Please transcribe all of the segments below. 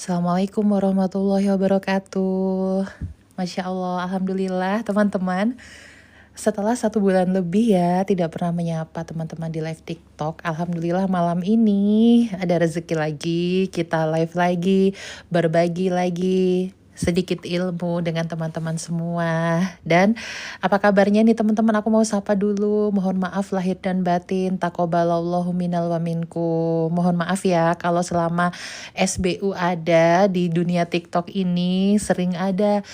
Assalamualaikum warahmatullahi wabarakatuh. Masya Allah, Alhamdulillah teman-teman. Setelah 1 bulan lebih ya tidak pernah menyapa teman-teman di live TikTok. Alhamdulillah malam ini ada rezeki lagi, kita live lagi, berbagi lagi sedikit ilmu dengan teman-teman semua. Dan apa kabarnya nih teman-teman? Aku mau sapa dulu. Mohon maaf lahir dan batin. Taqabbalallahu minal wa minkum. Mohon maaf ya kalau selama SBU ada di dunia TikTok ini sering ada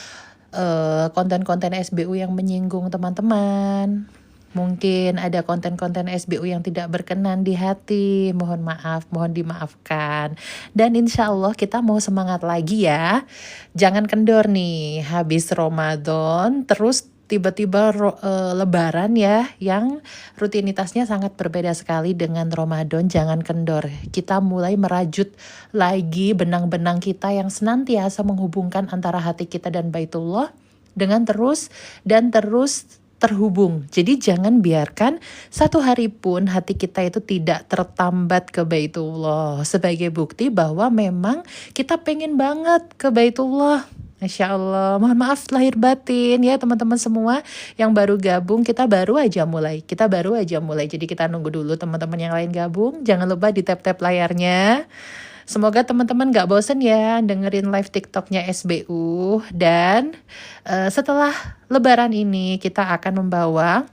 konten-konten SBU yang menyinggung teman-teman. Mungkin ada konten-konten SBU yang tidak berkenan di hati. Mohon maaf, mohon dimaafkan. Dan insya Allah kita mau semangat lagi ya. Jangan kendor nih, habis Ramadan terus tiba-tiba Lebaran ya, yang rutinitasnya sangat berbeda sekali dengan Ramadan. Jangan kendor, kita mulai merajut lagi benang-benang kita yang senantiasa menghubungkan antara hati kita dan Baitullah dengan terus terhubung. Jadi jangan biarkan satu hari pun hati kita itu tidak tertambat ke Baitullah, sebagai bukti bahwa memang kita pengen banget ke Baitullah. Masya Allah, mohon maaf lahir batin ya teman-teman semua yang baru gabung. Kita baru aja mulai, jadi kita nunggu dulu teman-teman yang lain gabung. Jangan lupa di tap-tap layarnya. Semoga teman-teman gak bosen ya dengerin live TikToknya SBU. Dan setelah Lebaran ini kita akan membawa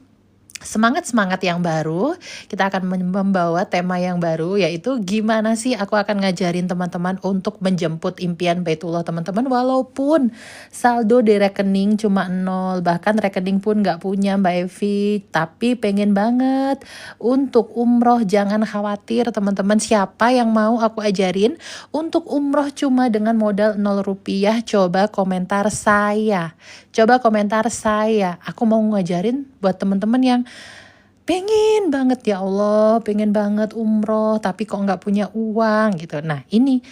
semangat-semangat yang baru. Kita akan membawa tema yang baru, yaitu gimana sih aku akan ngajarin teman-teman untuk menjemput impian Baitullah teman-teman, walaupun saldo di rekening cuma 0, bahkan rekening pun gak punya Mbak Evi, tapi pengen banget untuk umroh. Jangan khawatir teman-teman, siapa yang mau aku ajarin untuk umroh cuma dengan modal 0 rupiah? Coba komentar saya. Aku mau ngajarin buat teman-teman yang pengen banget, ya Allah, pengen banget umroh tapi kok nggak punya uang gitu. Nah ini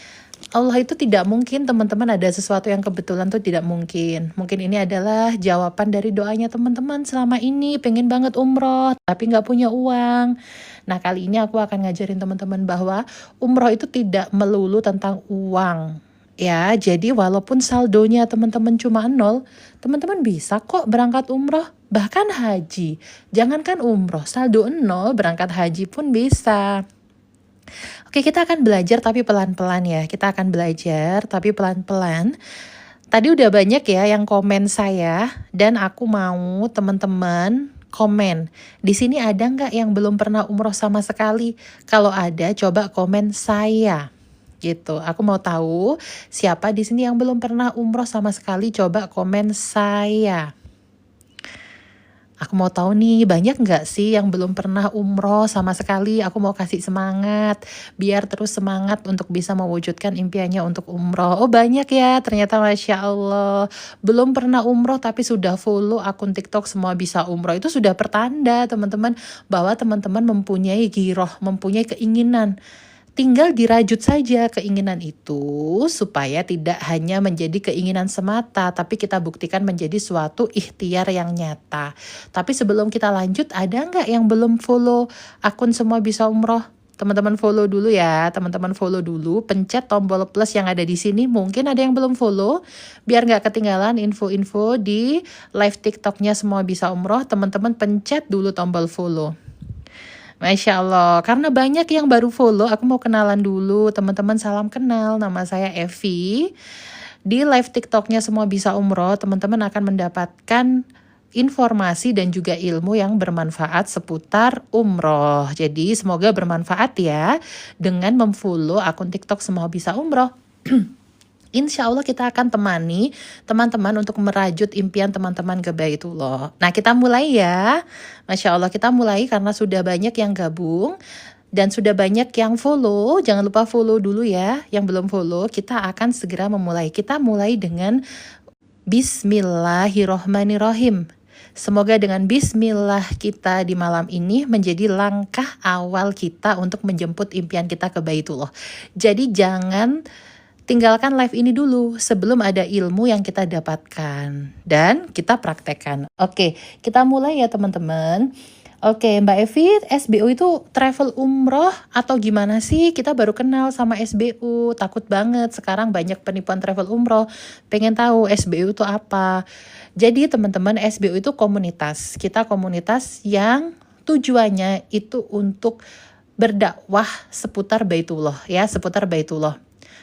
Allah itu tidak mungkin teman-teman, ada sesuatu yang kebetulan tuh tidak mungkin. Mungkin ini adalah jawaban dari doanya teman-teman selama ini pengen banget umroh tapi nggak punya uang. Nah kali ini aku akan ngajarin teman-teman bahwa umroh itu tidak melulu tentang uang. Ya, jadi walaupun saldonya teman-teman cuma 0, teman-teman bisa kok berangkat umroh, bahkan haji. Jangankan umroh, saldo 0, berangkat haji pun bisa. Oke, kita akan belajar tapi pelan-pelan ya. Tadi udah banyak ya yang komen saya, dan aku mau teman-teman komen. Di sini ada nggak yang belum pernah umroh sama sekali? Kalau ada, coba komen saya. Gitu. Aku mau tahu siapa di sini yang belum pernah umroh sama sekali, coba komen saya. Aku mau tahu nih, banyak nggak sih yang belum pernah umroh sama sekali? Aku mau kasih semangat, biar terus semangat untuk bisa mewujudkan impiannya untuk umroh. Oh banyak ya, ternyata Masya Allah. Belum pernah umroh tapi sudah follow akun TikTok Semua Bisa Umroh. Itu sudah pertanda teman-teman, bahwa teman-teman mempunyai giroh, mempunyai keinginan. Tinggal dirajut saja keinginan itu supaya tidak hanya menjadi keinginan semata, tapi kita buktikan menjadi suatu ikhtiar yang nyata. Tapi sebelum kita lanjut, ada nggak yang belum follow akun Semua Bisa Umroh? Teman-teman follow dulu ya, pencet tombol plus yang ada di sini. Mungkin ada yang belum follow, biar nggak ketinggalan info-info di live TikToknya Semua Bisa Umroh. Teman-teman pencet dulu tombol follow. Masya Allah, karena banyak yang baru follow, aku mau kenalan dulu. Teman-teman salam kenal, nama saya Evi. Di live TikToknya Semua Bisa Umroh, teman-teman akan mendapatkan informasi dan juga ilmu yang bermanfaat seputar umroh. Jadi semoga bermanfaat ya dengan memfollow akun TikTok Semua Bisa Umroh. Insya Allah kita akan temani teman-teman untuk merajut impian teman-teman ke Baitullah. Nah kita mulai ya. Masya Allah kita mulai karena sudah banyak yang gabung dan sudah banyak yang follow. Jangan lupa follow dulu ya. Yang belum follow, kita akan segera memulai. Kita mulai dengan Bismillahirrohmanirrohim. Semoga dengan bismillah kita di malam ini menjadi langkah awal kita untuk menjemput impian kita ke Baitullah. Jadi jangan tinggalkan live ini dulu sebelum ada ilmu yang kita dapatkan dan kita praktekkan. Oke, kita mulai ya teman-teman. Oke, Mbak Evi, SBU itu travel umroh atau gimana sih? Kita baru kenal sama SBU, takut banget. Sekarang banyak penipuan travel umroh. Pengen tahu SBU itu apa? Jadi teman-teman, SBU itu komunitas. Kita komunitas yang tujuannya itu untuk berdakwah seputar Baitullah, ya, seputar Baitullah.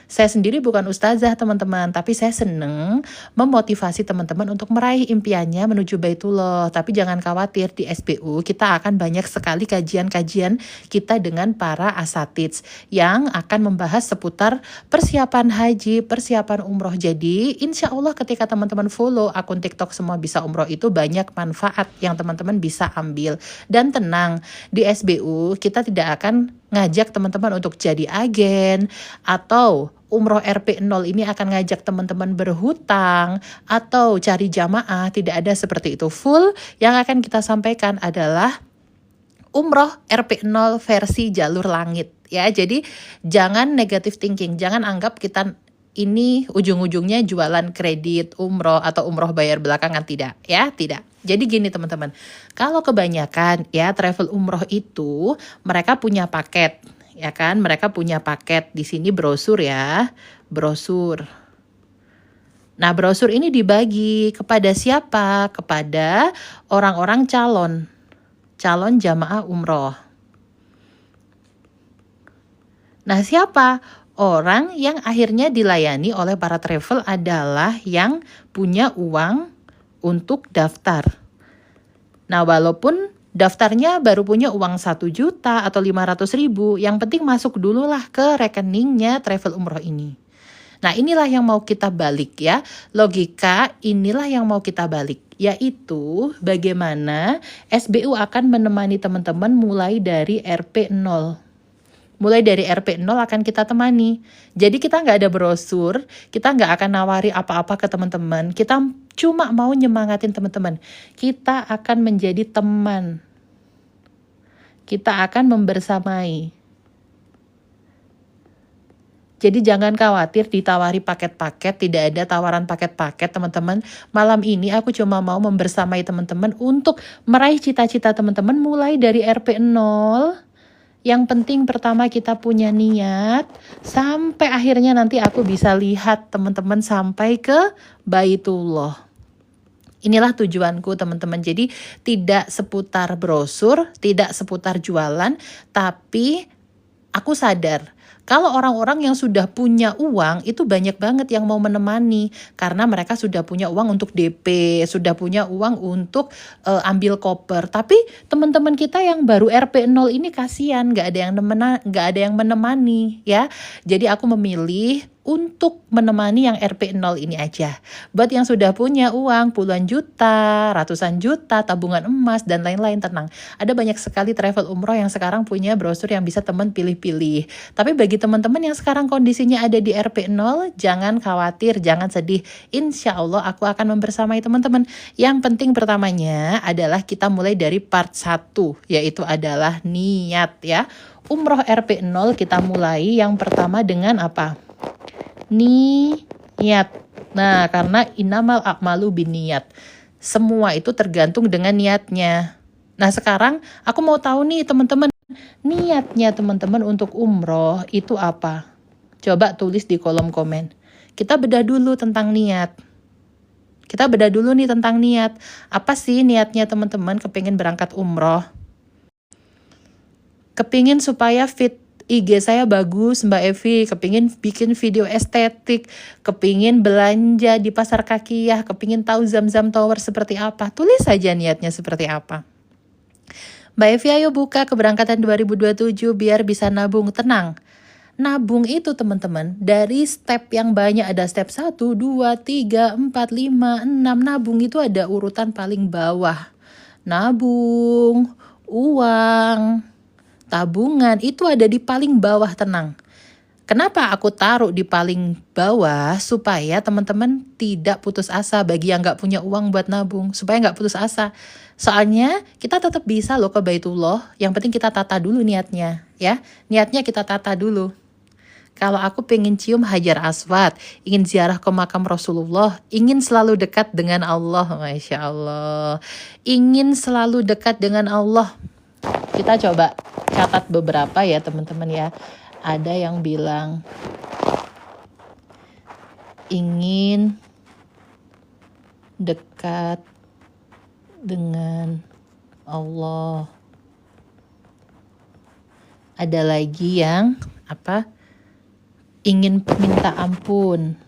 Saya sendiri bukan ustazah teman-teman, tapi saya seneng memotivasi teman-teman untuk meraih impiannya menuju Baitullah. Tapi jangan khawatir, di SBU kita akan banyak sekali kajian-kajian kita dengan para asatids yang akan membahas seputar persiapan haji, persiapan umroh. Jadi insya Allah ketika teman-teman follow akun TikTok Semua Bisa Umroh itu banyak manfaat yang teman-teman bisa ambil. Dan tenang, di SBU kita tidak akan ngajak teman-teman untuk jadi agen atau umroh RP0 ini akan ngajak teman-teman berhutang atau cari jamaah. Tidak ada seperti itu. Full yang akan kita sampaikan adalah umroh RP0 versi jalur langit, ya. Jadi jangan negative thinking, jangan anggap kita ini ujung-ujungnya jualan kredit umroh atau umroh bayar belakangan, tidak, ya, tidak. Jadi gini teman-teman, kalau kebanyakan ya travel umroh itu mereka punya paket, ya kan? Mereka punya paket. Di sini brosur ya, brosur. Nah, brosur ini dibagi kepada siapa? Kepada orang-orang calon jamaah umroh. Nah, siapa? Orang yang akhirnya dilayani oleh para travel adalah yang punya uang untuk daftar. Nah, walaupun daftarnya baru punya uang 1 juta atau 500.000, yang penting masuk dulu lah ke rekeningnya travel umroh ini. Nah, inilah yang mau kita balik ya. Logika inilah yang mau kita balik. Yaitu bagaimana SBU akan menemani teman-teman mulai dari RP0. Mulai dari RP0 akan kita temani. Jadi kita nggak ada brosur, kita nggak akan nawari apa-apa ke teman-teman. Kita cuma mau nyemangatin teman-teman. Kita akan menjadi teman. Kita akan membersamai. Jadi jangan khawatir ditawari paket-paket, tidak ada tawaran paket-paket teman-teman. Malam ini aku cuma mau membersamai teman-teman untuk meraih cita-cita teman-teman mulai dari RP0. Yang penting pertama kita punya niat, sampai akhirnya nanti aku bisa lihat teman-teman sampai ke Baitullah. Inilah tujuanku teman-teman. Jadi tidak seputar brosur, tidak seputar jualan, tapi aku sadar kalau orang-orang yang sudah punya uang itu banyak banget yang mau menemani karena mereka sudah punya uang untuk DP, sudah punya uang untuk ambil koper. Tapi teman-teman kita yang baru RP0 ini kasihan, nggak ada yang menemani ya. Jadi aku memilih untuk menemani yang RP0 ini aja. Buat yang sudah punya uang puluhan juta, ratusan juta, tabungan emas, dan lain-lain, tenang. Ada banyak sekali travel umroh yang sekarang punya brosur yang bisa teman pilih-pilih. Tapi bagi teman-teman yang sekarang kondisinya ada di RP0, jangan khawatir, jangan sedih. Insya Allah aku akan membersamai teman-teman. Yang penting pertamanya adalah kita mulai dari part 1, yaitu adalah niat ya. Umroh RP0 kita mulai yang pertama dengan apa? Niat. Nah, karena innamal a'malu binniyat. Semua itu tergantung dengan niatnya. Nah, sekarang aku mau tahu nih teman-teman, niatnya teman-teman untuk umroh itu apa? Coba tulis di kolom komen. Kita bedah dulu tentang niat. Kita bedah dulu nih tentang niat. Apa sih niatnya teman-teman kepingin berangkat umroh? Kepingin supaya fit IG saya bagus Mbak Evi, kepingin bikin video estetik, kepingin belanja di pasar Kakiyah, kepingin tahu Zam-Zam Tower seperti apa. Tulis saja niatnya seperti apa. Mbak Evi ayo buka keberangkatan 2027 biar bisa nabung. Tenang, nabung itu teman-teman dari step yang banyak, ada step 1, 2, 3, 4, 5, 6. Nabung itu ada urutan paling bawah. Nabung, uang, tabungan itu ada di paling bawah, tenang. Kenapa aku taruh di paling bawah? Supaya teman-teman tidak putus asa bagi yang nggak punya uang buat nabung. Supaya nggak putus asa. Soalnya kita tetap bisa loh ke Baitullah. Yang penting kita tata dulu niatnya, ya. Niatnya kita tata dulu. Kalau aku pengen cium Hajar Aswad, ingin ziarah ke makam Rasulullah, ingin selalu dekat dengan Allah, Masya Allah. Ingin selalu dekat dengan Allah. Kita coba catat beberapa ya teman-teman ya. Ada yang bilang ingin dekat dengan Allah. Ada lagi yang apa? Ingin minta ampun.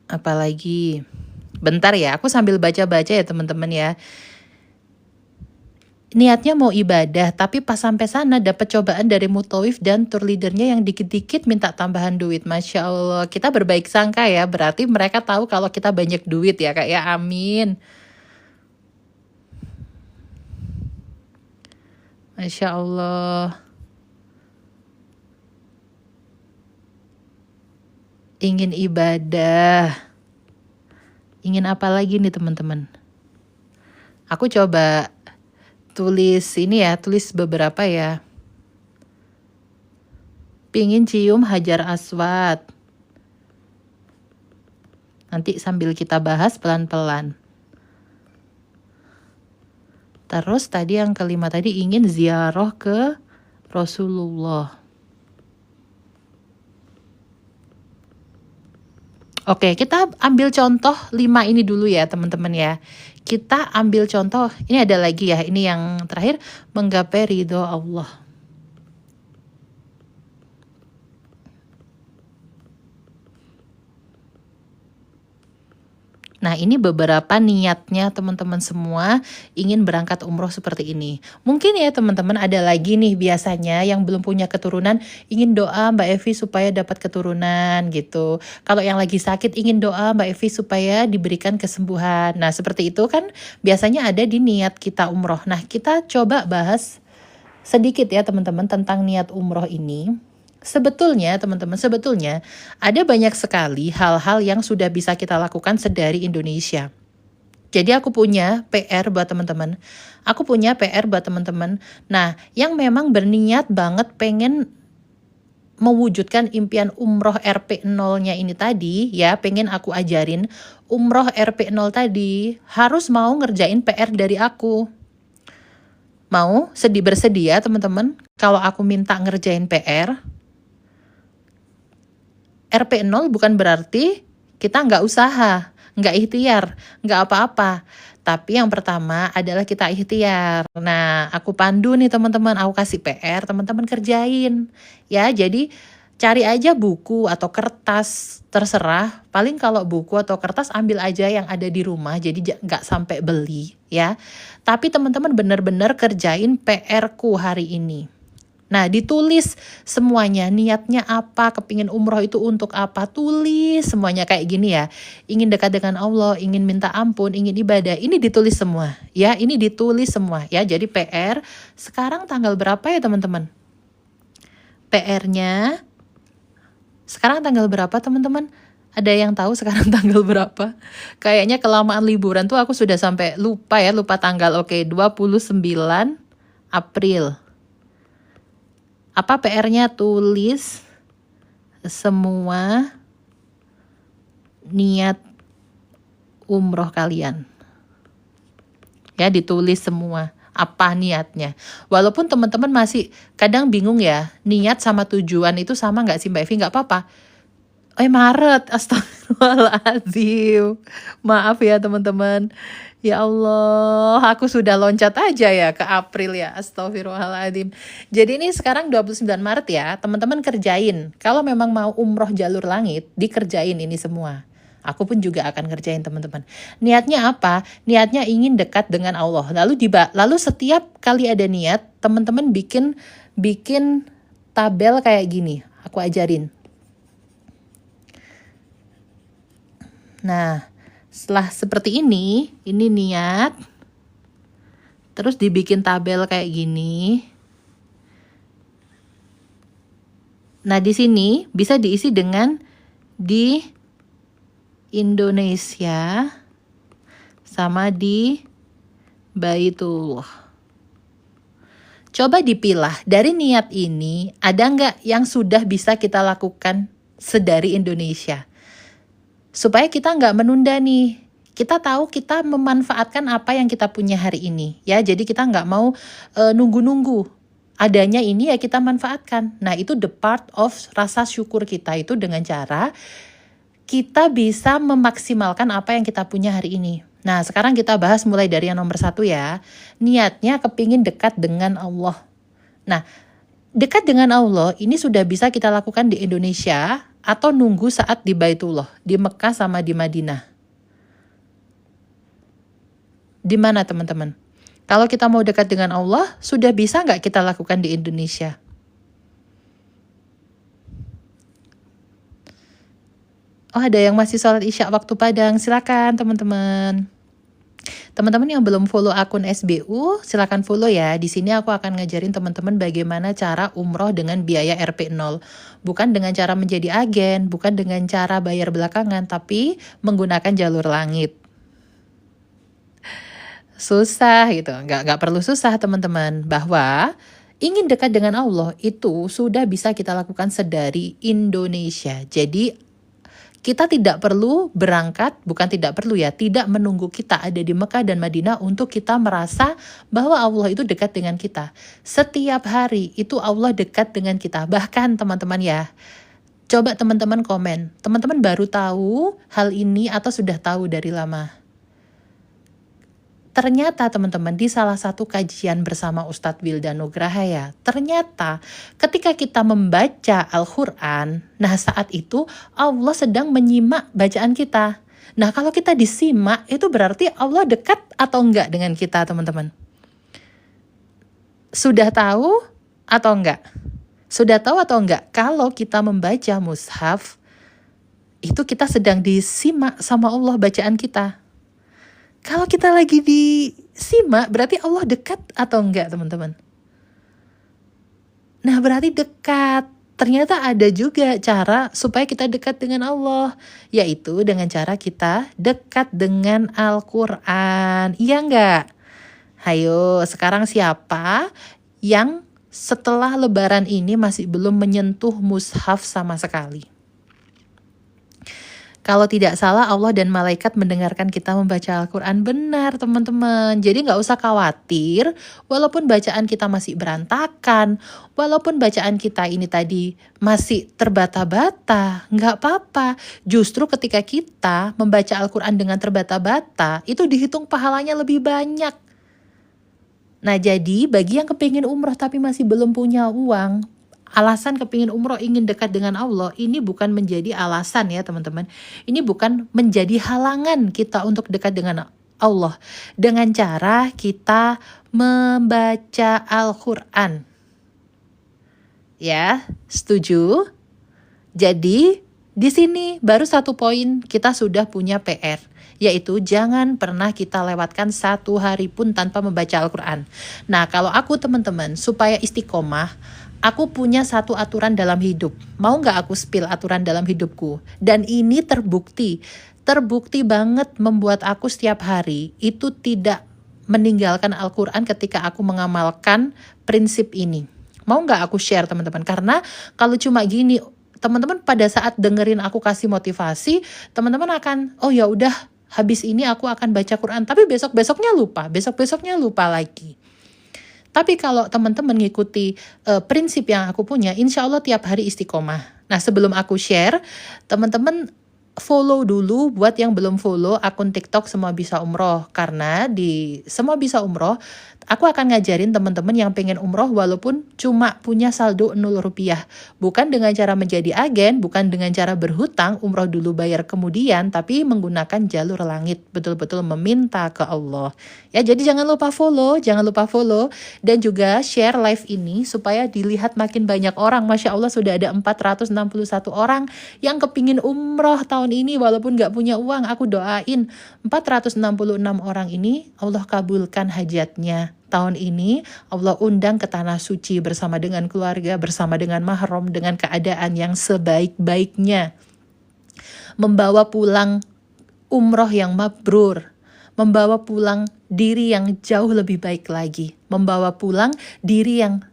Apalagi? Bentar ya, aku sambil baca-baca ya teman-teman ya. Niatnya mau ibadah, tapi pas sampai sana dapat cobaan dari mutawif dan tour leadernya yang dikit-dikit minta tambahan duit. Masya Allah, kita berbaik sangka ya, berarti mereka tahu kalau kita banyak duit ya kak ya, amin. Masya Allah. Ingin ibadah. Ingin apa lagi nih teman-teman? Aku coba tulis ini ya, tulis beberapa ya. Pingin cium Hajar Aswad. Nanti sambil kita bahas pelan-pelan. Terus tadi yang kelima tadi ingin ziarah ke Rasulullah. Oke, kita ambil contoh 5 ini dulu ya teman-teman ya. Kita ambil contoh, ini ada lagi ya, ini yang terakhir, menggapai ridho Allah. Nah, ini beberapa niatnya teman-teman semua ingin berangkat umroh seperti ini. Mungkin ya teman-teman ada lagi nih biasanya yang belum punya keturunan, ingin doa Mbak Evi supaya dapat keturunan gitu. Kalau yang lagi sakit ingin doa Mbak Evi supaya diberikan kesembuhan. Nah, seperti itu kan biasanya ada di niat kita umroh. Nah, kita coba bahas sedikit ya teman-teman tentang niat umroh ini. Sebetulnya teman-teman, sebetulnya ada banyak sekali hal-hal yang sudah bisa kita lakukan sedari Indonesia. Jadi aku punya PR buat teman-teman. Aku punya PR buat teman-teman. Nah, yang memang berniat banget pengen mewujudkan impian umroh RP 0-nya ini tadi, ya pengen aku ajarin umroh RP 0 tadi harus mau ngerjain PR dari aku. Mau bersedia teman-teman kalau aku minta ngerjain PR? RP 0 bukan berarti kita nggak usaha, nggak ikhtiar, nggak apa-apa. Tapi yang pertama adalah kita ikhtiar. Nah, aku pandu nih teman-teman, aku kasih PR, teman-teman kerjain. Ya, jadi cari aja buku atau kertas, terserah. Paling kalau buku atau kertas ambil aja yang ada di rumah, jadi nggak sampai beli ya. Tapi teman-teman benar-benar kerjain PR-ku hari ini. Nah, ditulis semuanya, niatnya apa, kepingin umroh itu untuk apa, tulis semuanya kayak gini ya. Ingin dekat dengan Allah, ingin minta ampun, ingin ibadah, ini ditulis semua. Ya, ini ditulis semua ya. Jadi PR, sekarang tanggal berapa ya teman-teman? PR-nya, sekarang tanggal berapa teman-teman? Ada yang tahu sekarang tanggal berapa? Kayaknya kelamaan liburan tuh aku sudah sampai lupa ya, lupa tanggal. Oke, 29 April. Apa PR-nya? Tulis semua niat umroh kalian. Ya, ditulis semua apa niatnya. Walaupun teman-teman masih kadang bingung ya, niat sama tujuan itu sama nggak sih Mbak Evi? Nggak apa-apa. Maret, astagfirullahaladzim. Maaf ya teman-teman. Ya Allah, aku sudah loncat aja ya ke April ya, astagfirullahaladzim. Jadi ini sekarang 29 Maret ya, teman-teman kerjain. Kalau memang mau umroh jalur langit, dikerjain ini semua. Aku pun juga akan kerjain teman-teman. Niatnya apa? Niatnya ingin dekat dengan Allah. Lalu setiap kali ada niat, teman-teman bikin tabel kayak gini. Aku ajarin. Nah, setelah seperti ini niat, terus dibikin tabel kayak gini. Nah, di sini bisa diisi dengan di Indonesia sama di Baitullah. Coba dipilah, dari niat ini ada nggak yang sudah bisa kita lakukan sedari Indonesia? Supaya kita nggak menunda nih. Kita tahu kita memanfaatkan apa yang kita punya hari ini. Ya, jadi kita nggak mau nunggu-nunggu. Adanya ini ya kita manfaatkan. Nah, itu the part of rasa syukur kita itu dengan cara kita bisa memaksimalkan apa yang kita punya hari ini. Nah, sekarang kita bahas mulai dari yang nomor 1 ya. Niatnya kepingin dekat dengan Allah. Nah, dekat dengan Allah ini sudah bisa kita lakukan di Indonesia atau nunggu saat di Baitullah, di Mekah sama di Madinah. Di mana teman-teman? Kalau kita mau dekat dengan Allah, sudah bisa nggak kita lakukan di Indonesia? Oh, ada yang masih sholat isya waktu Padang. Silakan teman-teman. Teman-teman yang belum follow akun SBU, silakan follow ya. Di sini aku akan ngajarin teman-teman bagaimana cara umroh dengan biaya RP0. Bukan dengan cara menjadi agen, bukan dengan cara bayar belakangan, tapi menggunakan jalur langit. Susah gitu, nggak perlu susah teman-teman. Bahwa ingin dekat dengan Allah itu sudah bisa kita lakukan sedari Indonesia. Jadi kita tidak perlu berangkat, bukan tidak perlu ya, tidak menunggu kita ada di Mekah dan Madinah untuk kita merasa bahwa Allah itu dekat dengan kita. Setiap hari itu Allah dekat dengan kita. Bahkan teman-teman ya, coba teman-teman komen, teman-teman baru tahu hal ini atau sudah tahu dari lama? Ternyata teman-teman di salah satu kajian bersama Ustadz Wildan Nugraha ya, ternyata ketika kita membaca Al-Quran, nah saat itu Allah sedang menyimak bacaan kita. Nah kalau kita disimak itu berarti Allah dekat atau enggak dengan kita teman-teman? Sudah tahu atau enggak? Sudah tahu atau enggak? Kalau kita membaca mushaf, itu kita sedang disimak sama Allah bacaan kita. Kalau kita lagi disimak, berarti Allah dekat atau enggak, teman-teman? Nah, berarti dekat. Ternyata ada juga cara supaya kita dekat dengan Allah, yaitu dengan cara kita dekat dengan Al-Quran. Iya enggak? Hayo, sekarang siapa yang setelah Lebaran ini masih belum menyentuh mushaf sama sekali? Kalau tidak salah Allah dan malaikat mendengarkan kita membaca Al-Quran. Benar teman-teman. Jadi gak usah khawatir walaupun bacaan kita masih berantakan. Walaupun bacaan kita ini tadi masih terbata-bata. Gak apa-apa. Justru ketika kita membaca Al-Quran dengan terbata-bata, itu dihitung pahalanya lebih banyak. Nah jadi bagi yang kepingin umroh tapi masih belum punya uang, alasan kepingin umroh ingin dekat dengan Allah ini bukan menjadi alasan ya teman-teman. Ini bukan menjadi halangan kita untuk dekat dengan Allah dengan cara kita membaca Al-Quran. Ya, setuju? Jadi di sini baru 1 poin kita sudah punya PR, yaitu jangan pernah kita lewatkan 1 hari pun tanpa membaca Al-Quran. Nah kalau aku teman-teman supaya istiqomah, aku punya 1 aturan dalam hidup. Mau nggak aku spill aturan dalam hidupku? Dan ini terbukti banget membuat aku setiap hari itu tidak meninggalkan Al-Quran ketika aku mengamalkan prinsip ini. Mau nggak aku share teman-teman? Karena kalau cuma gini, teman-teman pada saat dengerin aku kasih motivasi, teman-teman akan, oh ya udah habis ini aku akan baca Quran. Tapi besok-besoknya lupa lagi. Tapi kalau teman-teman ngikuti prinsip yang aku punya, insya Allah tiap hari istiqomah. Nah sebelum aku share, teman-teman follow dulu buat yang belum follow akun TikTok Semua Bisa Umroh. Karena di Semua Bisa Umroh, aku akan ngajarin teman-teman yang pengen umroh walaupun cuma punya saldo 0 rupiah. Bukan dengan cara menjadi agen, bukan dengan cara berhutang, umroh dulu bayar kemudian, tapi menggunakan jalur langit. Betul-betul meminta ke Allah. Ya, jadi jangan lupa follow, dan juga share live ini supaya dilihat makin banyak orang. Masya Allah sudah ada 461 orang yang kepingin umroh tahun ini walaupun gak punya uang. Aku doain 466 orang ini Allah kabulkan hajatnya. Tahun ini Allah undang ke tanah suci bersama dengan keluarga, bersama dengan mahram, dengan keadaan yang sebaik-baiknya. Membawa pulang umroh yang mabrur, membawa pulang diri yang jauh lebih baik lagi, membawa pulang diri yang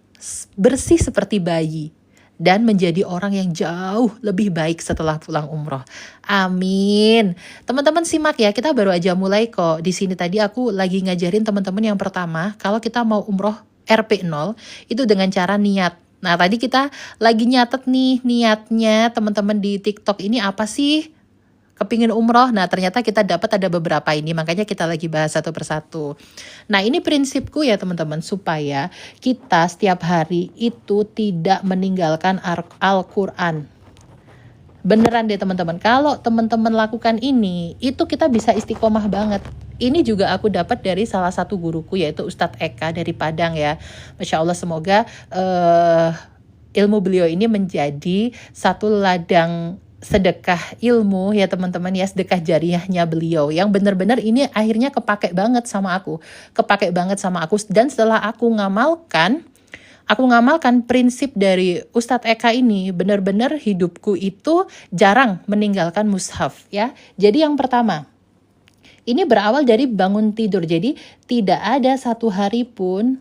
bersih seperti bayi, dan menjadi orang yang jauh lebih baik setelah pulang umroh. Amin. Teman-teman simak ya, kita baru aja mulai kok. Di sini tadi aku lagi ngajarin teman-teman yang pertama, kalau kita mau umroh RP0 itu dengan cara niat. Nah, tadi kita lagi nyatet nih niatnya teman-teman di TikTok ini apa sih? Kepingin umroh. Nah, ternyata kita dapat ada beberapa ini, makanya kita lagi bahas satu persatu. Nah, ini prinsipku ya teman-teman, supaya kita setiap hari itu tidak meninggalkan Al-Quran. Beneran deh teman-teman, kalau teman-teman lakukan ini, itu kita bisa istiqomah banget. Ini juga aku dapat dari salah satu guruku, yaitu Ustadz Eka dari Padang ya. Masya Allah, semoga ilmu beliau ini menjadi satu ladang sedekah ilmu ya teman-teman ya, sedekah jariahnya beliau yang benar-benar ini akhirnya kepake banget sama aku, dan setelah aku ngamalkan prinsip dari Ustadz Eka ini, benar-benar hidupku itu jarang meninggalkan mushaf ya. Jadi yang pertama, ini berawal dari bangun tidur, jadi tidak ada satu hari pun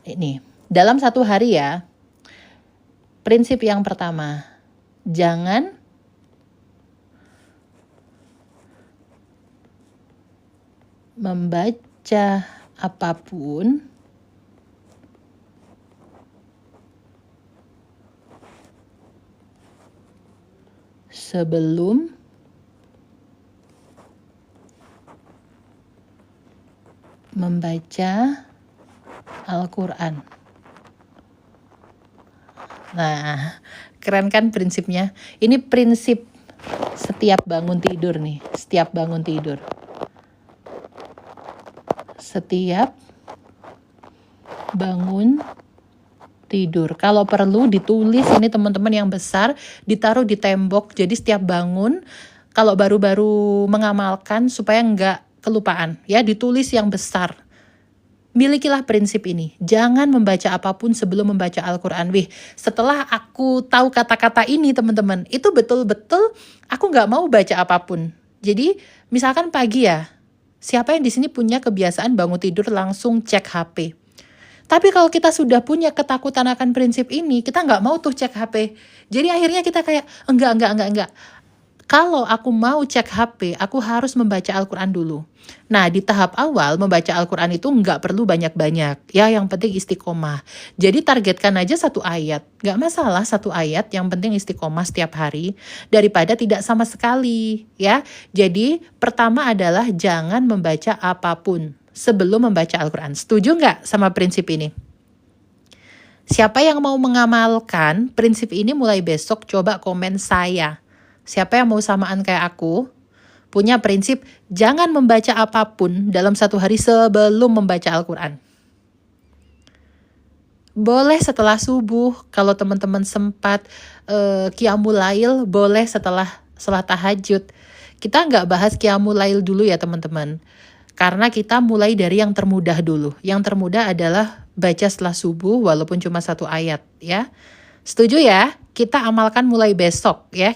ini dalam satu hari ya. Prinsip yang pertama, jangan membaca apapun sebelum membaca Al-Quran. Nah, keren kan prinsipnya? Ini prinsip setiap bangun tidur nih, setiap bangun tidur. Setiap bangun tidur. Kalau perlu ditulis ini teman-teman yang besar, ditaruh di tembok. Jadi setiap bangun, kalau baru-baru mengamalkan supaya nggak kelupaan, ya ditulis yang besar. Milikilah prinsip ini, jangan membaca apapun sebelum membaca Al-Quran. Setelah aku tahu kata-kata ini teman-teman, itu betul-betul aku nggak mau baca apapun. Jadi misalkan pagi ya, siapa yang di sini punya kebiasaan bangun tidur langsung cek HP? Tapi kalau kita sudah punya ketakutan akan prinsip ini, kita nggak mau tuh cek HP. Jadi akhirnya kita kayak, enggak. Kalau aku mau cek HP, aku harus membaca Al-Quran dulu. Nah, di tahap awal membaca Al-Quran itu nggak perlu banyak-banyak. Ya, yang penting istiqomah. Jadi targetkan aja satu ayat. Nggak masalah satu ayat, yang penting istiqomah setiap hari. Daripada tidak sama sekali. Ya, jadi pertama adalah jangan membaca apapun sebelum membaca Al-Quran. Setuju nggak sama prinsip ini? Siapa yang mau mengamalkan prinsip ini mulai besok, coba komen saya. Siapa yang mau samaan kayak aku, punya prinsip jangan membaca apapun dalam satu hari sebelum membaca Al-Quran. Boleh setelah subuh, kalau teman-teman sempat qiyamul lail, boleh setelah sholat tahajud. Kita nggak bahas qiyamul lail dulu ya teman-teman. Karena kita mulai dari yang termudah dulu. Yang termudah adalah baca setelah subuh walaupun cuma satu ayat ya. Setuju ya? Kita amalkan mulai besok ya.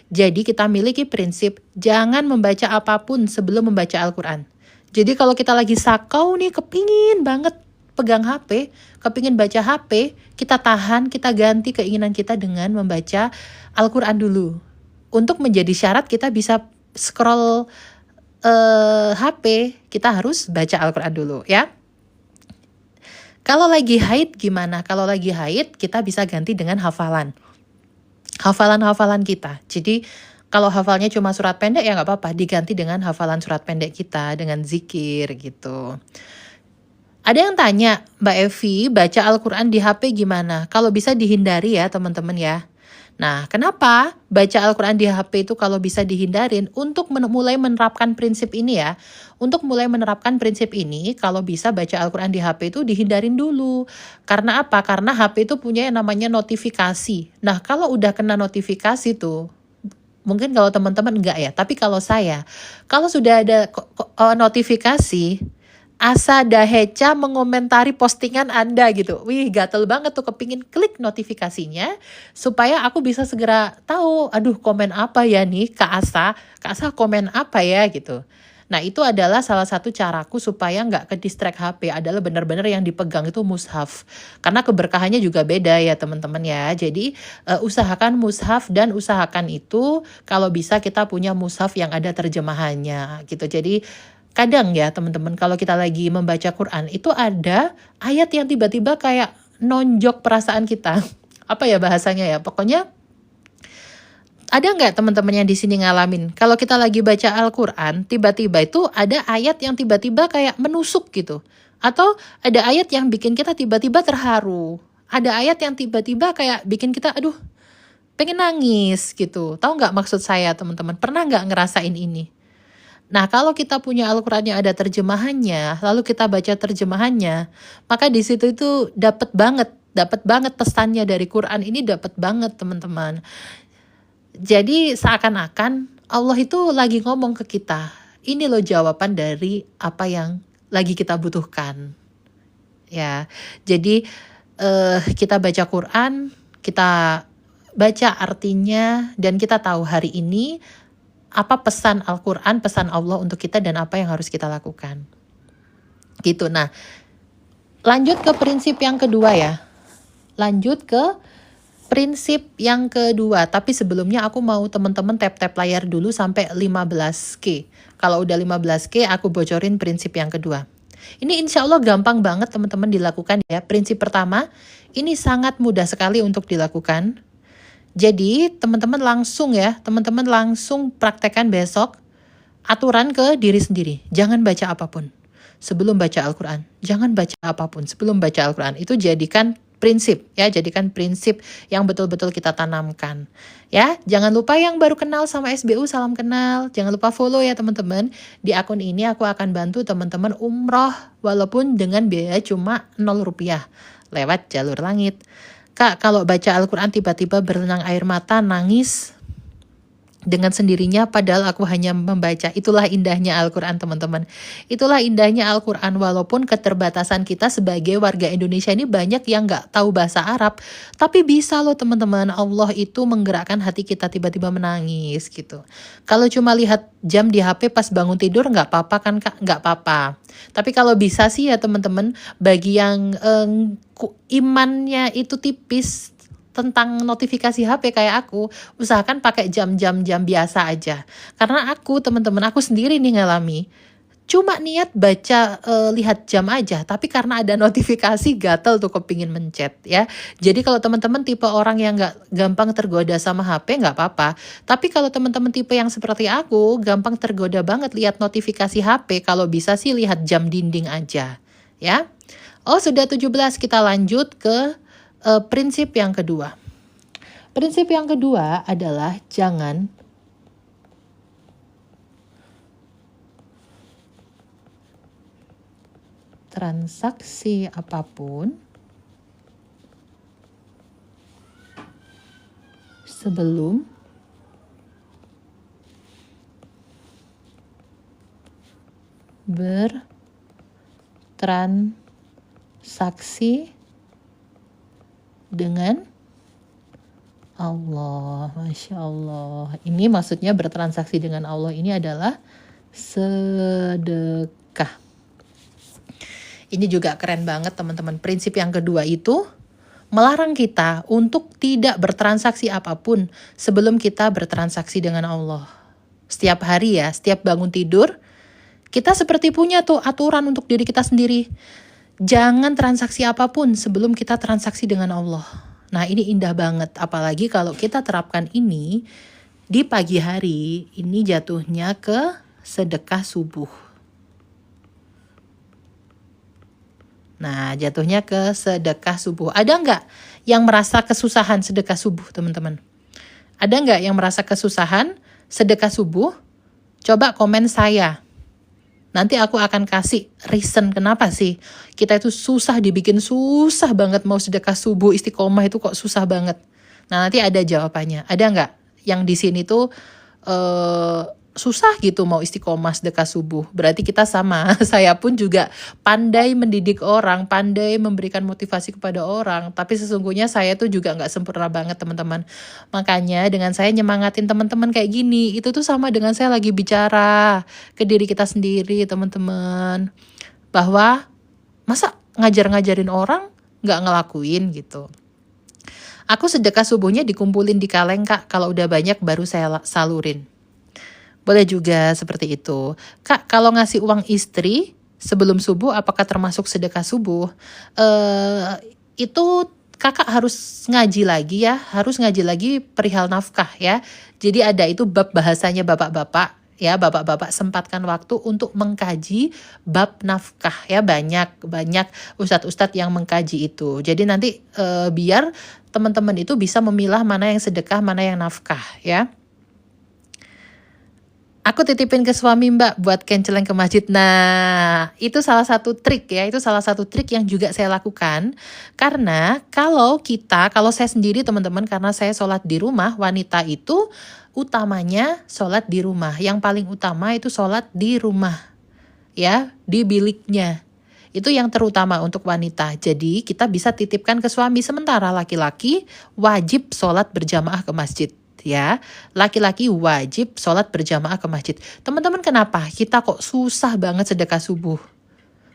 Jadi kita miliki prinsip jangan membaca apapun sebelum membaca Al-Quran. Jadi kalau kita lagi sakau nih, kepingin banget pegang HP, kepingin baca HP, kita tahan, kita ganti keinginan kita dengan membaca Al-Quran dulu. Untuk menjadi syarat kita bisa scroll HP, kita harus baca Al-Quran dulu ya. Kalau lagi haid gimana? Kalau lagi haid kita bisa ganti dengan hafalan kita. Jadi kalau hafalnya cuma surat pendek ya nggak apa-apa, diganti dengan hafalan surat pendek kita dengan zikir gitu. Ada yang tanya, Mbak Evi, baca Al-Quran di HP gimana? Kalau bisa dihindari ya teman-teman ya. Nah, kenapa baca Al-Quran di HP itu kalau bisa dihindarin? Untuk mulai menerapkan prinsip ini ya. Untuk mulai menerapkan prinsip ini, kalau bisa baca Al-Quran di HP itu dihindarin dulu. Karena apa? Karena HP itu punya yang namanya notifikasi. Nah, kalau udah kena notifikasi tuh, mungkin kalau teman-teman enggak ya, tapi kalau saya, kalau sudah ada notifikasi, Asa Daheca mengomentari postingan Anda gitu. Wih, gatel banget tuh kepingin klik notifikasinya supaya aku bisa segera tahu, aduh komen apa ya nih Kak Asa. Kak Asa komen apa ya gitu. Nah itu adalah salah satu caraku supaya nggak ke distract HP, adalah benar-benar yang dipegang itu mushaf. Karena keberkahannya juga beda ya teman-teman ya. Jadi usahakan mushaf dan usahakan itu kalau bisa kita punya mushaf yang ada terjemahannya gitu. Jadi kadang ya teman-teman kalau kita lagi membaca Quran itu ada ayat yang tiba-tiba kayak nonjok perasaan kita. Apa ya bahasanya ya? Pokoknya ada nggak teman-teman yang di sini ngalamin? Kalau kita lagi baca Al-Quran, tiba-tiba itu ada ayat yang tiba-tiba kayak menusuk gitu. Atau ada ayat yang bikin kita tiba-tiba terharu. Ada ayat yang tiba-tiba kayak bikin kita, aduh, pengen nangis gitu. Tahu nggak maksud saya teman-teman? Pernah nggak ngerasain ini? Nah, kalau kita punya Al-Quran yang ada terjemahannya, lalu kita baca terjemahannya, maka di situ itu dapat banget pesannya dari Quran ini, dapat banget teman-teman. Jadi seakan-akan Allah itu lagi ngomong ke kita, ini loh jawaban dari apa yang lagi kita butuhkan. Ya, jadi kita baca Quran, kita baca artinya, dan kita tahu hari ini apa pesan Al-Quran, pesan Allah untuk kita dan apa yang harus kita lakukan. Gitu. Nah, lanjut ke prinsip yang kedua ya. Lanjut ke prinsip yang kedua, tapi sebelumnya aku mau teman-teman tap-tap layar dulu sampai 15K. Kalau udah 15K, aku bocorin prinsip yang kedua. Ini insya Allah gampang banget teman-teman dilakukan ya. Prinsip pertama, ini sangat mudah sekali untuk dilakukan. Jadi teman-teman langsung praktekkan besok aturan ke diri sendiri. Jangan baca apapun sebelum baca Al-Quran. Jangan baca apapun sebelum baca Al-Quran. Itu jadikan prinsip ya, jadikan prinsip yang betul-betul kita tanamkan ya. Jangan lupa yang baru kenal sama SBU, salam kenal. Jangan lupa follow ya teman-teman. Di akun ini aku akan bantu teman-teman umroh walaupun dengan biaya cuma 0 rupiah lewat jalur langit. Kak, kalau baca Al-Quran tiba-tiba berenang air mata, nangis dengan sendirinya padahal aku hanya membaca. Itulah indahnya Al-Quran teman-teman. Itulah indahnya Al-Quran, walaupun keterbatasan kita sebagai warga Indonesia ini banyak yang gak tahu bahasa Arab, tapi bisa loh teman-teman, Allah itu menggerakkan hati kita tiba-tiba menangis gitu. Kalau cuma lihat jam di HP pas bangun tidur gak apa-apa kan Kak? Gak apa-apa. Tapi kalau bisa sih ya teman-teman, bagi yang imannya itu tipis tentang notifikasi HP kayak aku, usahakan pakai jam-jam biasa aja. Karena aku teman-teman, aku sendiri nih ngalami, cuma niat baca lihat jam aja, tapi karena ada notifikasi gatel tuh kepingin mencet ya. Jadi kalau teman-teman tipe orang yang nggak gampang tergoda sama HP nggak apa-apa. Tapi kalau teman-teman tipe yang seperti aku, gampang tergoda banget lihat notifikasi HP, kalau bisa sih lihat jam dinding aja ya. Oh sudah 17, kita lanjut ke prinsip yang kedua. Prinsip yang kedua adalah jangan transaksi apapun sebelum bertransaksi dengan Allah. Masya Allah. Ini maksudnya bertransaksi dengan Allah ini adalah sedekah. Ini juga keren banget teman-teman. Prinsip yang kedua itu melarang kita untuk tidak bertransaksi apapun sebelum kita bertransaksi dengan Allah. Setiap hari ya, setiap bangun tidur, kita seperti punya tuh aturan untuk diri kita sendiri. Jangan transaksi apapun sebelum kita transaksi dengan Allah. Nah ini indah banget, apalagi kalau kita terapkan ini di pagi hari, ini jatuhnya ke sedekah subuh. Nah jatuhnya ke sedekah subuh. Ada nggak yang merasa kesusahan sedekah subuh teman-teman? Ada nggak yang merasa kesusahan sedekah subuh? Coba komen saya. Nanti aku akan kasih reason kenapa sih kita itu dibikin susah banget mau sedekah subuh istiqomah itu kok susah banget. Nah nanti ada jawabannya. Ada nggak yang di sini tuh susah gitu mau istiqomah sedekah subuh. Berarti kita sama. Saya pun juga pandai mendidik orang, pandai memberikan motivasi kepada orang. Tapi sesungguhnya saya tuh juga nggak sempurna banget teman-teman. Makanya dengan saya nyemangatin teman-teman kayak gini, itu tuh sama dengan saya lagi bicara ke diri kita sendiri teman-teman. Bahwa masa ngajar-ngajarin orang nggak ngelakuin gitu. Aku sedekah subuhnya dikumpulin di kaleng kak, kalau udah banyak baru saya salurin. Boleh juga seperti itu. Kak, kalau ngasih uang istri sebelum subuh apakah termasuk sedekah subuh? Itu kakak harus ngaji lagi ya, harus ngaji lagi perihal nafkah ya. Jadi ada itu bab bahasanya bapak-bapak ya, bapak-bapak sempatkan waktu untuk mengkaji bab nafkah ya, banyak ustadz-ustadz yang mengkaji itu. Jadi nanti biar teman-teman itu bisa memilah mana yang sedekah, mana yang nafkah ya. Aku titipin ke suami mbak buat kenceleng ke masjid. Nah, itu salah satu trik ya. Itu salah satu trik yang juga saya lakukan. Karena kalau saya sendiri teman-teman, karena saya sholat di rumah, wanita itu utamanya sholat di rumah. Yang paling utama itu sholat di rumah. Ya, di biliknya. Itu yang terutama untuk wanita. Jadi kita bisa titipkan ke suami. Sementara laki-laki wajib sholat berjamaah ke masjid. Ya, laki-laki wajib sholat berjamaah ke masjid. Teman-teman, kenapa kita kok susah banget sedekah subuh?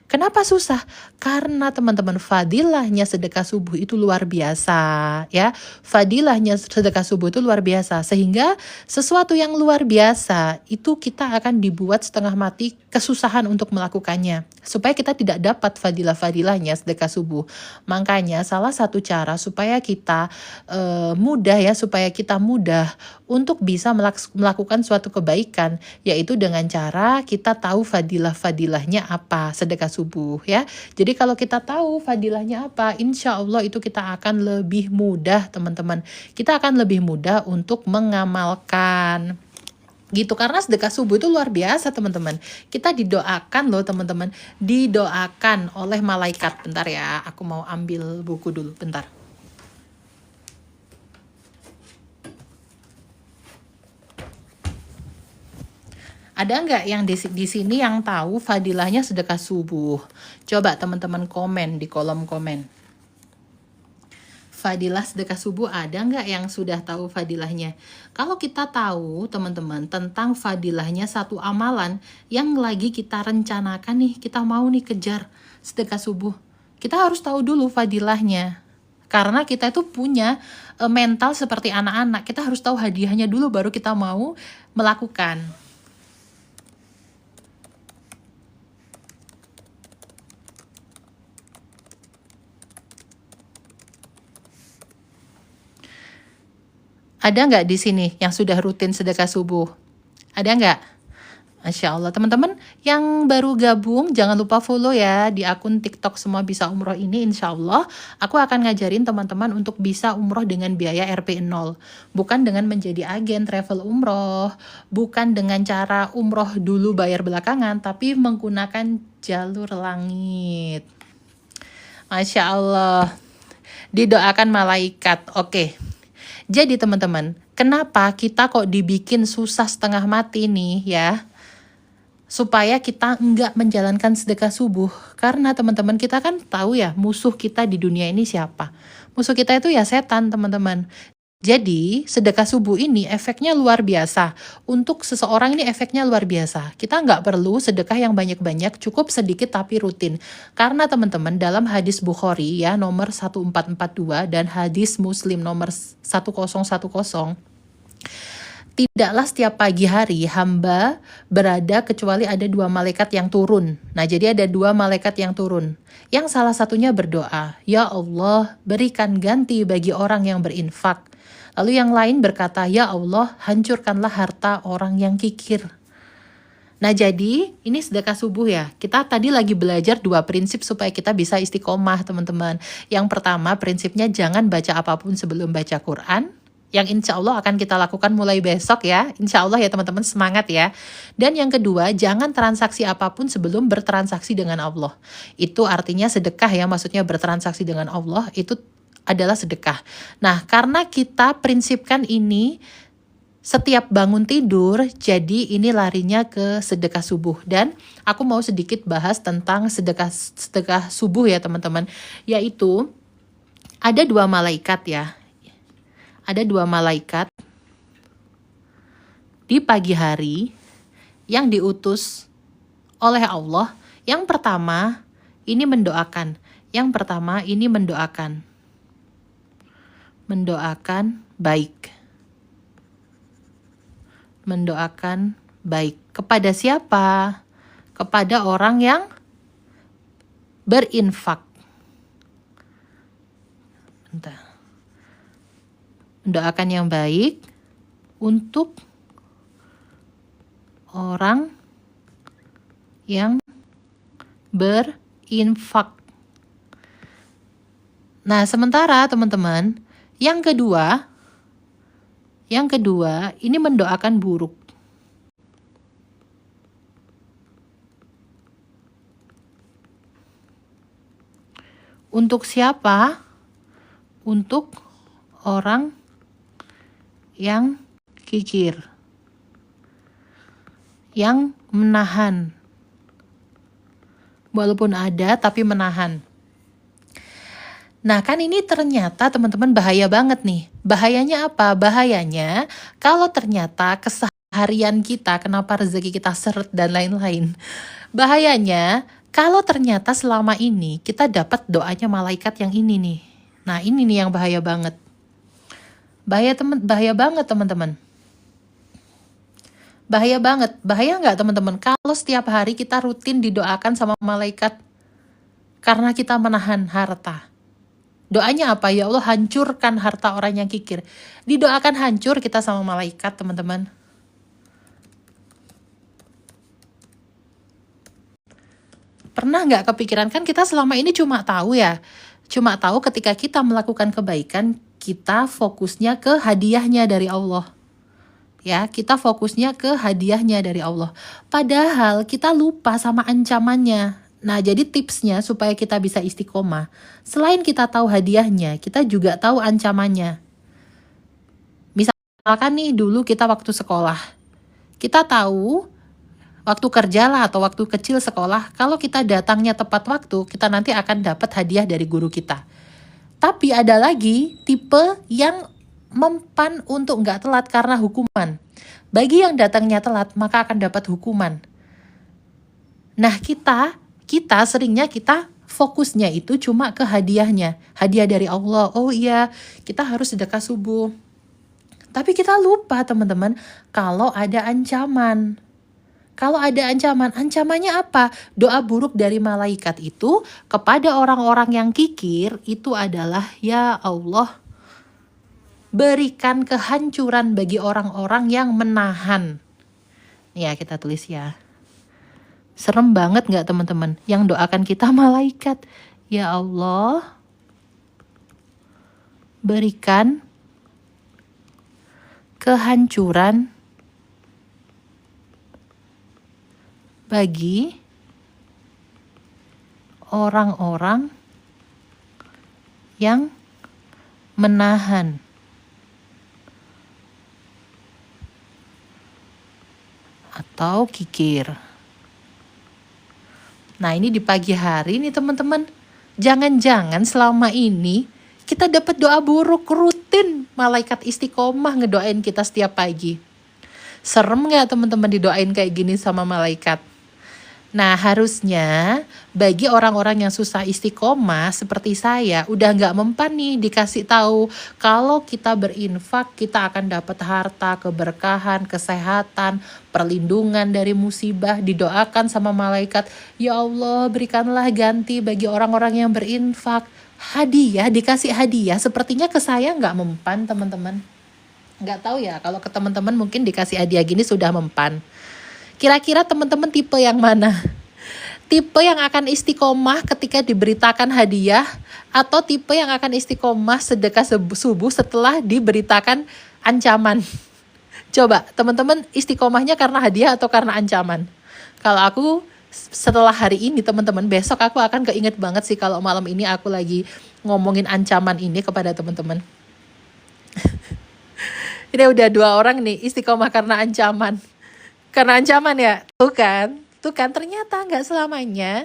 Kenapa susah? Karena teman-teman, fadilahnya sedekah subuh itu luar biasa ya. Fadilahnya sedekah subuh itu luar biasa. Sehingga sesuatu yang luar biasa itu kita akan dibuat setengah mati kesusahan untuk melakukannya. Supaya kita tidak dapat fadilah-fadilahnya sedekah subuh. Makanya salah satu cara supaya kita mudah ya, supaya kita mudah untuk bisa melakukan suatu kebaikan, yaitu dengan cara kita tahu fadilah-fadilahnya apa sedekah subuh ya. Jadi kalau kita tahu fadilahnya apa, insya Allah itu kita akan lebih mudah teman-teman. Kita akan lebih mudah untuk mengamalkan gitu, karena sedekah subuh itu luar biasa teman-teman. Kita didoakan loh teman-teman, didoakan oleh malaikat. Bentar ya, aku mau ambil buku dulu bentar. Ada nggak yang di sini yang tahu fadilahnya sedekah subuh? Coba teman-teman komen di kolom komen. Fadilah sedekah subuh ada nggak yang sudah tahu fadilahnya? Kalau kita tahu teman-teman tentang fadilahnya satu amalan yang lagi kita rencanakan nih, kita mau nih kejar sedekah subuh, kita harus tahu dulu fadilahnya. Karena kita itu punya mental seperti anak-anak, kita harus tahu hadiahnya dulu baru kita mau melakukan. Ada nggak di sini yang sudah rutin sedekah subuh? Ada nggak? Masya Allah teman-teman yang baru gabung jangan lupa follow ya di akun TikTok Semua Bisa Umroh ini. Insya Allah aku akan ngajarin teman-teman untuk bisa umroh dengan biaya RP0. Bukan dengan menjadi agen travel umroh, bukan dengan cara umroh dulu bayar belakangan, tapi menggunakan jalur langit. Masya Allah, didoakan malaikat. Oke. Jadi teman-teman, kenapa kita kok dibikin susah setengah mati nih ya? Supaya kita enggak menjalankan sedekah subuh. Karena teman-teman kita kan tahu ya, musuh kita di dunia ini siapa? Musuh kita itu ya setan teman-teman. Jadi sedekah subuh ini efeknya luar biasa. Untuk seseorang ini efeknya luar biasa. Kita nggak perlu sedekah yang banyak-banyak, cukup sedikit tapi rutin. Karena teman-teman dalam hadis Bukhari ya nomor 1442 dan hadis Muslim nomor 1010, tidaklah setiap pagi hari hamba berada kecuali ada 2 malaikat yang turun. Nah jadi ada 2 malaikat yang turun. Yang salah satunya berdoa, ya Allah berikan ganti bagi orang yang berinfak. Lalu yang lain berkata, ya Allah hancurkanlah harta orang yang kikir. Nah jadi ini sedekah subuh ya. Kita tadi lagi belajar 2 prinsip supaya kita bisa istiqomah teman-teman. Yang pertama prinsipnya jangan baca apapun sebelum baca Quran. Yang insya Allah akan kita lakukan mulai besok ya. Insya Allah ya teman-teman, semangat ya. Dan yang kedua, jangan transaksi apapun sebelum bertransaksi dengan Allah. Itu artinya sedekah ya, maksudnya bertransaksi dengan Allah itu adalah sedekah. Nah karena kita prinsipkan ini setiap bangun tidur, jadi ini larinya ke sedekah subuh. Dan aku mau sedikit bahas tentang sedekah subuh ya teman-teman. Yaitu ada 2 malaikat ya. Ada 2 malaikat di pagi hari yang diutus oleh Allah. Yang pertama ini mendoakan. Yang pertama ini mendoakan. Mendoakan baik. Mendoakan baik. Kepada siapa? Kepada orang yang berinfak. Mendoakan yang baik untuk orang yang berinfak. Nah, sementara teman-teman, yang kedua ini mendoakan buruk. Untuk siapa? Untuk orang yang kikir, yang menahan. Walaupun ada, tapi menahan. Nah, kan ini ternyata teman-teman bahaya banget nih. Bahayanya apa? Bahayanya kalau ternyata keseharian kita, kenapa rezeki kita seret dan lain-lain. Bahayanya kalau ternyata selama ini kita dapat doanya malaikat yang ini nih. Nah, ini nih yang bahaya banget. Bahaya banget teman-teman. Bahaya banget. Bahaya nggak teman-teman kalau setiap hari kita rutin didoakan sama malaikat karena kita menahan harta. Doanya apa? Ya Allah, hancurkan harta orang yang kikir. Didoakan hancur kita sama malaikat, teman-teman. Pernah nggak kepikiran? Kan kita selama ini cuma tahu ketika kita melakukan kebaikan, kita fokusnya ke hadiahnya dari Allah. Ya, kita fokusnya ke hadiahnya dari Allah. Padahal kita lupa sama ancamannya. Nah, jadi tipsnya supaya kita bisa istiqomah, selain kita tahu hadiahnya, kita juga tahu ancamannya. Misalkan nih dulu kita waktu sekolah, kita tahu waktu kerja lah atau waktu kecil sekolah, kalau kita datangnya tepat waktu, kita nanti akan dapat hadiah dari guru kita. Tapi ada lagi tipe yang mempan untuk nggak telat karena hukuman. Bagi yang datangnya telat, maka akan dapat hukuman. Nah, kita seringnya kita fokusnya itu cuma ke hadiahnya. Hadiah dari Allah. Oh iya, kita harus sedekah subuh. Tapi kita lupa teman-teman, kalau ada ancaman. Kalau ada ancaman, ancamannya apa? Doa buruk dari malaikat itu kepada orang-orang yang kikir itu adalah, ya Allah, berikan kehancuran bagi orang-orang yang menahan. Ya, kita tulis ya. Serem banget gak teman-teman? Yang doakan kita malaikat. Ya Allah, berikan kehancuran bagi orang-orang yang menahan. Atau kikir. Nah, ini di pagi hari nih teman-teman. Jangan-jangan selama ini kita dapat doa buruk rutin. Malaikat istiqomah ngedoain kita setiap pagi. Serem gak teman-teman didoain kayak gini sama malaikat? Nah, harusnya bagi orang-orang yang susah istiqomah seperti saya, udah gak mempan nih dikasih tahu kalau kita berinfak kita akan dapat harta, keberkahan, kesehatan, perlindungan dari musibah. Didoakan sama malaikat, ya Allah berikanlah ganti bagi orang-orang yang berinfak. Hadiah, dikasih hadiah, sepertinya ke saya gak mempan teman-teman. Gak tahu ya, kalau ke teman-teman mungkin dikasih hadiah gini sudah mempan. Kira-kira teman-teman tipe yang mana? Tipe yang akan istiqomah ketika diberitakan hadiah, atau tipe yang akan istiqomah sedekah subuh setelah diberitakan ancaman? Coba teman-teman istiqomahnya karena hadiah atau karena ancaman? Kalau aku setelah hari ini teman-teman, besok aku akan keinget banget sih kalau malam ini aku lagi ngomongin ancaman ini kepada teman-teman. Ini udah 2 orang nih istiqomah karena ancaman. Karena ancaman ya. Tuh kan ternyata nggak selamanya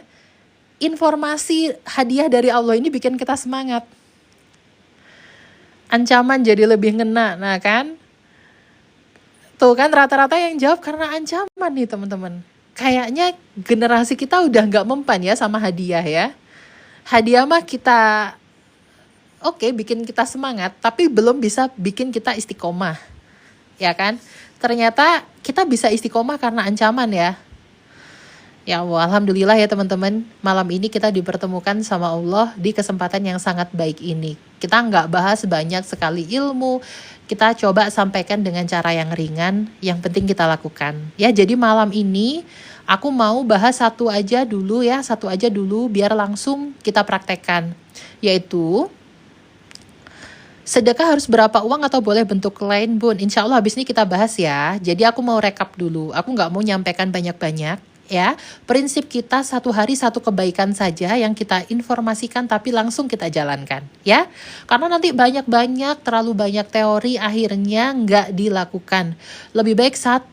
informasi hadiah dari Allah ini bikin kita semangat. Ancaman jadi lebih ngena. Nah kan, tuh kan rata-rata yang jawab karena ancaman nih teman-teman. Kayaknya generasi kita udah nggak mempan ya sama hadiah ya. Hadiah mah kita oke bikin kita semangat, tapi belum bisa bikin kita istiqomah. Ya kan? Ternyata kita bisa istiqomah karena ancaman ya. Ya Allah, alhamdulillah ya teman-teman. Malam ini kita dipertemukan sama Allah di kesempatan yang sangat baik ini. Kita nggak bahas banyak sekali ilmu. Kita coba sampaikan dengan cara yang ringan, yang penting kita lakukan. Ya, jadi malam ini aku mau bahas satu aja dulu biar langsung kita praktekkan. Yaitu sedekah harus berapa uang atau boleh bentuk lain, Bun? Insya Allah habis ini kita bahas ya. Jadi aku mau rekap dulu. Aku nggak mau nyampaikan banyak-banyak ya. Prinsip kita 1 hari 1 kebaikan saja yang kita informasikan tapi langsung kita jalankan ya. Karena nanti terlalu banyak teori akhirnya nggak dilakukan. Lebih baik 1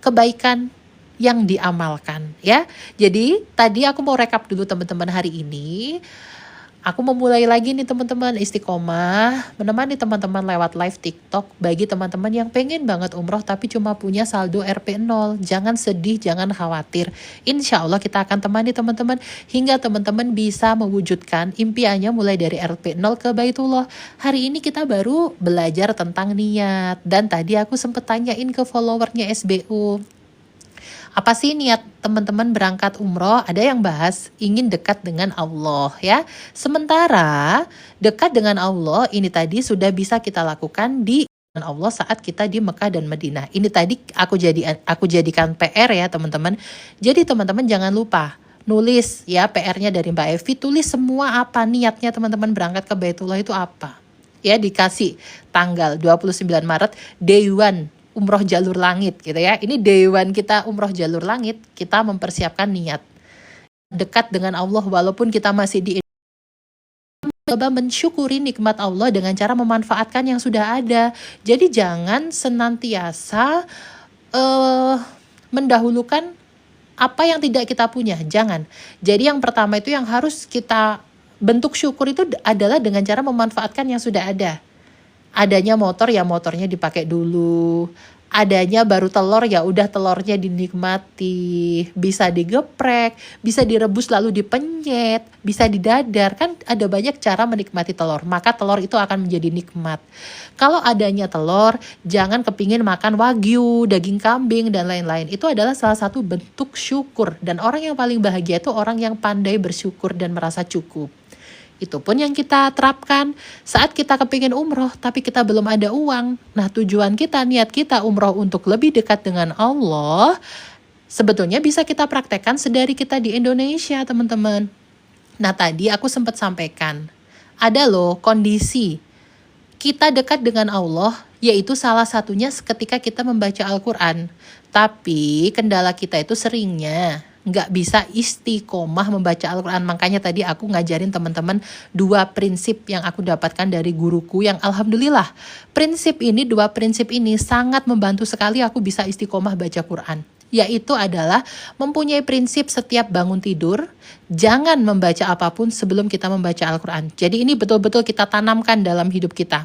kebaikan yang diamalkan ya. Jadi tadi aku mau rekap dulu teman-teman hari ini. Aku memulai lagi nih teman-teman istiqomah, menemani teman-teman lewat live TikTok. Bagi teman-teman yang pengen banget umroh tapi cuma punya saldo Rp 0, jangan sedih, jangan khawatir. Insya Allah kita akan temani teman-teman hingga teman-teman bisa mewujudkan impiannya mulai dari Rp 0 ke Baitullah. Hari ini kita baru belajar tentang niat. Dan tadi aku sempat tanyain ke followernya SBU. Apa sih niat teman-teman berangkat umroh? Ada yang bahas ingin dekat dengan Allah ya. Sementara dekat dengan Allah ini tadi sudah bisa kita lakukan di Allah saat kita di Mekah dan Madinah. Ini tadi aku jadikan PR ya teman-teman. Jadi teman-teman jangan lupa nulis ya PR-nya dari Mbak Evi, tulis semua apa niatnya teman-teman berangkat ke Baitullah itu apa. Ya dikasih tanggal 29 Maret day 1 umroh jalur langit gitu ya. Ini dewan kita umroh jalur langit, kita mempersiapkan niat dekat dengan Allah walaupun kita masih di coba mensyukuri nikmat Allah dengan cara memanfaatkan yang sudah ada. Jadi jangan senantiasa mendahulukan apa yang tidak kita punya, jangan. Jadi yang pertama itu yang harus kita bentuk syukur itu adalah dengan cara memanfaatkan yang sudah ada. Adanya motor ya motornya dipakai dulu. Adanya baru telur ya udah telurnya dinikmati. Bisa digeprek, bisa direbus lalu dipenyet, bisa didadar. Kan ada banyak cara menikmati telur. Maka telur itu akan menjadi nikmat. Kalau adanya telur, jangan kepingin makan wagyu, daging kambing dan lain-lain. Itu adalah salah satu bentuk syukur. Dan orang yang paling bahagia itu orang yang pandai bersyukur dan merasa cukup. Itu pun yang kita terapkan saat kita kepingin umroh tapi kita belum ada uang. Nah tujuan kita, niat kita umroh untuk lebih dekat dengan Allah sebetulnya bisa kita praktekkan sedari kita di Indonesia teman-teman. Nah tadi aku sempat sampaikan ada loh kondisi kita dekat dengan Allah yaitu salah satunya ketika kita membaca Al-Quran. Tapi kendala kita itu seringnya nggak bisa istiqomah membaca Al-Quran. Makanya tadi aku ngajarin teman-teman 2 prinsip yang aku dapatkan dari guruku yang alhamdulillah 2 prinsip ini sangat membantu sekali aku bisa istiqomah baca Quran. Yaitu adalah mempunyai prinsip setiap bangun tidur jangan membaca apapun sebelum kita membaca Al-Quran. Jadi ini betul-betul kita tanamkan dalam hidup kita.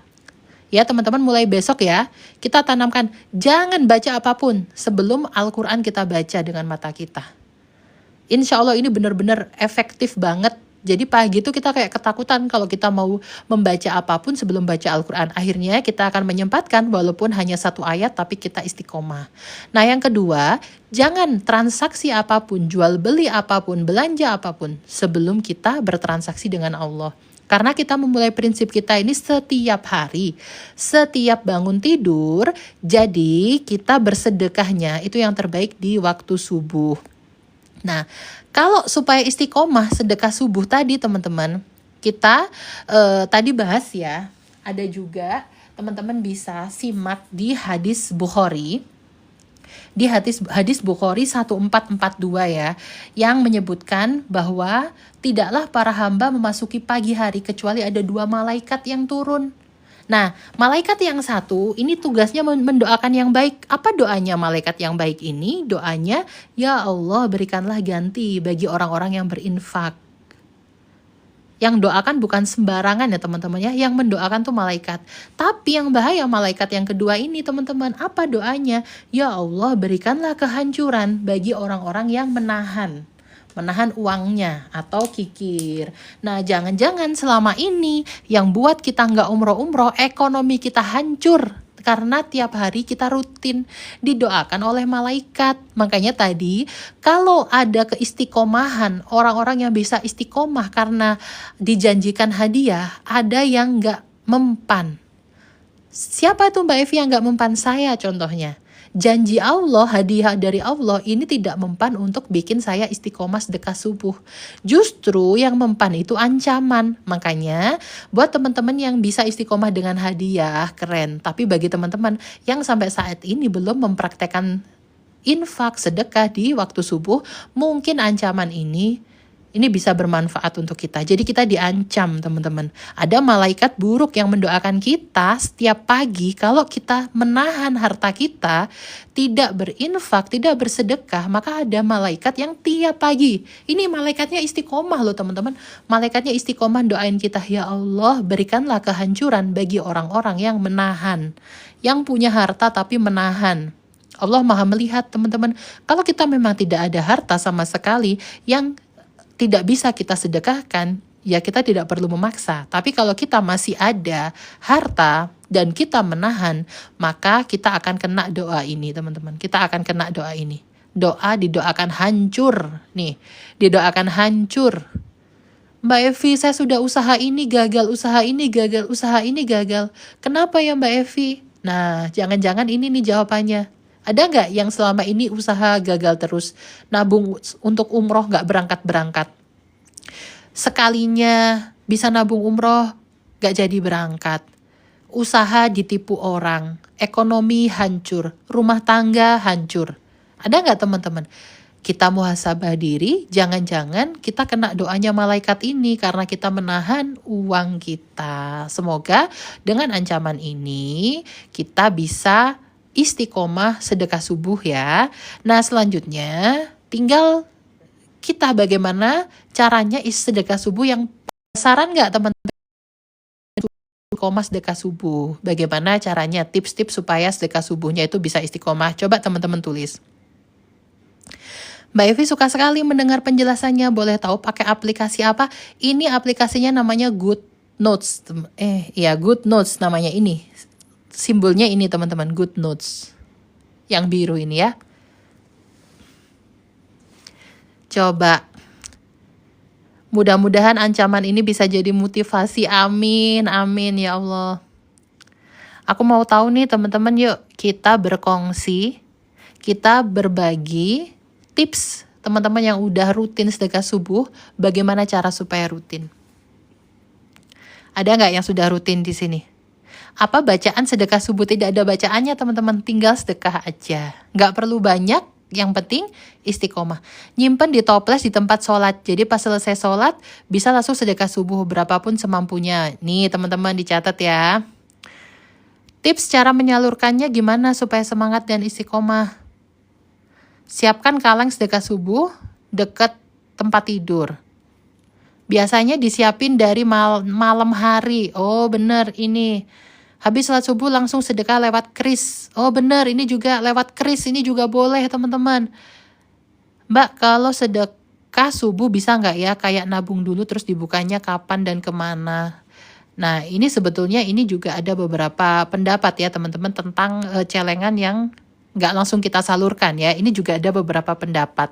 Ya teman-teman mulai besok ya kita tanamkan jangan baca apapun sebelum Al-Quran kita baca dengan mata kita. Insya Allah ini benar-benar efektif banget. Jadi pagi itu kita kayak ketakutan kalau kita mau membaca apapun sebelum baca Al-Quran. Akhirnya kita akan menyempatkan walaupun hanya 1 ayat tapi kita istiqomah. Nah yang kedua, jangan transaksi apapun, jual beli apapun, belanja apapun sebelum kita bertransaksi dengan Allah. Karena kita memulai prinsip kita ini setiap hari, setiap bangun tidur, jadi kita bersedekahnya itu yang terbaik di waktu subuh. Nah, kalau supaya istiqomah sedekah subuh tadi teman-teman, kita tadi bahas ya, ada juga teman-teman bisa simak di hadis Bukhari. Di hadis Bukhari 1442 ya, yang menyebutkan bahwa tidaklah para hamba memasuki pagi hari kecuali ada 2 malaikat yang turun. Nah, malaikat yang satu ini tugasnya mendoakan yang baik. Apa doanya malaikat yang baik ini? Doanya, ya Allah berikanlah ganti bagi orang-orang yang berinfak. Yang doakan bukan sembarangan ya teman-teman ya, yang mendoakan tuh malaikat. Tapi yang bahaya malaikat yang kedua ini teman-teman, apa doanya? Ya Allah berikanlah kehancuran bagi orang-orang yang menahan uangnya atau kikir. Nah jangan-jangan selama ini yang buat kita nggak umroh-umroh, ekonomi kita hancur karena tiap hari kita rutin didoakan oleh malaikat. Makanya tadi kalau ada keistiqomahan, orang-orang yang bisa istiqomah karena dijanjikan hadiah, ada yang nggak mempan. Siapa tuh Mbak Evi yang nggak mempan? Saya contohnya. Janji Allah, hadiah dari Allah ini tidak mempan untuk bikin saya istiqomah sedekah subuh. Justru yang mempan itu ancaman. Makanya buat teman-teman yang bisa istiqomah dengan hadiah, keren. Tapi bagi teman-teman yang sampai saat ini belum mempraktekkan infak, sedekah di waktu subuh, mungkin ancaman ini bisa bermanfaat untuk kita. Jadi kita diancam teman-teman. Ada malaikat buruk yang mendoakan kita setiap pagi kalau kita menahan harta kita, tidak berinfak, tidak bersedekah, maka ada malaikat yang tiap pagi. Ini malaikatnya istiqomah loh teman-teman. Malaikatnya istiqomah doain kita, ya Allah berikanlah kehancuran bagi orang-orang yang menahan. Yang punya harta tapi menahan. Allah maha melihat teman-teman. Kalau kita memang tidak ada harta sama sekali yang tidak bisa kita sedekahkan, ya kita tidak perlu memaksa. Tapi kalau kita masih ada harta dan kita menahan, maka kita akan kena doa ini teman-teman. Kita akan kena doa ini. Doa didoakan hancur. Nih, didoakan hancur. Mbak Evi, saya sudah usaha ini gagal, usaha ini gagal, usaha ini gagal. Kenapa ya Mbak Evi? Nah, jangan-jangan ini nih jawabannya. Ada nggak yang selama ini usaha gagal terus? Nabung untuk umroh nggak berangkat-berangkat. Sekalinya bisa nabung umroh, nggak jadi berangkat. Usaha ditipu orang, ekonomi hancur, rumah tangga hancur. Ada nggak teman-teman? Kita muhasabah diri, jangan-jangan kita kena doanya malaikat ini karena kita menahan uang kita. Semoga dengan ancaman ini kita bisa istiqomah sedekah subuh ya. Nah selanjutnya tinggal kita bagaimana caranya sedekah subuh yang saran nggak teman-teman istiqomah sedekah subuh. Bagaimana caranya tips-tips supaya sedekah subuhnya itu bisa istiqomah. Coba teman-teman tulis. Mbak Evi suka sekali mendengar penjelasannya. Boleh tahu pakai aplikasi apa? Ini aplikasinya namanya Good Notes. Good Notes namanya ini. Simbolnya ini teman-teman, Good Notes. Yang biru ini ya. Coba. Mudah-mudahan ancaman ini bisa jadi motivasi. Amin, amin ya Allah. Aku mau tahu nih teman-teman, yuk kita berkongsi, kita berbagi tips teman-teman yang udah rutin sedekah subuh, bagaimana cara supaya rutin. Ada nggak yang sudah rutin di sini? Apa bacaan sedekah subuh? Tidak ada bacaannya teman-teman, tinggal sedekah aja. Nggak perlu banyak, yang penting istiqomah. Nyimpen di toples di tempat sholat. Jadi pas selesai sholat, bisa langsung sedekah subuh berapapun semampunya. Nih teman-teman dicatat ya. Tips cara menyalurkannya gimana supaya semangat dan istiqomah. Siapkan kaleng sedekah subuh dekat tempat tidur. Biasanya disiapin dari malam hari. Oh bener ini. Habis sholat subuh langsung sedekah lewat kris. Oh bener, ini juga lewat kris, ini juga boleh teman-teman. Mbak, kalau sedekah subuh bisa nggak ya kayak nabung dulu terus dibukanya kapan dan kemana? Nah ini sebetulnya ini juga ada beberapa pendapat ya teman-teman tentang celengan yang nggak langsung kita salurkan ya. Ini juga ada beberapa pendapat.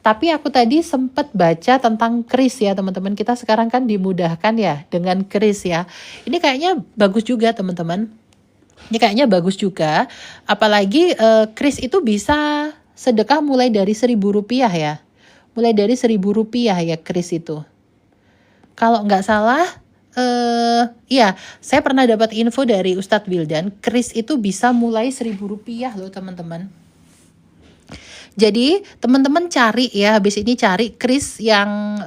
Tapi aku tadi sempat baca tentang kris ya teman-teman. Kita sekarang kan dimudahkan ya dengan kris ya. Ini kayaknya bagus juga teman-teman. Ini kayaknya bagus juga. Apalagi kris itu bisa sedekah mulai dari Rp1.000 ya. Mulai dari Rp1.000 ya kris itu. Kalau nggak salah, iya, saya pernah dapat info dari Ustadz Wildan, kris itu bisa mulai Rp1.000 loh teman-teman. Jadi teman-teman cari ya, habis ini cari kris yang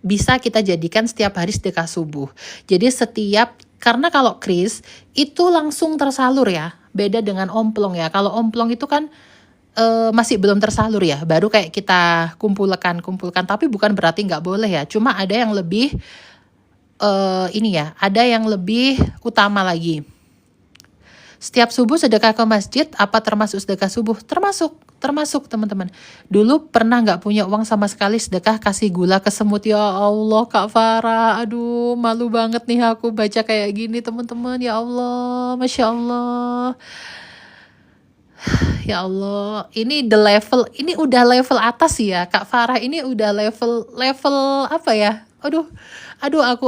bisa kita jadikan setiap hari sedekah subuh. Jadi setiap Karena kalau kris itu langsung tersalur ya, beda dengan omplong ya. Kalau omplong itu kan masih belum tersalur ya, baru kayak kita kumpulkan, tapi bukan berarti nggak boleh ya. Cuma ada yang lebih ini ya, ada yang lebih utama lagi. Setiap subuh sedekah ke masjid, apa termasuk sedekah subuh? Termasuk teman-teman. Dulu pernah nggak punya uang sama sekali, sedekah kasih gula ke semut. Ya Allah Kak Farah, aduh malu banget nih aku baca kayak gini teman-teman. Ya Allah, Masya Allah. Ya Allah, ini the level, ini udah level atas ya Kak Farah, ini udah level apa ya? Aduh,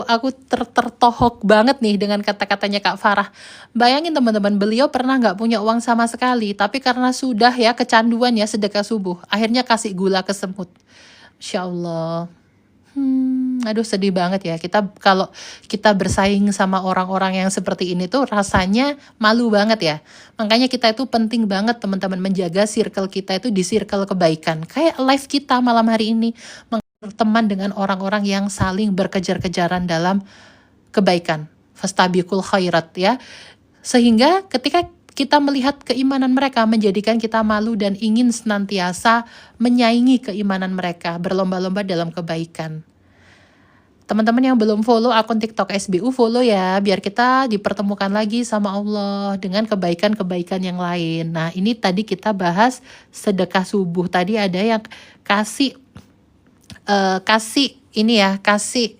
aku tertohok banget nih dengan kata-katanya Kak Farah. Bayangin teman-teman, beliau pernah nggak punya uang sama sekali, tapi karena sudah ya kecanduan ya sedekah subuh, akhirnya kasih gula ke semut. Masya Allah. Aduh sedih banget ya, kita kalau kita bersaing sama orang-orang yang seperti ini tuh rasanya malu banget ya. Makanya kita itu penting banget teman-teman menjaga circle kita itu di circle kebaikan. Kayak live kita malam hari ini, berteman dengan orang-orang yang saling berkejar-kejaran dalam kebaikan. Fastabiqul khairat ya. Sehingga ketika kita melihat keimanan mereka menjadikan kita malu dan ingin senantiasa menyaingi keimanan mereka, berlomba-lomba dalam kebaikan. Teman-teman yang belum follow akun TikTok SBU, follow ya, biar kita dipertemukan lagi sama Allah dengan kebaikan-kebaikan yang lain. Nah, ini tadi kita bahas sedekah subuh. Tadi ada yang kasih ini ya, kasih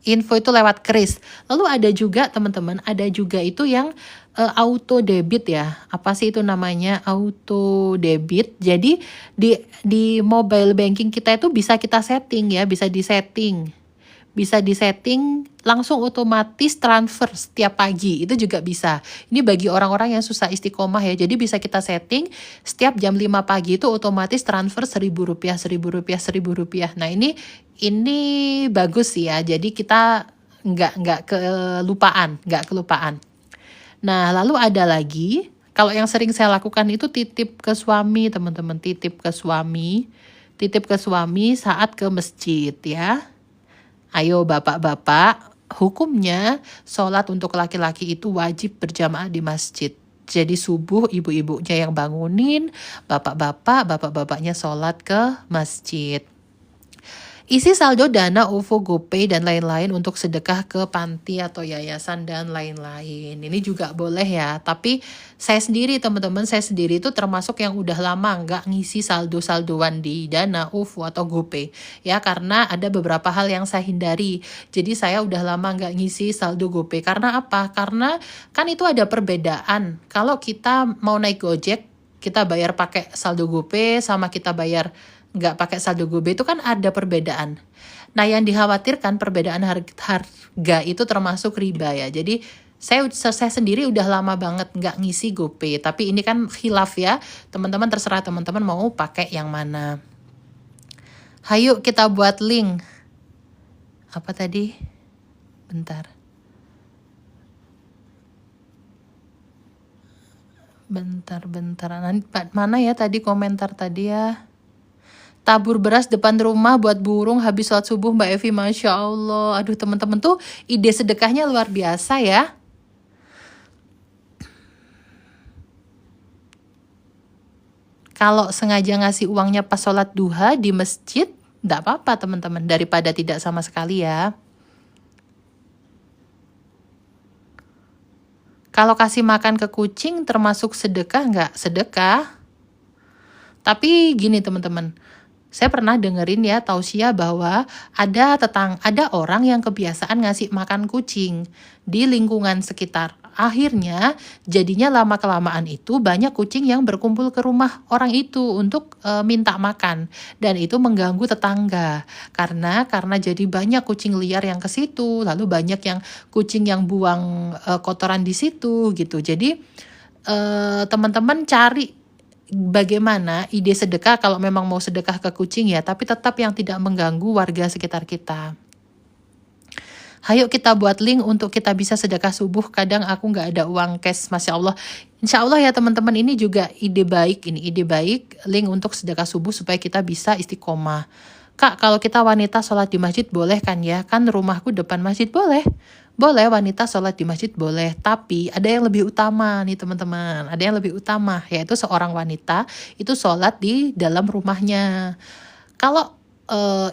info itu lewat kris. Lalu ada juga teman-teman, ada juga itu yang auto debit ya. Apa sih itu namanya? Auto debit. Jadi di mobile banking kita itu bisa kita setting ya, bisa disetting langsung otomatis transfer setiap pagi, itu juga bisa. Ini bagi orang-orang yang susah istiqomah ya, jadi bisa kita setting setiap jam 5 pagi itu otomatis transfer Rp1.000, Rp1.000. Nah ini bagus sih ya, jadi kita nggak kelupaan. Nah lalu ada lagi, kalau yang sering saya lakukan itu titip ke suami teman-teman, titip ke suami saat ke masjid ya. Ayo bapak-bapak, hukumnya sholat untuk laki-laki itu wajib berjamaah di masjid. Jadi subuh ibu-ibunya yang bangunin, bapak-bapaknya sholat ke masjid. Isi saldo dana, OVO, GoPay, dan lain-lain untuk sedekah ke panti atau yayasan dan lain-lain. Ini juga boleh ya, tapi saya sendiri teman-teman, itu termasuk yang udah lama nggak ngisi saldo-saldoan di dana, OVO, atau GoPay. Ya, karena ada beberapa hal yang saya hindari. Jadi saya udah lama nggak ngisi saldo GoPay. Karena apa? Karena kan itu ada perbedaan. Kalau kita mau naik Gojek, kita bayar pakai saldo GoPay sama kita bayar nggak pakai saldo GoPay itu kan ada perbedaan. Nah yang dikhawatirkan perbedaan harga itu termasuk riba ya. Jadi saya sendiri udah lama banget nggak ngisi GoPay. Tapi ini kan khilaf ya. Teman-teman terserah teman-teman mau pakai yang mana. Hayu kita buat link. Apa tadi? Bentar. Nanti mana ya tadi komentar tadi ya? Tabur beras depan rumah buat burung habis sholat subuh Mbak Evi, Masya Allah. Aduh teman-teman tuh ide sedekahnya luar biasa ya. Kalau sengaja ngasih uangnya pas sholat duha di masjid, enggak apa-apa teman-teman, daripada tidak sama sekali ya. Kalau kasih makan ke kucing termasuk sedekah nggak? Sedekah. Tapi gini teman-teman, saya pernah dengerin ya tausiah bahwa ada orang yang kebiasaan ngasih makan kucing di lingkungan sekitar. Akhirnya jadinya lama-kelamaan itu banyak kucing yang berkumpul ke rumah orang itu untuk minta makan. Dan itu mengganggu tetangga. Karena jadi banyak kucing liar yang ke situ, lalu banyak yang kucing yang buang kotoran di situ gitu. Jadi teman-teman cari bagaimana ide sedekah kalau memang mau sedekah ke kucing ya, tapi tetap yang tidak mengganggu warga sekitar kita. Hayo kita buat link untuk kita bisa sedekah subuh. Kadang aku nggak ada uang cash, Masya Allah. Insya Allah ya teman-teman, ini juga ide baik, link untuk sedekah subuh supaya kita bisa istiqomah. Kak, kalau kita wanita sholat di masjid boleh kan ya? Kan rumahku depan masjid, boleh. Boleh wanita sholat di masjid boleh, tapi ada yang lebih utama nih teman-teman. Ada yang lebih utama, yaitu seorang wanita itu sholat di dalam rumahnya. Kalau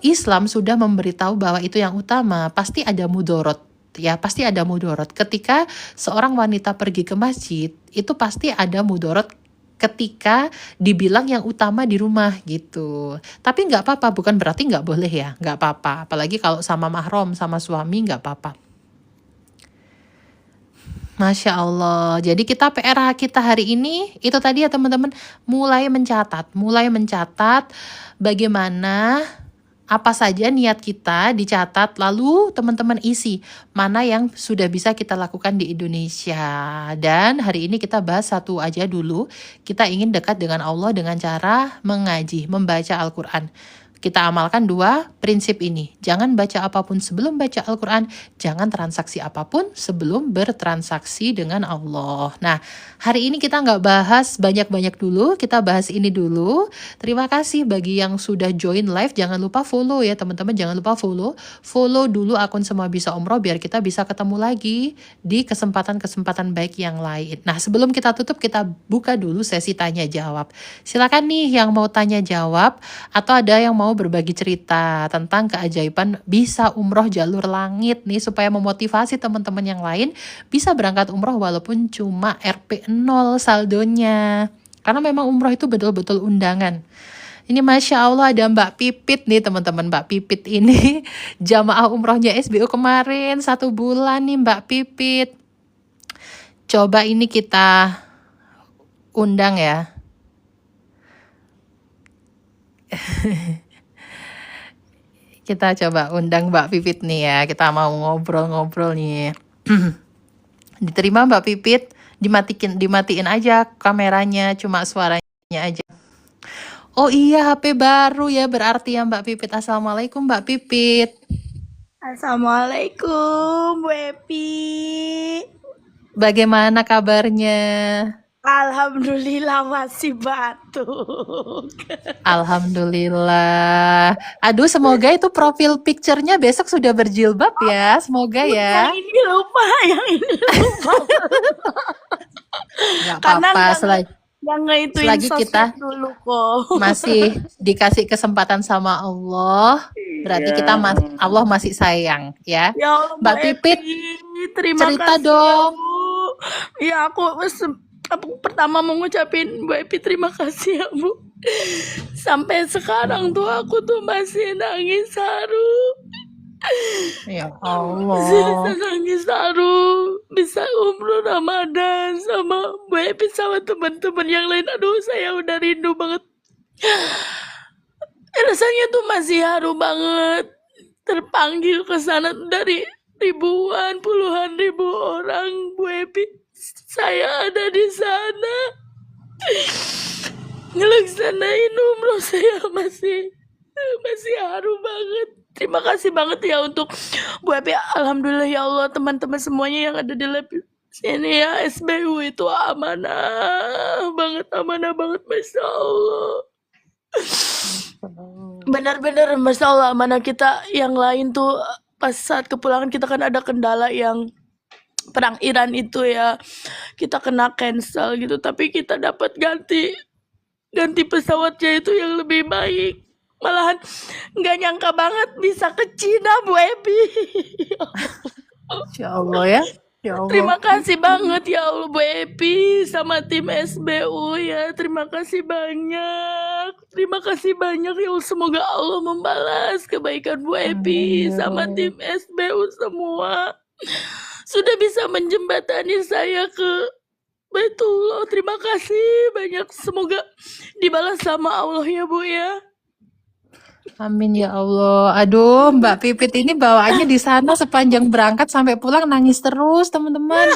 Islam sudah memberitahu bahwa itu yang utama, pasti ada mudorot. Ya, pasti ada mudorot. Ketika seorang wanita pergi ke masjid, itu pasti ada mudorot ketika dibilang yang utama di rumah gitu. Tapi nggak apa-apa, bukan berarti nggak boleh ya, nggak apa-apa. Apalagi kalau sama mahram, sama suami nggak apa-apa. Masya Allah. Jadi kita PR kita hari ini itu tadi ya teman-teman, mulai mencatat bagaimana apa saja niat kita dicatat, lalu teman-teman isi mana yang sudah bisa kita lakukan di Indonesia. Dan hari ini kita bahas satu aja dulu. Kita ingin dekat dengan Allah dengan cara mengaji, membaca Al-Quran. Kita amalkan 2 prinsip ini. Jangan baca apapun sebelum baca Al-Quran. Jangan transaksi apapun sebelum bertransaksi dengan Allah. Nah, hari ini kita nggak bahas banyak-banyak dulu. Kita bahas ini dulu. Terima kasih bagi yang sudah join live. Jangan lupa follow ya teman-teman. Jangan lupa follow. Follow dulu akun Semua Bisa Umroh biar kita bisa ketemu lagi di kesempatan-kesempatan baik yang lain. Nah, sebelum kita tutup, kita buka dulu sesi tanya jawab. Silakan nih yang mau tanya jawab atau ada yang mau berbagi cerita tentang keajaiban bisa umroh jalur langit nih supaya memotivasi teman-teman yang lain bisa berangkat umroh walaupun cuma Rp0 saldonya. Karena memang umroh itu betul-betul undangan. Ini Masya Allah ada Mbak Pipit nih teman-teman. Mbak Pipit ini jamaah umrohnya SBU kemarin 1 bulan nih Mbak Pipit. Coba ini kita undang ya. Kita coba undang Mbak Pipit nih ya. Kita mau ngobrol-ngobrol nih. Diterima Mbak Pipit? Dimatiin aja kameranya, cuma suaranya aja. Oh iya, HP baru ya berarti ya Mbak Pipit. Assalamualaikum Mbak Pipit. Assalamualaikum, Bu Epi. Bagaimana kabarnya? Alhamdulillah masih batuk. Alhamdulillah. Aduh, semoga itu profil picture-nya besok sudah berjilbab ya. Semoga ya. Yang ini lupa, yang ini lupa. Nggak Karena apa-apa, ngehituin selagi sosmed kita dulu kok. masih dikasih kesempatan sama Allah, berarti kita Allah masih sayang ya. Ya Allah, Bu Mbak Pipit, Epi, terima cerita kasih dong. ya, Bu. Ya aku pertama mau ngucapin Bu Epi terima kasih ya, Bu. Sampai sekarang tuh aku tuh masih nangis haru. Ya Masih bisa Allah. nangis haru. Bisa umroh Ramadan sama Bu Epi sama teman-teman yang lain. Aduh, saya udah rindu banget. Rasanya tuh masih haru banget. Terpanggil ke sana dari ribuan, puluhan ribu orang, Bu Epi. Saya ada di sana. Ngelaksanain umroh saya masih haru banget. Terima kasih banget ya untuk Bu Epi. Alhamdulillah ya Allah, teman-teman semuanya yang ada di lab sini ya, SBU itu amanah banget, Masya Allah. Benar-benar Masya Allah amanah. Kita yang lain tuh pas saat kepulangan kita kan ada kendala yang perang Iran itu ya, kita kena cancel gitu, tapi kita dapat ganti pesawatnya itu yang lebih baik. Malahan nggak nyangka banget bisa ke Cina, Bu Epi. Insya Allah ya. Ya Allah. Terima kasih banget ya Allah, Bu Epi sama tim SBU ya. Terima kasih banyak. Terima kasih banyak ya Allah. Semoga Allah membalas kebaikan Bu Epi sama tim SBU semua. Sudah bisa menjembatani saya ke Baitullah. Terima kasih banyak. Semoga dibalas sama Allah ya, Bu ya. Amin ya Allah. Aduh, Mbak Pipit ini bawaannya di sana sepanjang berangkat sampai pulang nangis terus, teman-teman.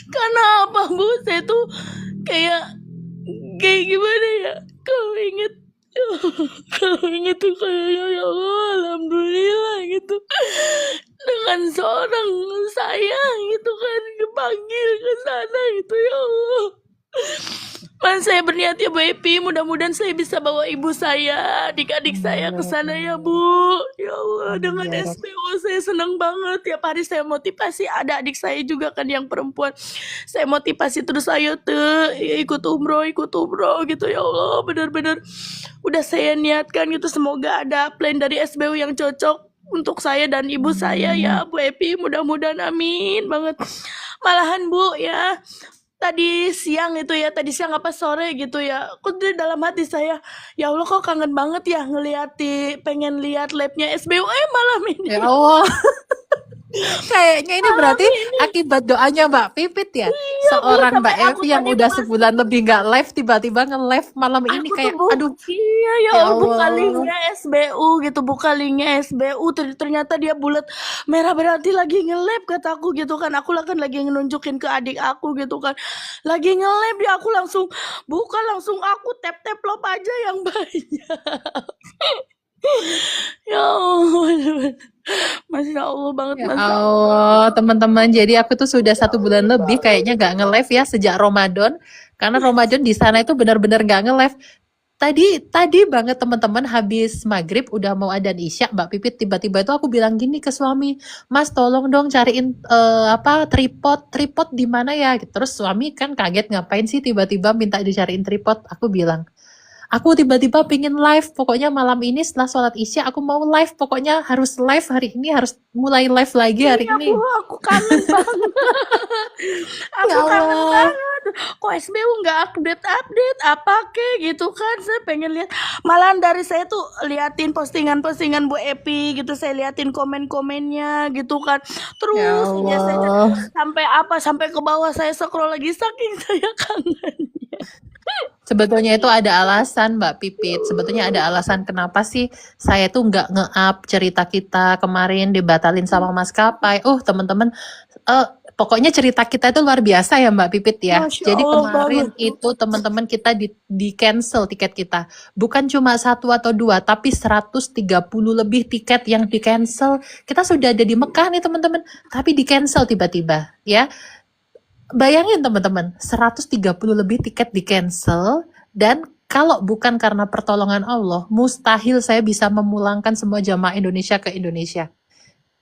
Karena apa, Bu? Saya tuh kayak gimana ya? Kalau inget tuh kayaknya ya Allah, alhamdulillah gitu. Dengan seorang saya gitu kan dipanggil ke sana gitu ya Allah. Man, saya berniat ya Bu Epi, mudah-mudahan saya bisa bawa ibu saya, adik-adik Amin saya ya ke sana ya Bu. Rob. Ya Allah, Amin dengan ya Rob. SBO saya senang banget. Tiap hari saya motivasi, ada adik saya juga kan yang perempuan. Saya motivasi terus, ayo tuh ikut umroh gitu ya Allah. Benar-benar udah saya niatkan gitu, semoga ada plan dari SBO yang cocok untuk saya dan ibu saya Amin. ya Bu Epi, mudah-mudahan, amin banget. Malahan Bu ya, tadi siang apa sore gitu ya, aku di dalam hati saya, ya Allah kok kangen banget ya pengen lihat labnya SBU, malam Ya ini Allah. Kayaknya ini malam berarti ini akibat doanya Mbak Pipit ya. iya Bu, Seorang sampai Mbak aku Evi yang tadi udah pas sebulan lebih nggak live tiba-tiba nge-live malam ini aku tuh kayak Bu, aduh iya ya ya Allah, buka Allah. linknya SBU gitu, buka linknya SBU, ternyata dia bulat merah, berarti lagi nge-lab kataku gitu kan, aku lah kan lagi nunjukin ke adik aku gitu kan, lagi nge-lab dia, aku langsung buka, langsung aku tap love aja yang banyak. Ya Allah, Masya Allah banget, Ya Masya Allah. Allah, teman-teman. Jadi aku tuh sudah 1 bulan lebih kayaknya nggak nge-live ya sejak Ramadan. Karena Ramadan di sana itu benar-benar nggak nge-live. Tadi banget teman-teman habis maghrib udah mau adzan isya Mbak Pipit tiba-tiba itu aku bilang gini ke suami, Mas tolong dong cariin apa tripod di mana ya? Terus suami kan kaget ngapain sih tiba-tiba minta dicariin tripod? Aku bilang, aku tiba-tiba pingin live, pokoknya malam ini setelah sholat isya aku mau live, pokoknya harus live hari ini, harus mulai live lagi hari Iya Bu, ini. aku kangen banget. Aku Ya kangen Allah. banget. Kok SBU nggak update apa ke gitu kan? Saya pengen lihat. Malahan dari saya tuh liatin postingan-postingan Bu Epi gitu, saya liatin komen-komennya gitu kan. Ya Terus aja saya Allah. sampai ke bawah saya scroll lagi saking saya kangen. Sebetulnya itu ada alasan Mbak Pipit. Sebetulnya ada alasan kenapa sih saya tuh nggak nge-up cerita kita kemarin dibatalin sama maskapai. Teman-teman, pokoknya cerita kita itu luar biasa ya Mbak Pipit ya. Masya Jadi Allah banget. kemarin itu teman-teman kita di cancel tiket kita. Bukan cuma 1 atau 2, tapi 130 lebih tiket yang di cancel. Kita sudah ada di Mekah nih teman-teman, tapi di cancel tiba-tiba ya. Bayangin teman-teman, 130 lebih tiket di cancel, dan kalau bukan karena pertolongan Allah, mustahil saya bisa memulangkan semua jamaah Indonesia ke Indonesia.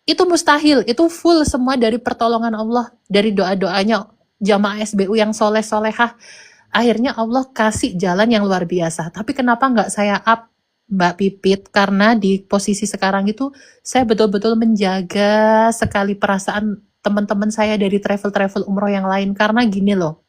Itu mustahil, itu full semua dari pertolongan Allah, dari doa-doanya jamaah SBU yang soleh-solehah. Akhirnya Allah kasih jalan yang luar biasa. Tapi kenapa nggak saya up, Mbak Pipit? Karena di posisi sekarang itu saya betul-betul menjaga sekali perasaan teman-teman saya dari travel-travel umroh yang lain. Karena gini loh,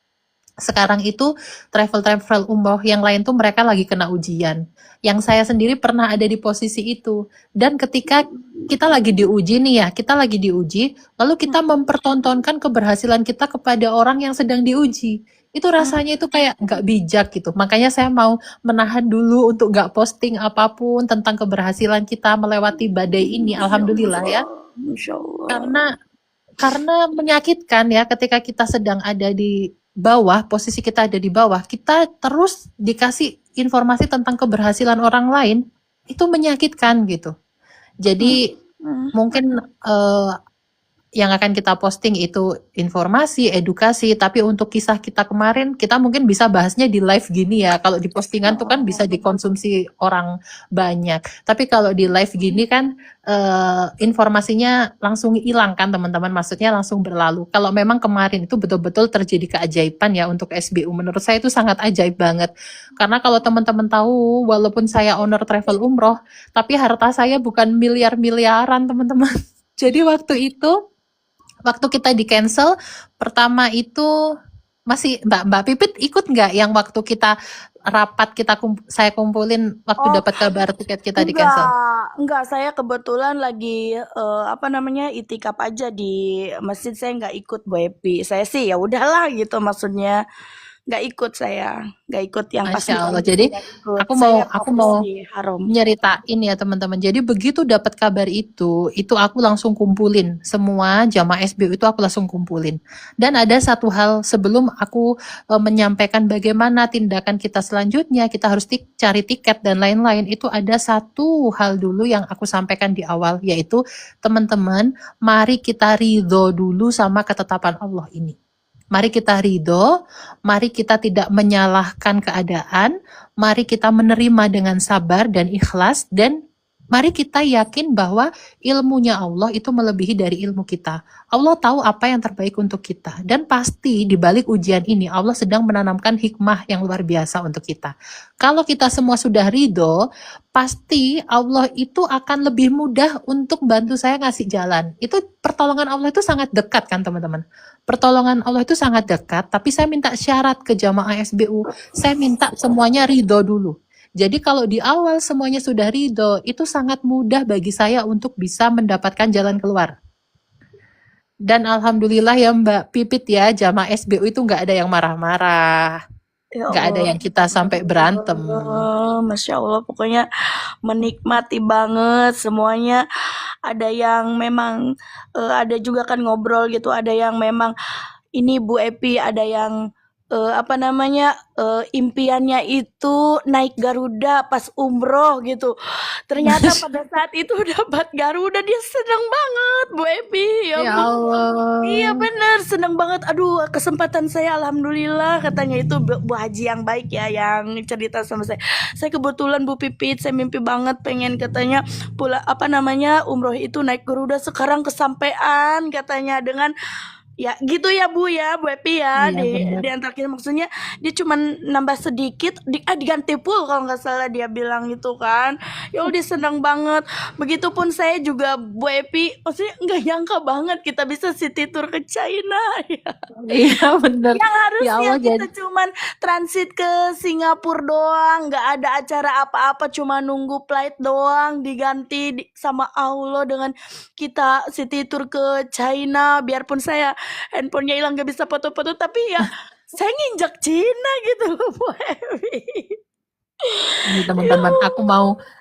sekarang itu travel-travel umroh yang lain tuh mereka lagi kena ujian. Yang saya sendiri pernah ada di posisi itu. Dan ketika kita lagi diuji nih ya, kita lagi diuji, lalu kita mempertontonkan keberhasilan kita kepada orang yang sedang diuji. Itu rasanya itu kayak nggak bijak gitu. Makanya saya mau menahan dulu untuk nggak posting apapun tentang keberhasilan kita melewati badai ini. Alhamdulillah ya. Masya Allah. Karena menyakitkan ya ketika kita sedang ada di bawah, posisi kita ada di bawah, kita terus dikasih informasi tentang keberhasilan orang lain, itu menyakitkan gitu. Jadi mungkin yang akan kita posting itu informasi, edukasi, tapi untuk kisah kita kemarin, kita mungkin bisa bahasnya di live gini ya. Kalau di postingan tuh kan bisa dikonsumsi orang banyak. Tapi kalau di live gini kan informasinya langsung hilang kan teman-teman, maksudnya langsung berlalu. Kalau memang kemarin itu betul-betul terjadi keajaiban ya untuk SBU, menurut saya itu sangat ajaib banget. Karena kalau teman-teman tahu, walaupun saya owner travel umroh, tapi harta saya bukan miliar-miliaran teman-teman. Jadi waktu kita di cancel pertama itu masih Mbak Pipit ikut nggak yang waktu kita rapat saya kumpulin waktu dapat kabar tiket kita di cancel? Enggak, saya kebetulan lagi itikaf aja di masjid, saya nggak ikut Bu Epi. Saya sih ya udahlah gitu, maksudnya nggak ikut, saya nggak ikut yang pas Masya Allah. Jadi aku mau haram. nyeritain ya teman-teman. Jadi begitu dapat kabar itu aku langsung kumpulin semua jamaah SBU, itu aku langsung kumpulin. Dan ada satu hal sebelum aku menyampaikan bagaimana tindakan kita selanjutnya, kita harus cari tiket dan lain-lain. Itu ada satu hal dulu yang aku sampaikan di awal, yaitu teman-teman, mari kita ridho dulu sama ketetapan Allah ini. Mari kita ridho, mari kita tidak menyalahkan keadaan, mari kita menerima dengan sabar dan ikhlas, dan mari kita yakin bahwa ilmunya Allah itu melebihi dari ilmu kita. Allah tahu apa yang terbaik untuk kita. Dan pasti di balik ujian ini Allah sedang menanamkan hikmah yang luar biasa untuk kita. Kalau kita semua sudah ridho, pasti Allah itu akan lebih mudah untuk bantu saya ngasih jalan. Itu pertolongan Allah itu sangat dekat kan teman-teman. Pertolongan Allah itu sangat dekat, tapi saya minta syarat ke jamaah SBU. Saya minta semuanya ridho dulu. Jadi kalau di awal semuanya sudah ridho, itu sangat mudah bagi saya untuk bisa mendapatkan jalan keluar. Dan alhamdulillah ya Mbak Pipit ya, jamaah SBU itu nggak ada yang marah-marah. Ya Nggak ada Allah, yang kita sampai berantem. Masya Allah, pokoknya menikmati banget semuanya. Ada yang memang ada juga kan ngobrol gitu, ada yang memang ini Bu Epi, ada yang apa namanya, impiannya itu naik Garuda pas umroh gitu. Ternyata pada saat itu dapat Garuda, dia seneng banget Bu Epi, ya Ya ampun. Iya Allah. bener, seneng banget. Aduh, kesempatan saya alhamdulillah, katanya itu Bu Haji yang baik ya yang cerita sama saya. Saya kebetulan Bu Pipit, saya mimpi banget pengen katanya pula apa namanya umroh itu naik Garuda, sekarang kesampaian katanya dengan ya gitu ya Bu ya, Bu Epi ya, Iya benar. di antar kita maksudnya dia cuman nambah sedikit diganti full kalau nggak salah dia bilang gitu kan. Ya Allah dia senang banget. Begitupun saya juga Bu Epi, maksudnya nggak nyangka banget kita bisa city tour ke China ya. Iya benar. Yang Ya harusnya Allah kita jadi cuman transit ke Singapura doang, nggak ada acara apa-apa, cuma nunggu flight doang, diganti sama Allah dengan kita city tour ke China. Biarpun saya handphonenya hilang nggak bisa foto-foto, tapi ya saya nginjak Cina gitu loh Bu Evi. ini Ya teman-teman,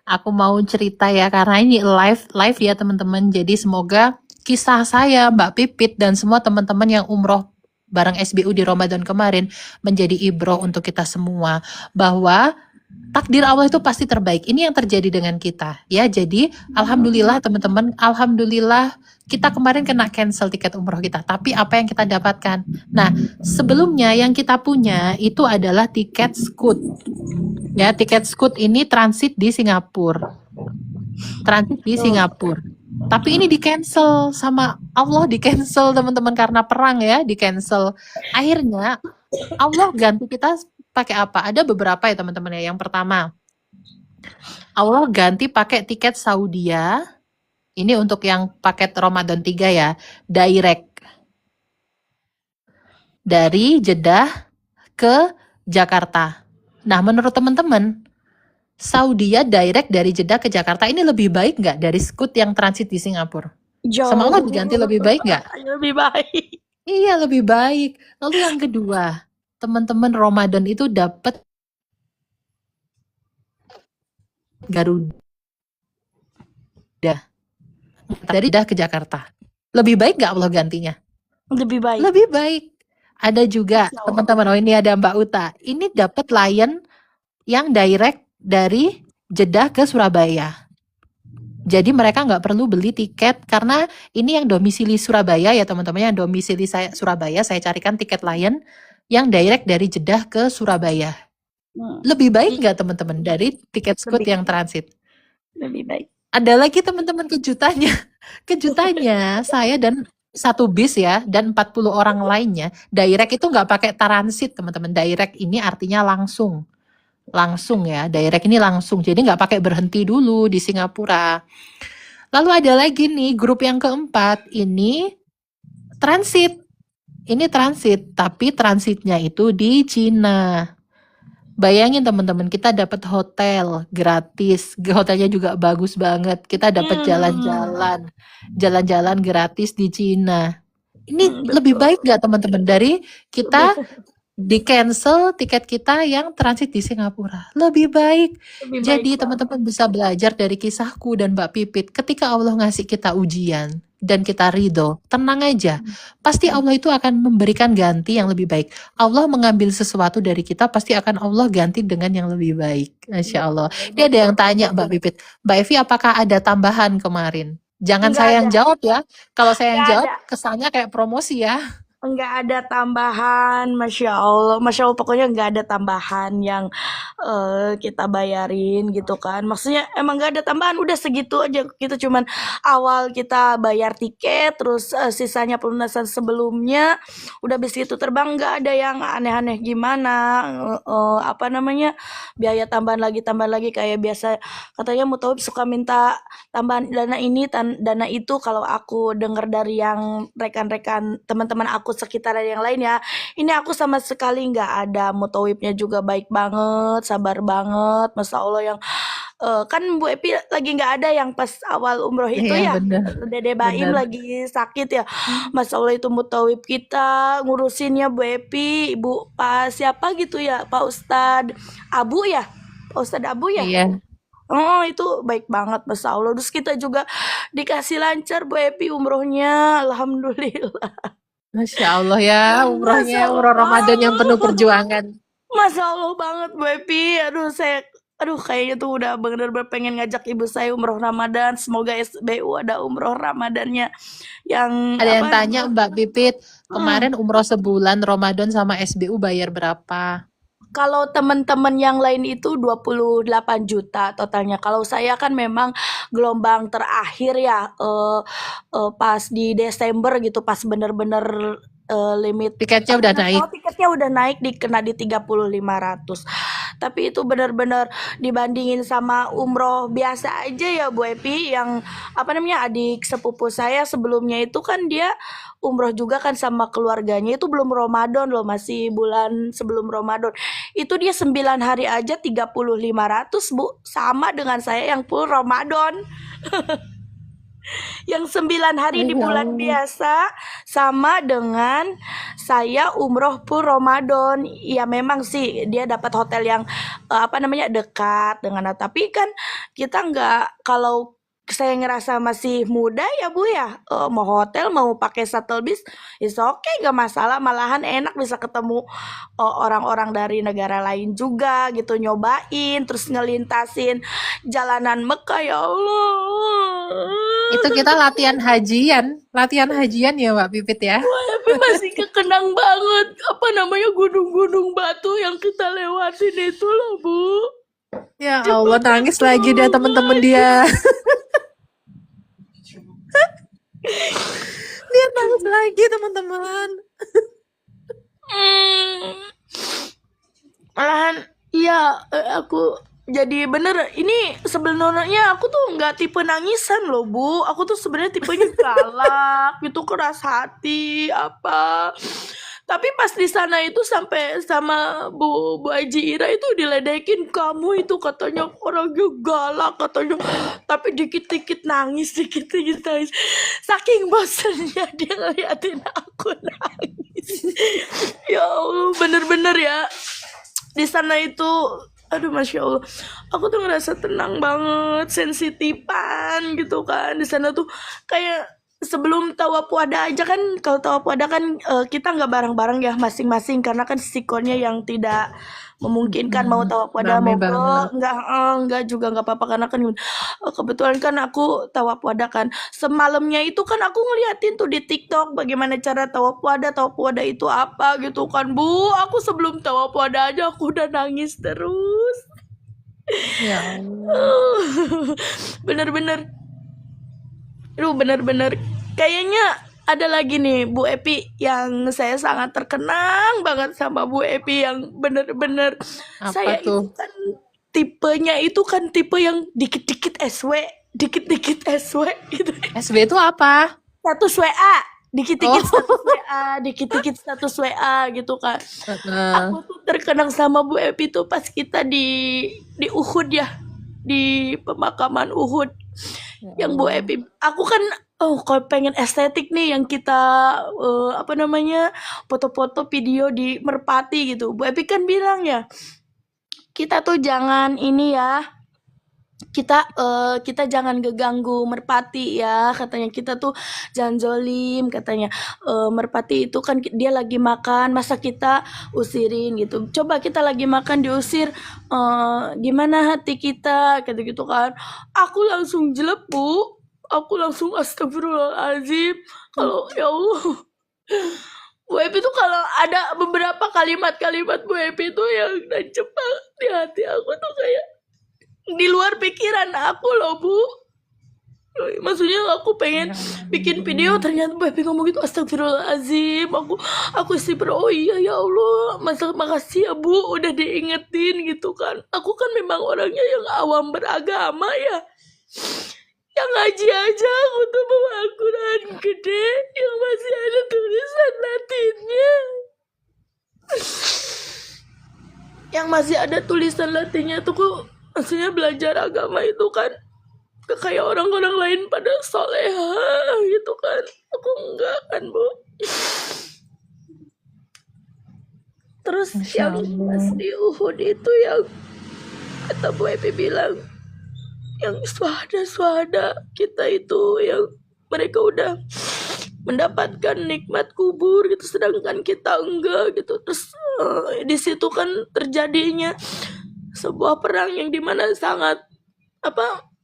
aku mau cerita ya karena ini live ya teman-teman. Jadi semoga kisah saya, Mbak Pipit dan semua teman-teman yang umroh bareng SBU di Ramadan kemarin menjadi ibroh untuk kita semua bahwa takdir Allah itu pasti terbaik. Ini yang terjadi dengan kita ya. Jadi alhamdulillah teman-teman, alhamdulillah kita kemarin kena cancel tiket umroh kita. Tapi apa yang kita dapatkan? Nah, sebelumnya yang kita punya itu adalah tiket Scoot. Ya, tiket Scoot ini transit di Singapura. Transit di Singapura. Tapi ini di-cancel sama Allah, di-cancel teman-teman karena perang ya, di-cancel. Akhirnya Allah ganti kita pakai apa? Ada beberapa ya teman-teman ya. Yang pertama, Allah ganti pakai tiket Saudia. Ini untuk yang paket Ramadan 3 ya, direct dari Jeddah ke Jakarta. Nah, menurut teman-teman, Saudia direct dari Jeddah ke Jakarta ini lebih baik nggak dari Scoot yang transit di Singapura? Sama Allah jauh diganti lebih baik nggak? lebih baik. Iya, lebih baik. Lalu yang kedua, teman-teman Ramadan itu dapat Garuda dari Jeddah ke Jakarta. Lebih baik nggak Allah gantinya? Lebih baik. Lebih baik. Ada juga Insya Allah. teman-teman, oh ini ada Mbak Uta. Ini dapat Lion yang direct dari Jeddah ke Surabaya. Jadi mereka nggak perlu beli tiket karena ini yang domisili Surabaya ya teman-teman, yang domisili saya Surabaya, saya carikan tiket Lion yang direct dari Jeddah ke Surabaya. Lebih baik nggak teman-teman dari tiket Scoot Lebih. yang transit? Lebih baik. Ada lagi teman-teman kejutannya. Kejutannya saya dan satu bis ya dan 40 orang lainnya direct itu nggak pakai transit teman-teman. Direct ini artinya langsung ya, direct ini langsung, jadi nggak pakai berhenti dulu di Singapura. Lalu ada lagi nih grup yang keempat, ini transit tapi transitnya itu di Cina. Bayangin teman-teman, kita dapat hotel gratis, hotelnya juga bagus banget, kita dapat jalan-jalan gratis di Cina. Ini lebih baik nggak teman-teman dari kita di cancel tiket kita yang transit di Singapura? Lebih baik. Jadi teman-teman bisa belajar dari kisahku dan Mbak Pipit. Ketika Allah ngasih kita ujian dan kita ridho, tenang aja. Pasti Allah itu akan memberikan ganti yang lebih baik. Allah mengambil sesuatu dari kita, pasti akan Allah ganti dengan yang lebih baik. Masya Allah. Ini ada yang tanya Mbak Pipit, Mbak Evi apakah ada tambahan kemarin? Jangan Nggak saya yang ada. jawab ya. Kalau saya yang Nggak jawab, ada. kesannya kayak promosi ya. Nggak ada tambahan, Masya Allah, pokoknya nggak ada tambahan yang kita bayarin gitu kan. Maksudnya emang nggak ada tambahan, udah segitu aja. Kita cuman awal kita bayar tiket, terus sisanya pelunasan sebelumnya, udah habis itu terbang, nggak ada yang aneh-aneh gimana, apa namanya, biaya tambahan lagi kayak biasa. Katanya Mutawib suka minta tambahan dana ini, dana itu. Kalau aku dengar dari yang rekan-rekan teman-teman aku sekitar yang lain ya, ini aku sama sekali nggak ada. Mutawibnya juga baik banget, sabar banget, Masya Allah. Yang kan Bu Epi lagi nggak ada yang pas awal umroh itu Iya, ya, bener. Dede Baim Bener. lagi sakit ya. Masya Allah, itu Mutawib kita ngurusinnya Bu Epi, Ibu Pak siapa gitu ya, Pak Ustadz Abu ya, Pak Ustadz Abu ya. Iya. Oh, itu baik banget, Masya Allah. Terus kita juga dikasih lancar Bu Epi umrohnya, Alhamdulillah. Masya Allah ya, umrohnya Masya Allah umroh Ramadan yang penuh banget. perjuangan. Masya Allah banget Bu Epi. Aduh, kayaknya tuh udah bener-bener pengen ngajak ibu saya umroh Ramadan. Semoga SBU ada umroh Ramadannya yang Ada yang apa tanya Mbak Pipit, hmm, kemarin umroh sebulan Ramadan sama SBU bayar berapa? kalau teman-teman yang lain itu 28 juta totalnya. Kalau saya kan memang gelombang terakhir ya, pas di Desember gitu, pas bener-bener limit Tiketnya apa udah naik. tiketnya udah naik, kena di 30.500. Tapi itu bener-bener dibandingin sama umroh biasa aja ya Bu Epi, yang apa namanya, adik sepupu saya sebelumnya itu kan dia umroh juga kan sama keluarganya, itu belum Ramadan loh, masih bulan sebelum Ramadan. Itu dia 9 hari aja 30.500 Bu, sama dengan saya yang full Ramadan. Yang 9 hari di Ya bulan Allah. biasa sama dengan saya umroh full Ramadan. Ya memang sih dia dapat hotel yang apa namanya, dekat dengan, tapi kan kita nggak, kalau saya ngerasa masih muda ya Bu ya, mau hotel mau pakai shuttle bis is oke, nggak masalah, malahan enak bisa ketemu orang-orang dari negara lain juga gitu, nyobain terus ngelintasin jalanan Mekah, ya Allah. Itu kita latihan hajian ya Mbak Pipit ya. Tapi masih kekenang banget apa namanya, gunung-gunung batu yang kita lewatin itu loh Bu. Ya Allah, nangis lagi dia teman-teman Dimakan-makan. dia. Dia nangis lagi teman-teman. Hmm. Malahan iya, aku jadi bener ini sebenarnya aku tuh nggak tipe nangisan loh Bu. Aku tuh sebenarnya tipenya galak gitu, keras hati apa. Tapi pas di sana itu sampai sama Bu Haji Ira itu diledekin, kamu itu katanya orangnya galak katanya, tapi dikit-dikit nangis, dikit-dikit nangis. Saking bosannya dia ngeliatin aku nangis. Ya Allah, bener-bener ya. Di sana itu, aduh Masya Allah, aku tuh ngerasa tenang banget, sensitifan gitu kan. Di sana tuh kayak sebelum tawapuada aja kan, kalau tawapuada kan kita nggak bareng-bareng ya, masing-masing, karena kan sikonnya yang tidak memungkinkan mau tawapuada Rame mau banget. nggak juga nggak apa-apa, karena kan kebetulan kan aku tawapuada kan semalamnya itu kan aku ngeliatin tuh di TikTok bagaimana cara tawapuada itu apa gitu kan Bu. Aku sebelum tawapuada aja aku udah nangis terus. Ya Allah. Bener-bener, bener-bener kayaknya ada lagi nih Bu Epi yang saya sangat terkenang banget sama Bu Epi, yang bener-bener Apa saya tuh? itu kan tipenya itu kan tipe yang dikit-dikit SW, dikit-dikit SW gitu. SB itu apa? Status WA, dikit-dikit Oh. status WA, dikit-dikit status WA gitu kan. Heeh. Aku tuh terkenang sama Bu Epi tuh pas kita di Uhud ya, di pemakaman Uhud. Ya Yang Bu Allah. Epi, aku kan kalau pengen estetik nih yang kita apa namanya, foto-foto video di Merpati gitu. Bu Epi kan bilang ya, kita tuh jangan ini ya, kita jangan geganggu Merpati ya, katanya, kita tuh jangan zolim katanya. Merpati itu kan dia lagi makan, masa kita usirin gitu, coba kita lagi makan diusir, gimana hati kita gitu gitu kan. Aku langsung jelek Bu, aku langsung astagfirullahaladzim, kalau ya Allah, Bu Epi tuh kalau ada beberapa kalimat-kalimat Bu Epi tuh yang nancep banget di hati aku tuh kayak di luar pikiran aku loh Bu. Maksudnya aku pengen bikin video ternyata Bu Epi ngomong gitu, astagfirullahaladzim, aku istighfar, oh iya ya Allah, makasih ya Bu udah diingetin gitu kan. Aku kan memang orangnya yang awam beragama ya, yang ngaji aja aku tuh bawa Al-Quran gede yang masih ada tulisan Latinnya, yang masih ada tulisan Latinnya tuh kok. Maksudnya belajar agama itu kan kayak orang-orang lain pada soleha gitu kan, aku enggak kan Bu. Terus Masya yang pas Allah. di Uhud itu yang kata Bu Epi bilang, yang suhada kita itu yang mereka udah mendapatkan nikmat kubur gitu sedangkan kita enggak gitu. Terus di situ kan terjadinya sebuah perang yang dimana sangat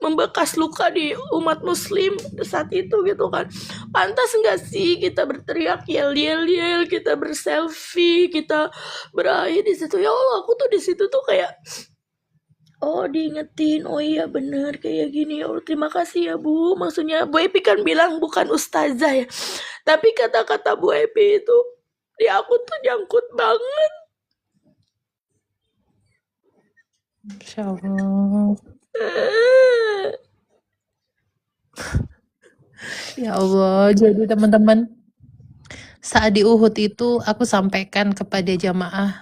membekas luka di umat muslim saat itu gitu kan. Pantas enggak sih kita berteriak yel-yel, kita berselfie, kita berakhir di situ. Ya Allah, aku tuh di situ tuh kayak oh diingetin, oh iya bener kayak gini ya Allah, terima kasih ya Bu. Maksudnya Bu Epi kan bilang bukan ustazah ya, tapi kata-kata Bu Epi itu di aku tuh nyangkut banget. Masya Allah. Ya Allah, jadi teman-teman, saat di Uhud itu aku sampaikan kepada jamaah,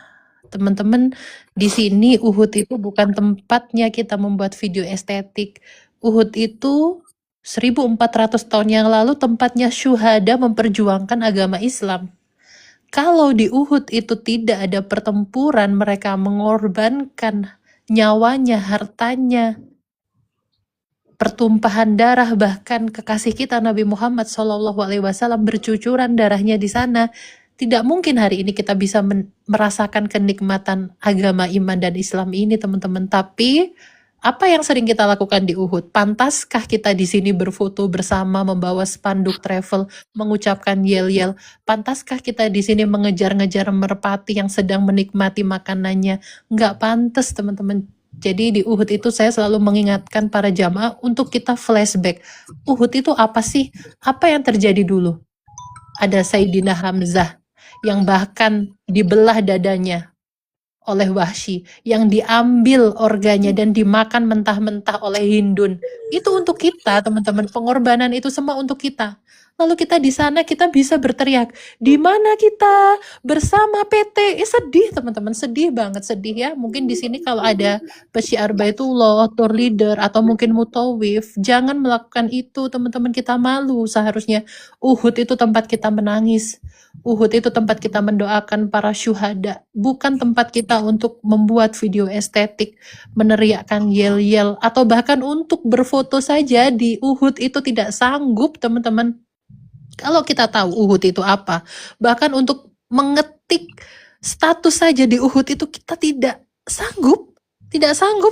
teman-teman, di sini Uhud itu bukan tempatnya kita membuat video estetik. Uhud itu 1400 tahun yang lalu tempatnya syuhada memperjuangkan agama Islam. Kalau di Uhud itu tidak ada pertempuran, mereka mengorbankan nyawanya, hartanya, pertumpahan darah, bahkan kekasih kita Nabi Muhammad SAW bercucuran darahnya di sana. Tidak mungkin hari ini kita bisa merasakan kenikmatan agama iman dan Islam ini, teman-teman. Tapi apa yang sering kita lakukan di Uhud? Pantaskah kita di sini berfoto bersama, membawa spanduk travel, mengucapkan yel-yel? Pantaskah kita di sini mengejar-ngejar merpati yang sedang menikmati makanannya? Nggak pantas, teman-teman. Jadi di Uhud itu saya selalu mengingatkan para jamaah untuk kita flashback. Uhud itu apa sih? Apa yang terjadi dulu? Ada Sayyidina Hamzah yang bahkan dibelah dadanya oleh Wahsy, yang diambil organnya dan dimakan mentah-mentah oleh Hindun. Itu untuk kita, teman-teman. Pengorbanan itu semua untuk kita. Lalu kita di sana kita bisa berteriak, di mana kita bersama PT? Sedih, teman-teman, sedih banget, sedih ya. Mungkin di sini kalau ada pesyiar Baitullah, tour leader, atau mungkin mutawif, jangan melakukan itu, teman-teman. Kita malu seharusnya. Uhud itu tempat kita menangis. Uhud itu tempat kita mendoakan para syuhada, bukan tempat kita untuk membuat video estetik, meneriakkan yel-yel, atau bahkan untuk berfoto saja di Uhud itu tidak sanggup, teman-teman. Kalau kita tahu Uhud itu apa, bahkan untuk mengetik status saja di Uhud itu kita tidak sanggup,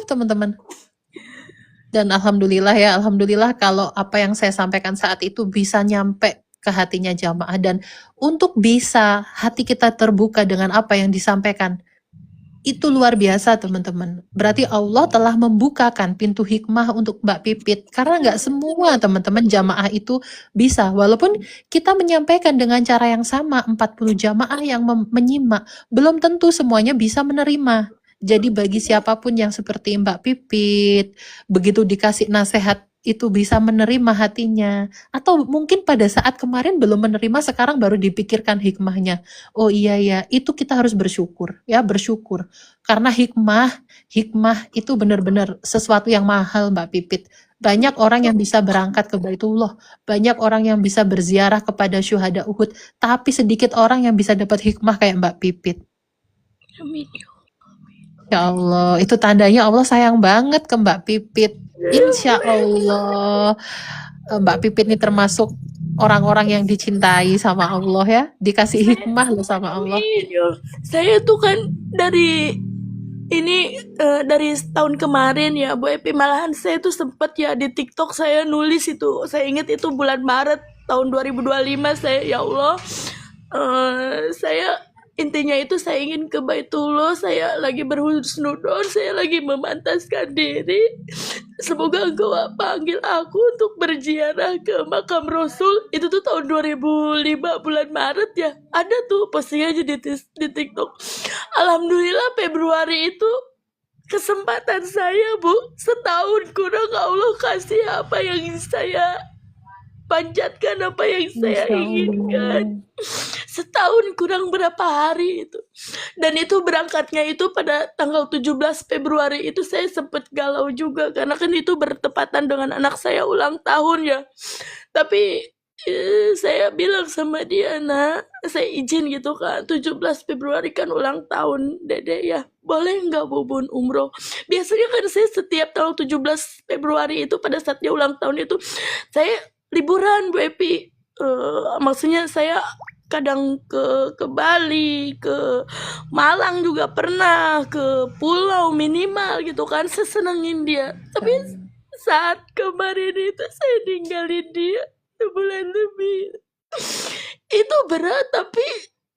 teman-teman. Dan alhamdulillah ya, alhamdulillah kalau apa yang saya sampaikan saat itu bisa nyampe ke hatinya jamaah, dan untuk bisa hati kita terbuka dengan apa yang disampaikan, itu luar biasa, teman-teman. Berarti Allah telah membukakan pintu hikmah untuk Mbak Pipit, karena nggak semua teman-teman jamaah itu bisa. Walaupun kita menyampaikan dengan cara yang sama, 40 jamaah yang menyimak, belum tentu semuanya bisa menerima. Jadi bagi siapapun yang seperti Mbak Pipit, begitu dikasih nasihat itu bisa menerima hatinya. Atau mungkin pada saat kemarin belum menerima, sekarang baru dipikirkan hikmahnya. Oh iya ya, itu kita harus bersyukur, ya bersyukur. Karena hikmah itu benar-benar sesuatu yang mahal, Mbak Pipit. Banyak orang yang bisa berangkat ke Baitullah, banyak orang yang bisa berziarah kepada syuhada Uhud, tapi sedikit orang yang bisa dapat hikmah kayak Mbak Pipit. Amin. Ya Allah, itu tandanya Allah sayang banget ke Mbak Pipit. Insya Allah, Mbak Pipit ini termasuk orang-orang yang dicintai sama Allah ya, dikasih hikmah loh sama Allah. Saya tuh kan dari tahun kemarin ya Bu Epi, malahan saya tuh sempet ya di TikTok saya nulis itu, saya ingat itu bulan Maret tahun 2025, saya ya Allah Saya intinya itu saya ingin ke Baitullah, saya lagi berhusnudon, saya lagi memantaskan diri. Semoga Engkau panggil aku untuk berziarah ke makam Rasul. Itu tuh tahun 2005 bulan Maret ya. Ada tuh postingannya di TikTok. Alhamdulillah Februari itu kesempatan saya, Bu. Setahun kurang Allah kasih apa yang saya panjatkan, apa yang saya Masya inginkan. Allah. Setahun kurang berapa hari itu. Dan itu berangkatnya itu pada tanggal 17 Februari itu saya sempat galau juga karena kan itu bertepatan dengan anak saya ulang tahun ya. Tapi saya bilang sama dia, "Nak, saya izin gitu kan, 17 Februari kan ulang tahun Dede ya. Boleh nggak Bubun umroh?" Biasanya kan saya setiap tanggal 17 Februari itu pada saat dia ulang tahun itu saya liburan Bu Epi. Maksudnya saya kadang ke Bali, ke Malang juga pernah, ke pulau minimal gitu kan, sesenengin dia. Tapi saat kemarin itu saya ninggalin dia sebulan lebih. Itu berat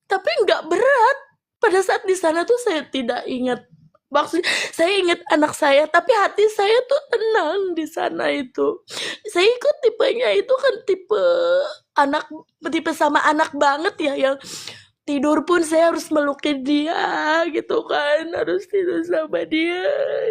tapi nggak berat. Pada saat di sana tuh saya tidak ingat, maksudnya saya ingat anak saya, tapi hati saya tuh tenang di sana itu. Saya ikut tipenya itu kan tipe sama anak banget ya, yang tidur pun saya harus melukin dia gitu kan, harus tidur sama dia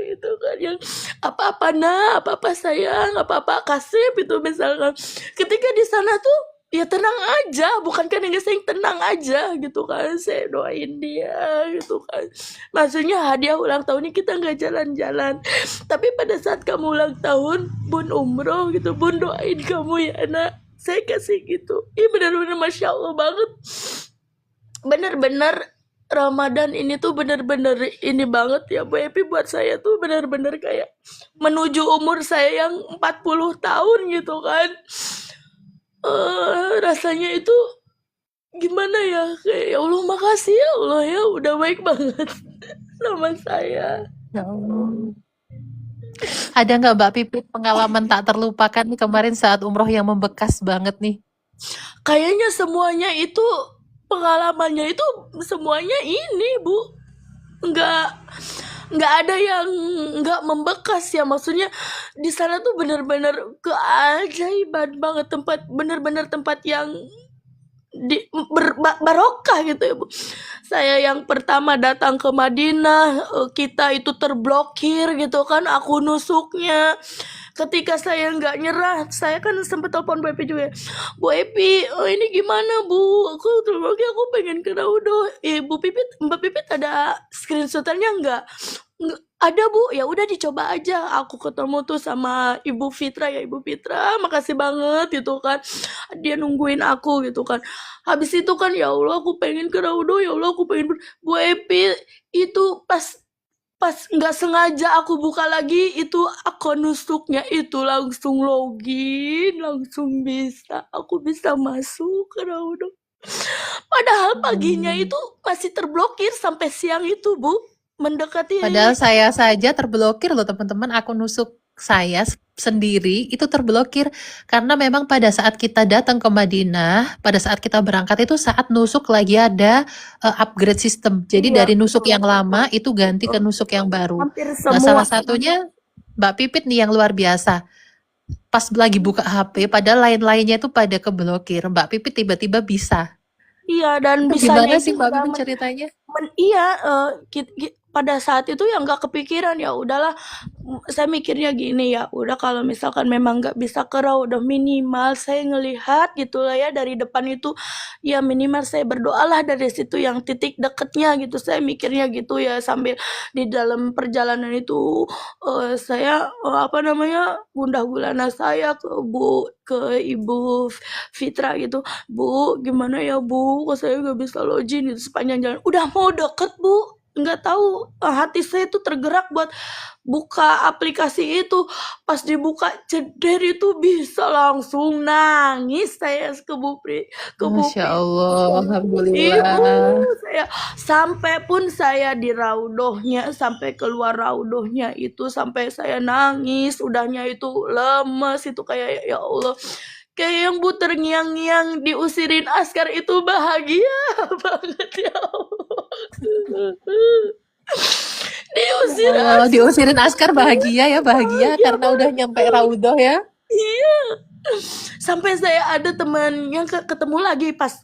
gitu kan, yang apa-apa nak, apa-apa sayang, apa-apa kasih itu misalkan. Ketika di sana tuh ya tenang aja, bukan kan yang saya tenang aja gitu kan, saya doain dia gitu kan. Maksudnya hadiah ulang tahunnya kita nggak jalan-jalan, tapi pada saat kamu ulang tahun, Bun umroh gitu, Bun doain kamu ya nak. Saya kasih gitu. Ih benar-benar Masya Allah banget. Bener-bener Ramadan ini tuh bener-bener ini banget ya Bu Epi, buat saya tuh bener-bener kayak menuju umur saya yang 40 tahun gitu kan. Rasanya itu gimana ya, kayak ya Allah makasih ya Allah ya udah baik banget sama saya. Ya Allah. Ada nggak Mbak Pipit pengalaman tak terlupakan nih kemarin saat umroh yang membekas banget nih? Kayaknya semuanya itu pengalamannya itu semuanya ini Bu, nggak nggak ada yang nggak membekas ya, maksudnya di sana tuh bener-bener keajaiban banget, tempat bener-bener tempat yang barokah gitu ya Bu. Saya yang pertama datang ke Madinah, kita itu terblokir gitu kan akun nusuknya. Ketika saya nggak nyerah, saya kan sempat telepon Bu Epi juga, "Bu Epi, ini gimana Bu? Aku terblokir, aku pengen ke Raudoh." Mbak Pipit ada screenshotannya nggak? Ada Bu, ya udah dicoba aja. Aku ketemu tuh sama Ibu Fitra ya, Ibu Fitra, makasih banget gitu kan. Dia nungguin aku gitu kan. Habis itu kan ya Allah aku pengen ke Raudoh, ya Allah aku pengen Bu Epi itu pas nggak sengaja aku buka lagi itu akun nusuknya itu langsung login, langsung aku bisa masuk ke Raudoh. Padahal paginya itu masih terblokir sampai siang itu Bu, mendekati. Padahal saya saja terblokir loh teman-teman, akun nusuk saya sendiri itu terblokir karena memang pada saat kita datang ke Madinah, pada saat kita berangkat itu saat nusuk lagi ada upgrade sistem. Jadi Iya, dari nusuk yang lama itu ganti ke nusuk yang baru. hampir Nah, semua. salah satunya Mbak Pipit nih yang luar biasa. Pas lagi buka HP, padahal lain-lainnya itu pada keblokir. Mbak Pipit tiba-tiba bisa. Iya, dan Itu bisanya gimana itu sih Mbak udah Pipit ceritanya? iya, pada saat itu ya nggak kepikiran, ya udahlah, saya mikirnya gini, ya udah kalau misalkan memang nggak bisa ke Raudoh, minimal saya ngelihat gitu lah ya dari depan itu, ya minimal saya berdoalah dari situ yang titik deketnya gitu, saya mikirnya gitu ya, sambil di dalam perjalanan itu saya apa namanya, gundah gulana saya ke Ibu Fitra gitu, "Bu gimana ya Bu, kok saya nggak bisa login gitu sepanjang jalan." Udah mau deket Bu, nggak tahu hati saya tuh tergerak buat buka aplikasi itu. Pas dibuka jeder itu bisa langsung nangis saya ke Bu Masya Pri. Allah, Ibu, Alhamdulillah. saya sampai pun saya di Raudohnya, sampai keluar Raudohnya itu sampai saya nangis, udahnya itu lemes itu kayak ya Allah. kayak yang Bu terngiang-ngiang diusirin askar itu bahagia banget ya Allah. Diusir Allah, askar. diusirin askar bahagia ya, bahagia Bahagia karena udah banget. nyampe Raudhoh ya. Iya. Sampai saya ada teman yang ketemu lagi pas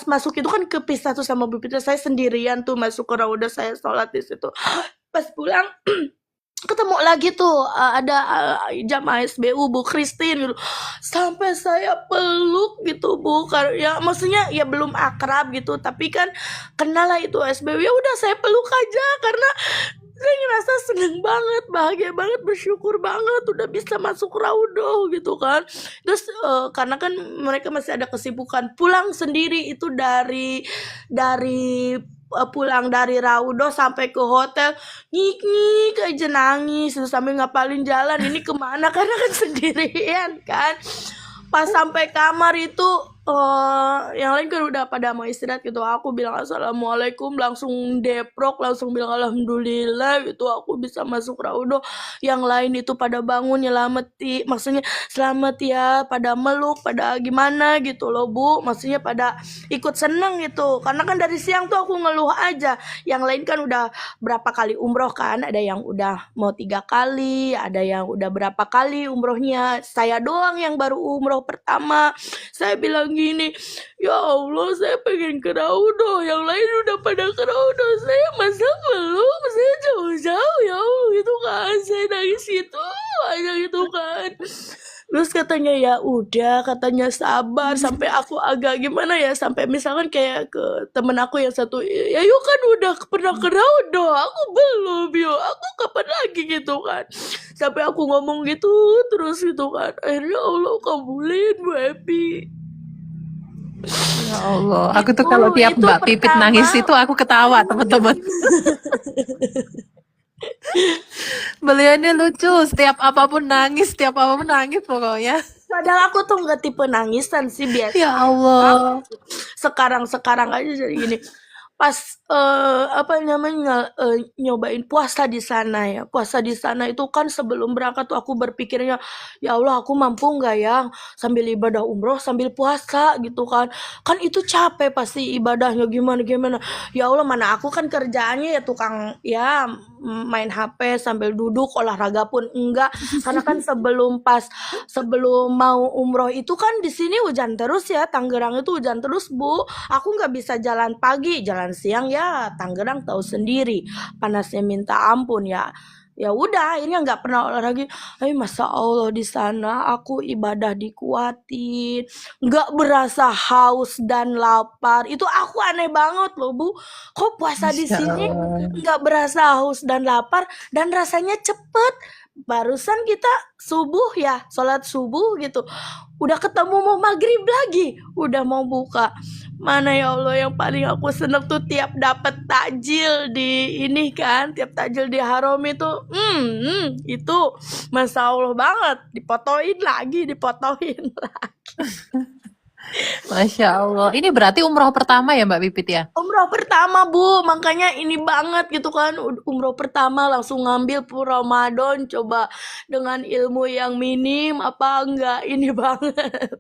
masuk itu kan kepisah tuh sama Bu Fitri, saya sendirian tuh masuk ke Raudhoh, saya sholat di situ. Pas pulang ketemu lagi tuh ada jamaah SBU Bu Christine gitu. Sampai saya peluk gitu Bu, ya maksudnya ya belum akrab gitu, tapi kan kenal lah itu SBU, ya udah saya peluk aja karena saya ngerasa seneng banget, bahagia banget, bersyukur banget udah bisa masuk Raudhoh gitu kan. Terus karena kan mereka masih ada kesibukan, pulang sendiri itu dari pulang dari Raudhoh sampai ke hotel ngik aja nangis terus sambil ngapalin jalan ini kemana karena kan sendirian kan. Pas sampai kamar itu yang lain kan udah pada mau istirahat gitu, aku bilang assalamualaikum, langsung deprok, langsung bilang alhamdulillah gitu aku bisa masuk Raudhoh. Yang lain itu pada bangun nyelameti, maksudnya selamat ya, pada meluk, pada gimana gitu loh Bu, maksudnya pada ikut seneng gitu, karena kan dari siang tuh aku ngeluh aja. Yang lain kan udah berapa kali umroh kan, ada yang udah mau 3 kali, ada yang udah berapa kali umrohnya, saya doang yang baru umroh pertama. Saya bilang gini, ya Allah saya pengen ke Raudhoh, yang lain udah pada ke Raudhoh, saya masa belum, saya jauh-jauh ya Allah gitu kan, saya nangis gitu aja gitu kan. Terus katanya ya udah, katanya sabar, sampai aku agak gimana ya, sampai misalkan kayak ke temen aku yang satu, ya yuk kan udah pernah ke Raudhoh, aku belum yuk, aku kapan lagi gitu kan. Sampai aku ngomong gitu terus gitu kan, akhirnya Allah kabulin Bu Epi. Ya Allah, aku tuh kalau tiap Itu Mbak Pipit nangis pertama. itu aku ketawa teman-teman. Beliau ini lucu, setiap apapun nangis pokoknya. Padahal aku tuh nggak tipe nangisan sih, biasa Ya aja. Allah. Sekarang aja jadi gini. Pas apa namanya nyobain puasa di sana ya. Puasa di sana itu kan sebelum berangkat tuh aku berpikirnya, ya Allah aku mampu nggak ya sambil ibadah umroh sambil puasa gitu kan. Kan itu capek pasti ibadahnya gimana gimana. Ya Allah mana aku kan kerjaannya ya tukang ya main HP sambil duduk, olahraga pun enggak. Karena kan sebelum mau umroh itu kan di sini hujan terus ya, Tangerang itu hujan terus Bu. Aku nggak bisa jalan pagi, jalan siang ya Tangerang tahu sendiri, panasnya minta ampun ya. Ya udah akhirnya nggak pernah olahraga. Masa Allah di sana aku ibadah dikuatin, nggak berasa haus dan lapar. Itu aku aneh banget loh Bu. Kok puasa di Masya sini Allah. nggak berasa haus dan lapar dan rasanya cepet. Barusan kita subuh ya, sholat subuh gitu. Udah ketemu mau maghrib lagi, udah mau buka. Mana ya Allah yang paling aku seneng tuh tiap dapat takjil di ini kan, tiap takjil di haram itu Masya Allah banget, dipotoin lagi. Masya Allah. Ini berarti umroh pertama ya Mbak Pipit ya? Umroh pertama Bu, makanya ini banget gitu kan, umroh pertama langsung ngambil Ramadan, coba dengan ilmu yang minim apa enggak ini banget.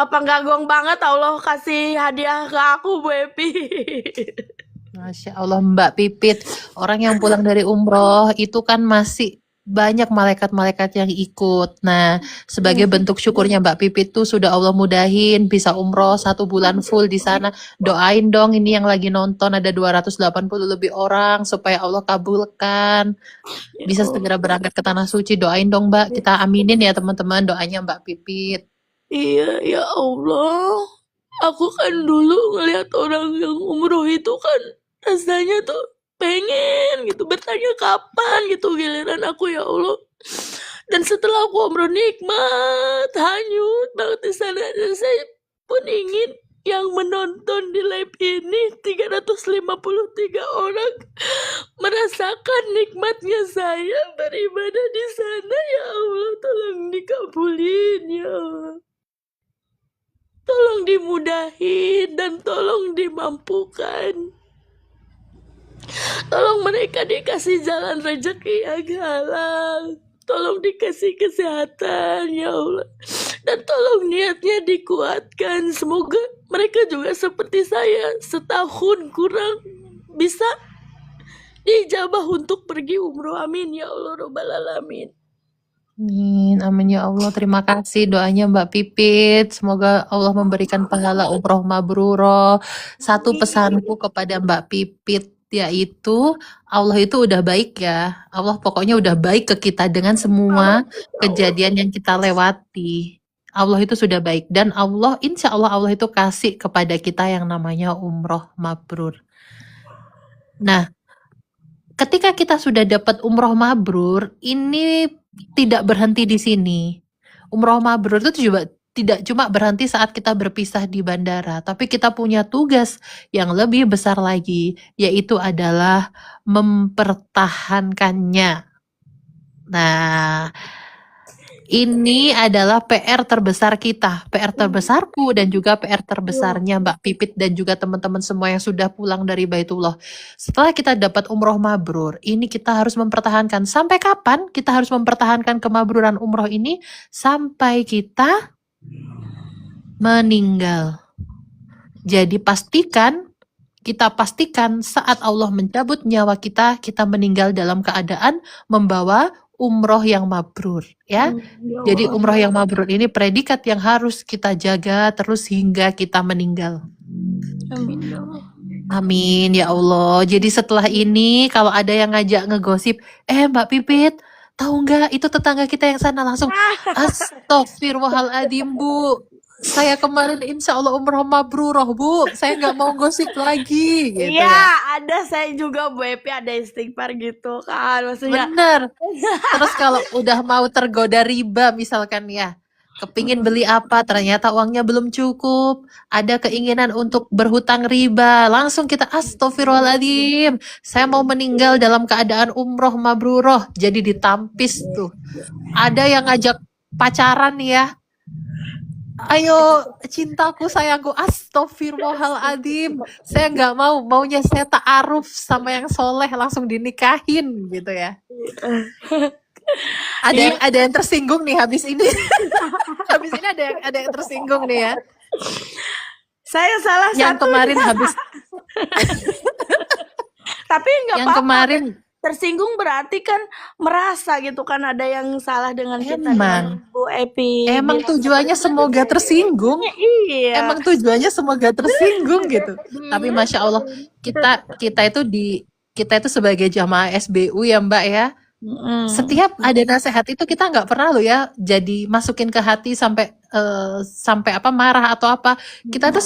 Apa enggak gong banget Allah kasih hadiah ke aku Bu Epi. Masya Allah Mbak Pipit, orang yang pulang dari umroh itu kan masih banyak malaikat-malaikat yang ikut. Nah, sebagai bentuk syukurnya Mbak Pipit tuh sudah Allah mudahin bisa umroh 1 bulan full di sana. Doain dong ini yang lagi nonton ada 280 lebih orang supaya Allah kabulkan. Bisa segera berangkat ke Tanah Suci. Doain dong Mbak, kita aminin ya teman-teman doanya Mbak Pipit. Iya ya Allah, aku kan dulu ngelihat orang yang umroh itu kan rasanya tuh pengen gitu bertanya kapan gitu giliran aku ya Allah. Dan setelah aku umroh nikmat, hanyut banget di sana, dan saya pun ingin yang menonton di live ini 353 orang merasakan nikmatnya saya beribadah di sana ya Allah, tolong dikabulin ya Allah. Tolong dimudahin dan tolong dimampukan. Tolong mereka dikasih jalan rezeki yang halal. Tolong dikasih kesehatan ya Allah. dan tolong niatnya dikuatkan. Semoga mereka juga seperti saya, setahun kurang bisa dijabah untuk pergi umroh. Amin ya Allah Rabbal Alamin. Amin, amin ya Allah. Terima kasih doanya Mbak Pipit. Semoga Allah memberikan pahala umroh mabruro. Satu pesanku kepada Mbak Pipit yaitu Allah itu udah baik ya. Allah pokoknya udah baik ke kita dengan semua kejadian yang kita lewati. Allah itu sudah baik dan Allah, insya Allah Allah itu kasih kepada kita yang namanya umroh mabrur. Nah, ketika kita sudah dapat umroh mabrur, ini tidak berhenti di sini. Umroh mabrur itu juga tidak cuma berhenti saat kita berpisah di bandara, tapi kita punya tugas yang lebih besar lagi, yaitu adalah mempertahankannya. Nah, ini adalah PR terbesar kita, PR terbesarku dan juga PR terbesarnya Mbak Pipit dan juga teman-teman semua yang sudah pulang dari Baitullah. Setelah kita dapat umroh mabrur, ini kita harus mempertahankan. Sampai kapan kita harus mempertahankan kemabruran umroh ini? Sampai kita meninggal. Jadi kita pastikan saat Allah mencabut nyawa kita, kita meninggal dalam keadaan membawa umroh yang mabrur, ya. Jadi umroh yang mabrur ini predikat yang harus kita jaga terus hingga kita meninggal. Amin ya Allah. Amin ya Allah. Jadi setelah ini kalau ada yang ngajak ngegosip, Mbak Pipit, tahu nggak itu tetangga kita yang sana, langsung astagfirullahaladzim Bu. Saya kemarin insya Allah umroh mabruroh Bu. Saya nggak mau gosip lagi gitu Iya, ya. ada saya juga Bu Epi ada istighfar gitu kan. Maksudnya Bener. Terus kalau udah mau tergoda riba misalkan ya, kepingin beli apa, ternyata uangnya belum cukup, ada keinginan untuk berhutang riba, langsung kita astagfirullahaladzim, saya mau meninggal dalam keadaan umroh mabruroh, jadi ditampis tuh. Ada yang ngajak pacaran ya, ayo cintaku sayangku, astagfirullahaladzim, saya nggak mau, maunya saya ta'aruf sama yang soleh langsung dinikahin gitu ya. Ada yang tersinggung nih habis ini. Habis ini ada yang tersinggung nih ya. saya salah Yang satu kemarin habis tapi nggak yang apa-apa. kemarin Tersinggung berarti kan merasa gitu kan ada yang salah dengan kita Emang. dengan Bu Epi. emang tujuannya semoga tersinggung. Iya. Emang tujuannya semoga tersinggung gitu. Tapi Masya Allah, kita itu sebagai jamaah SBU ya Mbak ya. Setiap ada nasihat itu kita nggak pernah loh ya jadi masukin ke hati sampai marah atau apa. Kita tuh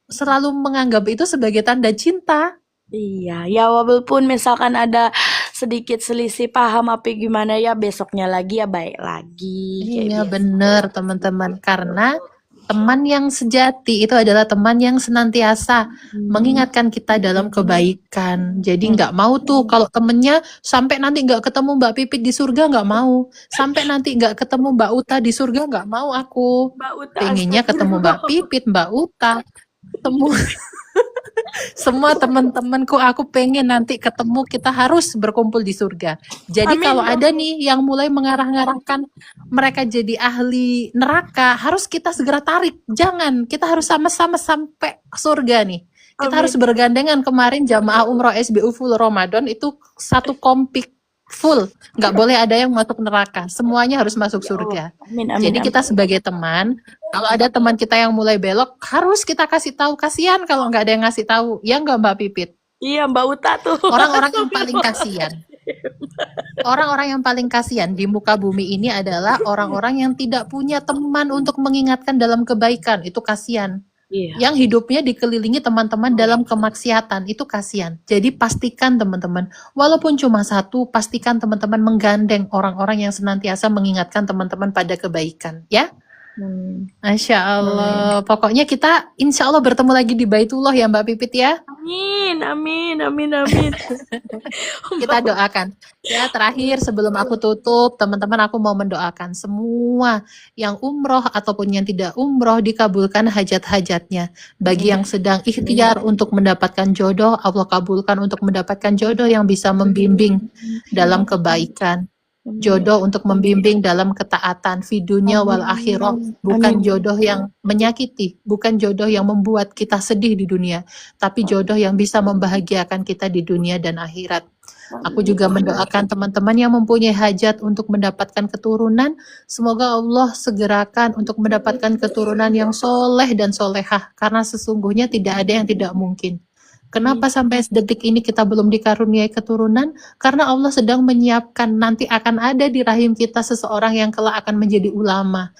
selalu menganggap itu sebagai tanda cinta. Iya, ya walaupun misalkan ada sedikit selisih paham apa gimana ya besoknya lagi ya baik lagi. Iya bener teman-teman, karena teman yang sejati itu adalah teman yang senantiasa mengingatkan kita dalam kebaikan. Jadi nggak mau tuh kalau temennya sampai nanti nggak ketemu Mbak Pipit di surga, nggak mau. Sampai nanti nggak ketemu Mbak Uta di surga, nggak mau aku. Mbak Uta Pengennya ketemu Mbak Pipit, Mbak Uta, ketemu semua teman-temanku, aku pengen nanti ketemu, kita harus berkumpul di surga. Jadi Amin. kalau ada nih yang mulai mengarah-ngarahkan mereka jadi ahli neraka, harus kita segera tarik. Jangan, kita harus sama-sama sampai surga nih. Kita Amin. harus bergandengan. Kemarin jamaah umroh SBU full Ramadan itu satu kompik full, nggak boleh ada yang masuk neraka, semuanya harus masuk surga. Amin, Jadi kita sebagai teman, kalau ada teman kita yang mulai belok, harus kita kasih tahu. Kasihan kalau nggak ada yang ngasih tahu, ya nggak Mbak Pipit? Iya Mbak Uta tuh. Orang-orang yang paling kasihan, orang-orang yang paling kasihan di muka bumi ini adalah orang-orang yang tidak punya teman untuk mengingatkan dalam kebaikan. Itu kasihan. Iya. Yang hidupnya dikelilingi teman-teman dalam kemaksiatan, itu kasihan. Jadi pastikan teman-teman, walaupun cuma satu, pastikan teman-teman menggandeng orang-orang yang senantiasa mengingatkan teman-teman pada kebaikan, ya. Masya Allah. Pokoknya kita insya Allah bertemu lagi di Baitullah ya Mbak Pipit ya. Amin, amin, amin, amin. Kita doakan. Ya terakhir sebelum aku tutup, teman-teman aku mau mendoakan semua yang umroh ataupun yang tidak umroh dikabulkan hajat-hajatnya. Bagi yang sedang ikhtiar untuk mendapatkan jodoh, Allah kabulkan untuk mendapatkan jodoh yang bisa membimbing dalam kebaikan. Jodoh untuk membimbing dalam ketaatan fi dunya wal akhirah, bukan jodoh yang menyakiti, bukan jodoh yang membuat kita sedih di dunia, tapi jodoh yang bisa membahagiakan kita di dunia dan akhirat. Aku juga mendoakan teman-teman yang mempunyai hajat untuk mendapatkan keturunan, semoga Allah segerakan untuk mendapatkan keturunan yang soleh dan solehah, karena sesungguhnya tidak ada yang tidak mungkin. Kenapa sampai detik ini kita belum dikaruniai keturunan? Karena Allah sedang menyiapkan, nanti akan ada di rahim kita seseorang yang kelak akan menjadi ulama.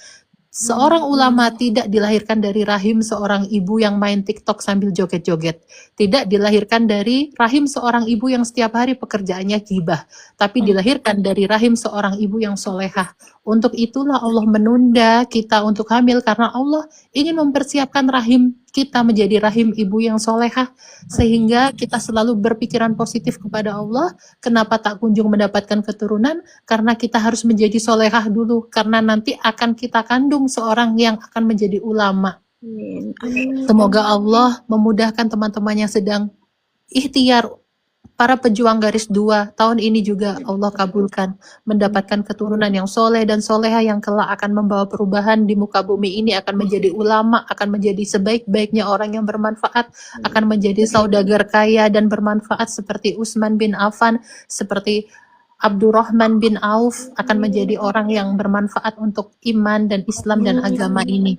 Seorang ulama tidak dilahirkan dari rahim seorang ibu yang main TikTok sambil joget-joget. Tidak dilahirkan dari rahim seorang ibu yang setiap hari pekerjaannya gibah. Tapi dilahirkan dari rahim seorang ibu yang solehah. Untuk itulah Allah menunda kita untuk hamil, karena Allah ingin mempersiapkan rahim kita menjadi rahim ibu yang solehah, sehingga kita selalu berpikiran positif kepada Allah. Kenapa tak kunjung mendapatkan keturunan? Karena kita harus menjadi solehah dulu, karena nanti akan kita kandung seorang yang akan menjadi ulama. Semoga Allah memudahkan teman-teman yang sedang ikhtiar, para pejuang garis 2 tahun ini juga Allah kabulkan mendapatkan keturunan yang soleh dan soleha yang kelak akan membawa perubahan di muka bumi ini, akan menjadi ulama, akan menjadi sebaik-baiknya orang yang bermanfaat, akan menjadi saudagar kaya dan bermanfaat seperti Utsman bin Affan, seperti Abdurrahman bin Auf, akan menjadi orang yang bermanfaat untuk iman dan Islam dan agama ini.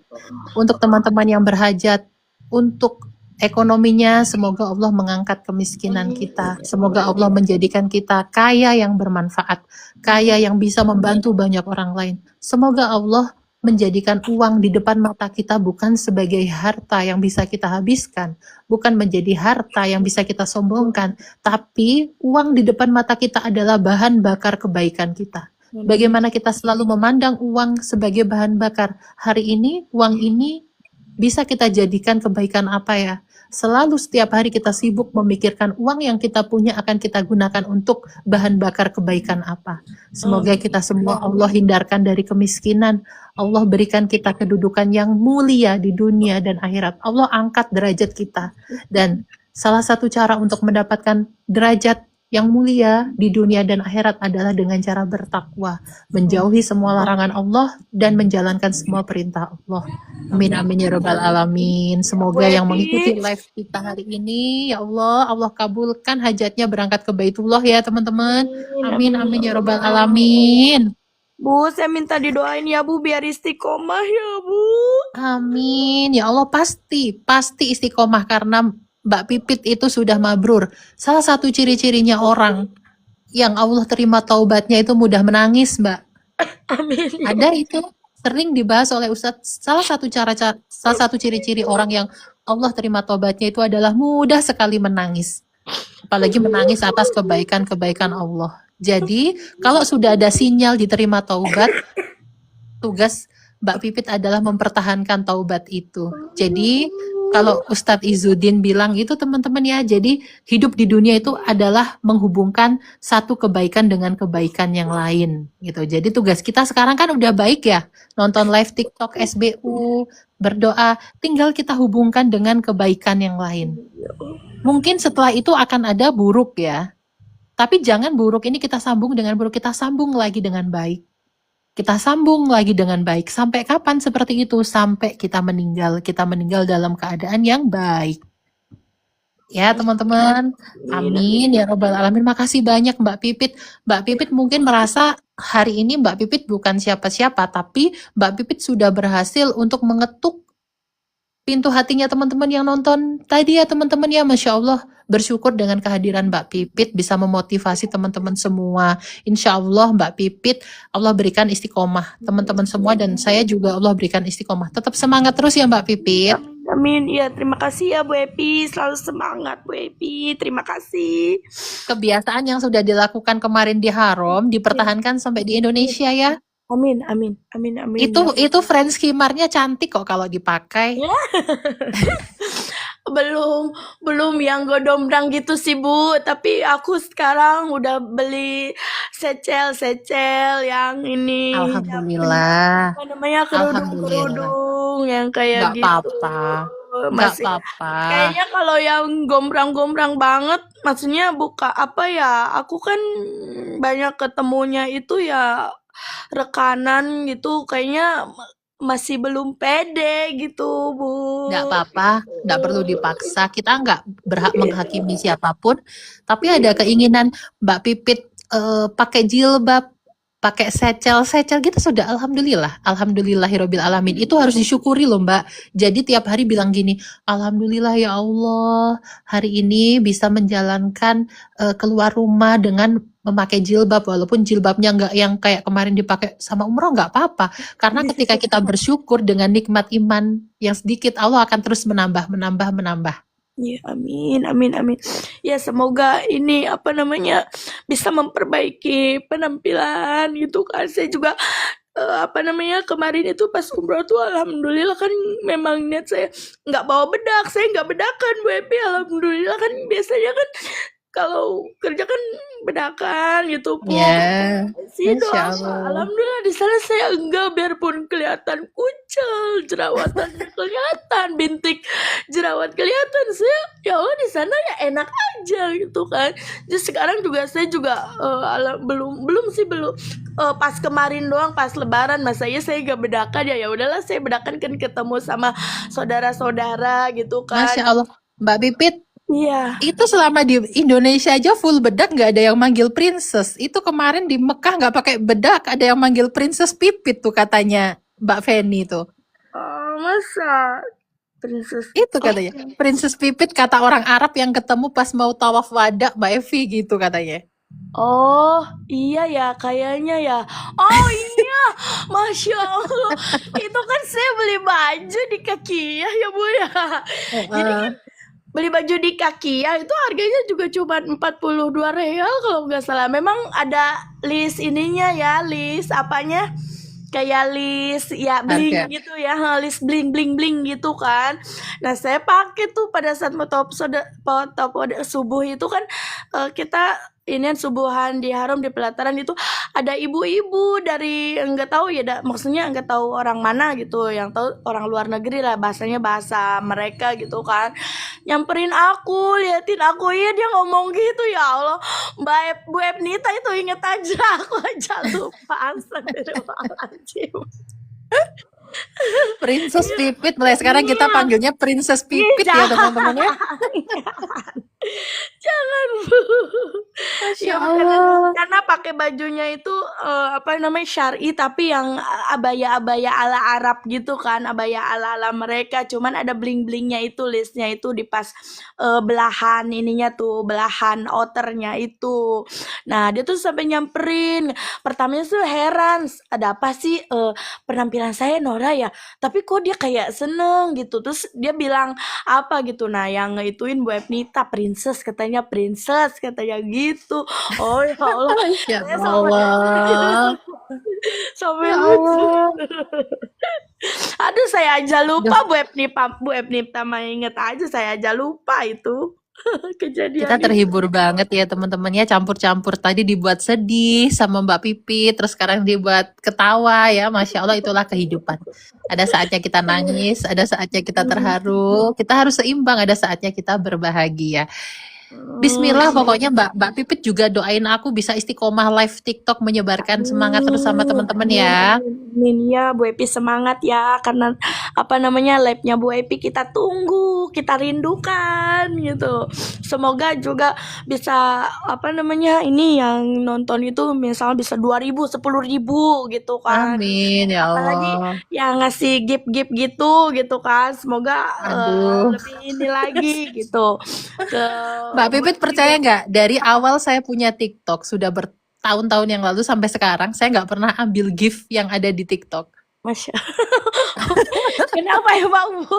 Untuk teman-teman yang berhajat untuk ekonominya, semoga Allah mengangkat kemiskinan kita. Semoga Allah menjadikan kita kaya yang bermanfaat, kaya yang bisa membantu banyak orang lain. Semoga Allah menjadikan uang di depan mata kita bukan sebagai harta yang bisa kita habiskan, bukan menjadi harta yang bisa kita sombongkan, tapi uang di depan mata kita adalah bahan bakar kebaikan kita. Bagaimana kita selalu memandang uang sebagai bahan bakar. Hari ini, uang ini bisa kita jadikan kebaikan apa ya? Selalu setiap hari kita sibuk memikirkan uang yang kita punya akan kita gunakan untuk bahan bakar kebaikan apa. Semoga kita semua Allah hindarkan dari kemiskinan. Allah berikan kita kedudukan yang mulia di dunia dan akhirat. Allah angkat derajat kita. Dan salah satu cara untuk mendapatkan derajat yang mulia di dunia dan akhirat adalah dengan cara bertakwa, menjauhi semua larangan Allah dan menjalankan semua perintah Allah. Amin amin ya rabbal alamin. Semoga yang mengikuti live kita hari ini, ya Allah, Allah kabulkan hajatnya berangkat ke Baitullah ya teman-teman. Amin amin ya rabbal alamin. Bu, saya minta didoain ya Bu, biar istiqomah ya Bu. Amin ya Allah, pasti istiqomah, karena Mbak Pipit itu sudah mabrur. Salah satu ciri-cirinya orang yang Allah terima taubatnya itu mudah menangis, Mbak. Amin. Ada itu sering dibahas oleh Ustadz. Salah satu ciri-ciri orang yang Allah terima taubatnya itu adalah mudah sekali menangis. Apalagi menangis atas kebaikan-kebaikan Allah. Jadi, kalau sudah ada sinyal diterima taubat, tugas Mbak Pipit adalah mempertahankan taubat itu. Jadi, kalau Ustadz Izzuddin bilang itu teman-teman ya, jadi hidup di dunia itu adalah menghubungkan satu kebaikan dengan kebaikan yang lain gitu. Jadi tugas kita sekarang kan udah baik ya, nonton live TikTok SBU, berdoa, tinggal kita hubungkan dengan kebaikan yang lain. Mungkin setelah itu akan ada buruk ya, tapi jangan buruk ini kita sambung dengan buruk, kita sambung lagi dengan baik. Kita sambung lagi dengan baik. Sampai kapan seperti itu? Sampai kita meninggal. Kita meninggal dalam keadaan yang baik. Ya teman-teman. Amin. Ya Rabbal Alamin. Makasih banyak Mbak Pipit. Mbak Pipit mungkin merasa hari ini Mbak Pipit bukan siapa-siapa. Tapi Mbak Pipit sudah berhasil untuk mengetuk pintu hatinya teman-teman yang nonton tadi ya teman-teman ya. Masya Allah. Bersyukur dengan kehadiran Mbak Pipit bisa memotivasi teman-teman semua. Insya Allah Mbak Pipit Allah berikan istiqomah teman-teman semua, dan saya juga Allah berikan istiqomah. Tetap semangat terus ya Mbak Pipit. Amin. Ya, terima kasih ya Bu Epi. Selalu semangat Bu Epi. Terima kasih. Kebiasaan yang sudah dilakukan kemarin di Harom dipertahankan sampai di Indonesia ya. Amin, amin, amin, amin. Itu friends skimarnya cantik kok kalau dipakai. Belum yang godombrang gitu sih Bu, tapi aku sekarang udah beli secel yang ini. Alhamdulillah. Apa namanya, kerudung yang kayak Nggak gitu. apa-apa. Nggak masih apa-apa. kayaknya kalau yang gombrang-gombrang banget, maksudnya buka apa ya? Aku kan banyak ketemunya itu ya rekanan gitu, kayaknya masih belum pede gitu, Bu. Nggak apa-apa, nggak perlu dipaksa. Kita nggak berhak menghakimi siapapun. Tapi ada keinginan Mbak Pipit pakai jilbab, pakai secel gitu sudah alhamdulillah. Alhamdulillahirobbil alamin. Itu harus disyukuri loh, Mbak. Jadi tiap hari bilang gini, alhamdulillah ya Allah, hari ini bisa menjalankan keluar rumah dengan memakai jilbab, walaupun jilbabnya nggak yang kayak kemarin dipakai sama umroh, nggak apa-apa. Karena ketika kita bersyukur dengan nikmat iman yang sedikit, Allah akan terus menambah, menambah, menambah. Ya, amin, amin, amin. Ya, semoga ini apa namanya bisa memperbaiki penampilan gitu kan. Saya juga apa namanya kemarin itu pas umroh tuh alhamdulillah kan memang niat saya nggak bawa bedak, saya nggak bedakan Bu Epi, alhamdulillah kan biasanya kan kalau kerja kan bedakan gitu Bu. Ya, Sih Masya doang, Allah. alhamdulillah di sana saya enggak biarpun kelihatan kucel, jerawatannya kelihatan, bintik jerawat kelihatan, saya ya Allah di sana ya enak aja gitu kan. Jadi sekarang juga saya juga belum pas kemarin doang pas lebaran masa iya saya gak bedakan ya udahlah saya bedakan kan ketemu sama saudara-saudara gitu kan. Masya Allah. Mbak Pipit, Iya. itu selama di Indonesia aja full bedak nggak ada yang manggil princess. Itu kemarin di Mekah nggak pakai bedak, ada yang manggil princess Pipit tuh katanya Mbak Feni tuh. Masa princess Itu katanya. Princess Pipit kata orang Arab yang ketemu pas mau tawaf wada Mbak Evi gitu katanya. Oh, iya ya, kayaknya ya. Oh iya, Masya Allah. Itu kan saya beli baju di Kakiyah ya Bu ya. Jadi kan beli baju di Kakiyah itu harganya juga cuma 42 real kalau nggak salah. Memang ada list ininya ya, list apanya? Kayak list ya bling Harga. gitu ya, list bling bling bling gitu kan. Nah saya pakai tuh pada saat mau subuh itu kan kita ini subuhan di haram di pelataran itu ada ibu-ibu dari enggak tahu ya maksudnya enggak tahu orang mana gitu, yang tahu orang luar negeri lah, bahasanya bahasa mereka gitu kan, nyamperin aku, liatin aku, iya dia ngomong gitu, ya Allah Bu Epnita itu inget aja, aku aja lupa. Astagfirullahaladzim. Princess Pipit, mulai sekarang kita panggilnya Princess Pipit ya teman-teman ya. Jangan Bu. Masya Ya, Allah. karena pakai bajunya itu apa namanya syar'i tapi yang abaya-abaya ala Arab gitu kan, abaya ala-ala mereka, cuman ada bling-blingnya itu, listnya itu di pas belahan ininya tuh, belahan outernya itu. Nah dia tuh sampai nyamperin, pertamanya tuh heran, ada apa sih penampilan saya Nora ya, tapi kok dia kayak seneng gitu, terus dia bilang apa gitu, nah yang ngituin Bu Epnita princess katanya gitu. Oh ya Allah, Masya saya sampai Allah. sampai Ya lucu. Allah. Aduh saya aja lupa Bu Epnita mah inget aja, saya aja lupa itu kejadian Kita itu. terhibur banget ya teman-teman ya, campur-campur tadi dibuat sedih sama Mbak Pipit, terus sekarang dibuat ketawa ya, Masya Allah itulah kehidupan. Ada saatnya kita nangis, ada saatnya kita terharu, kita harus seimbang, ada saatnya kita berbahagia. Bismillah pokoknya Mbak Pipit juga doain aku bisa istiqomah live TikTok menyebarkan semangat terus sama teman-teman ya. Amin ya Bu Epi, semangat ya, karena apa namanya live-nya Bu Epi kita tunggu, kita rindukan gitu. Semoga juga bisa apa namanya ini yang nonton itu misalnya bisa 2.000, 10.000 gitu kan. Amin ya Apalagi Allah. yang ngasih gift-gift gitu kan. Semoga Aduh. lebih ini lagi gitu. Ke Mbak Pipit percaya nggak, dari awal saya punya TikTok sudah bertahun-tahun yang lalu sampai sekarang saya nggak pernah ambil gift yang ada di TikTok. Masya. Kenapa ya Pak Bu?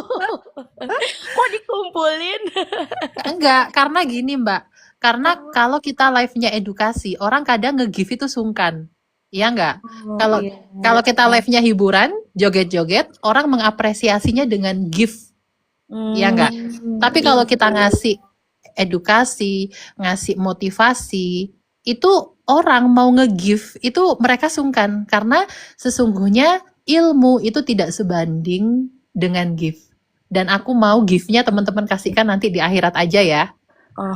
Mau dikumpulin? Enggak, karena gini Mbak, karena kalau kita live-nya edukasi, orang kadang nge-gift itu sungkan. Iya nggak? Kalau iya. kalau kita live-nya hiburan, joget-joget, orang mengapresiasinya dengan gift. Iya nggak? Tapi kalau kita ngasih edukasi, ngasih motivasi, itu orang mau nge-give, itu mereka sungkan. Karena sesungguhnya ilmu itu tidak sebanding dengan gift. Dan aku mau gift-nya teman-teman kasihkan nanti di akhirat aja ya. Oh.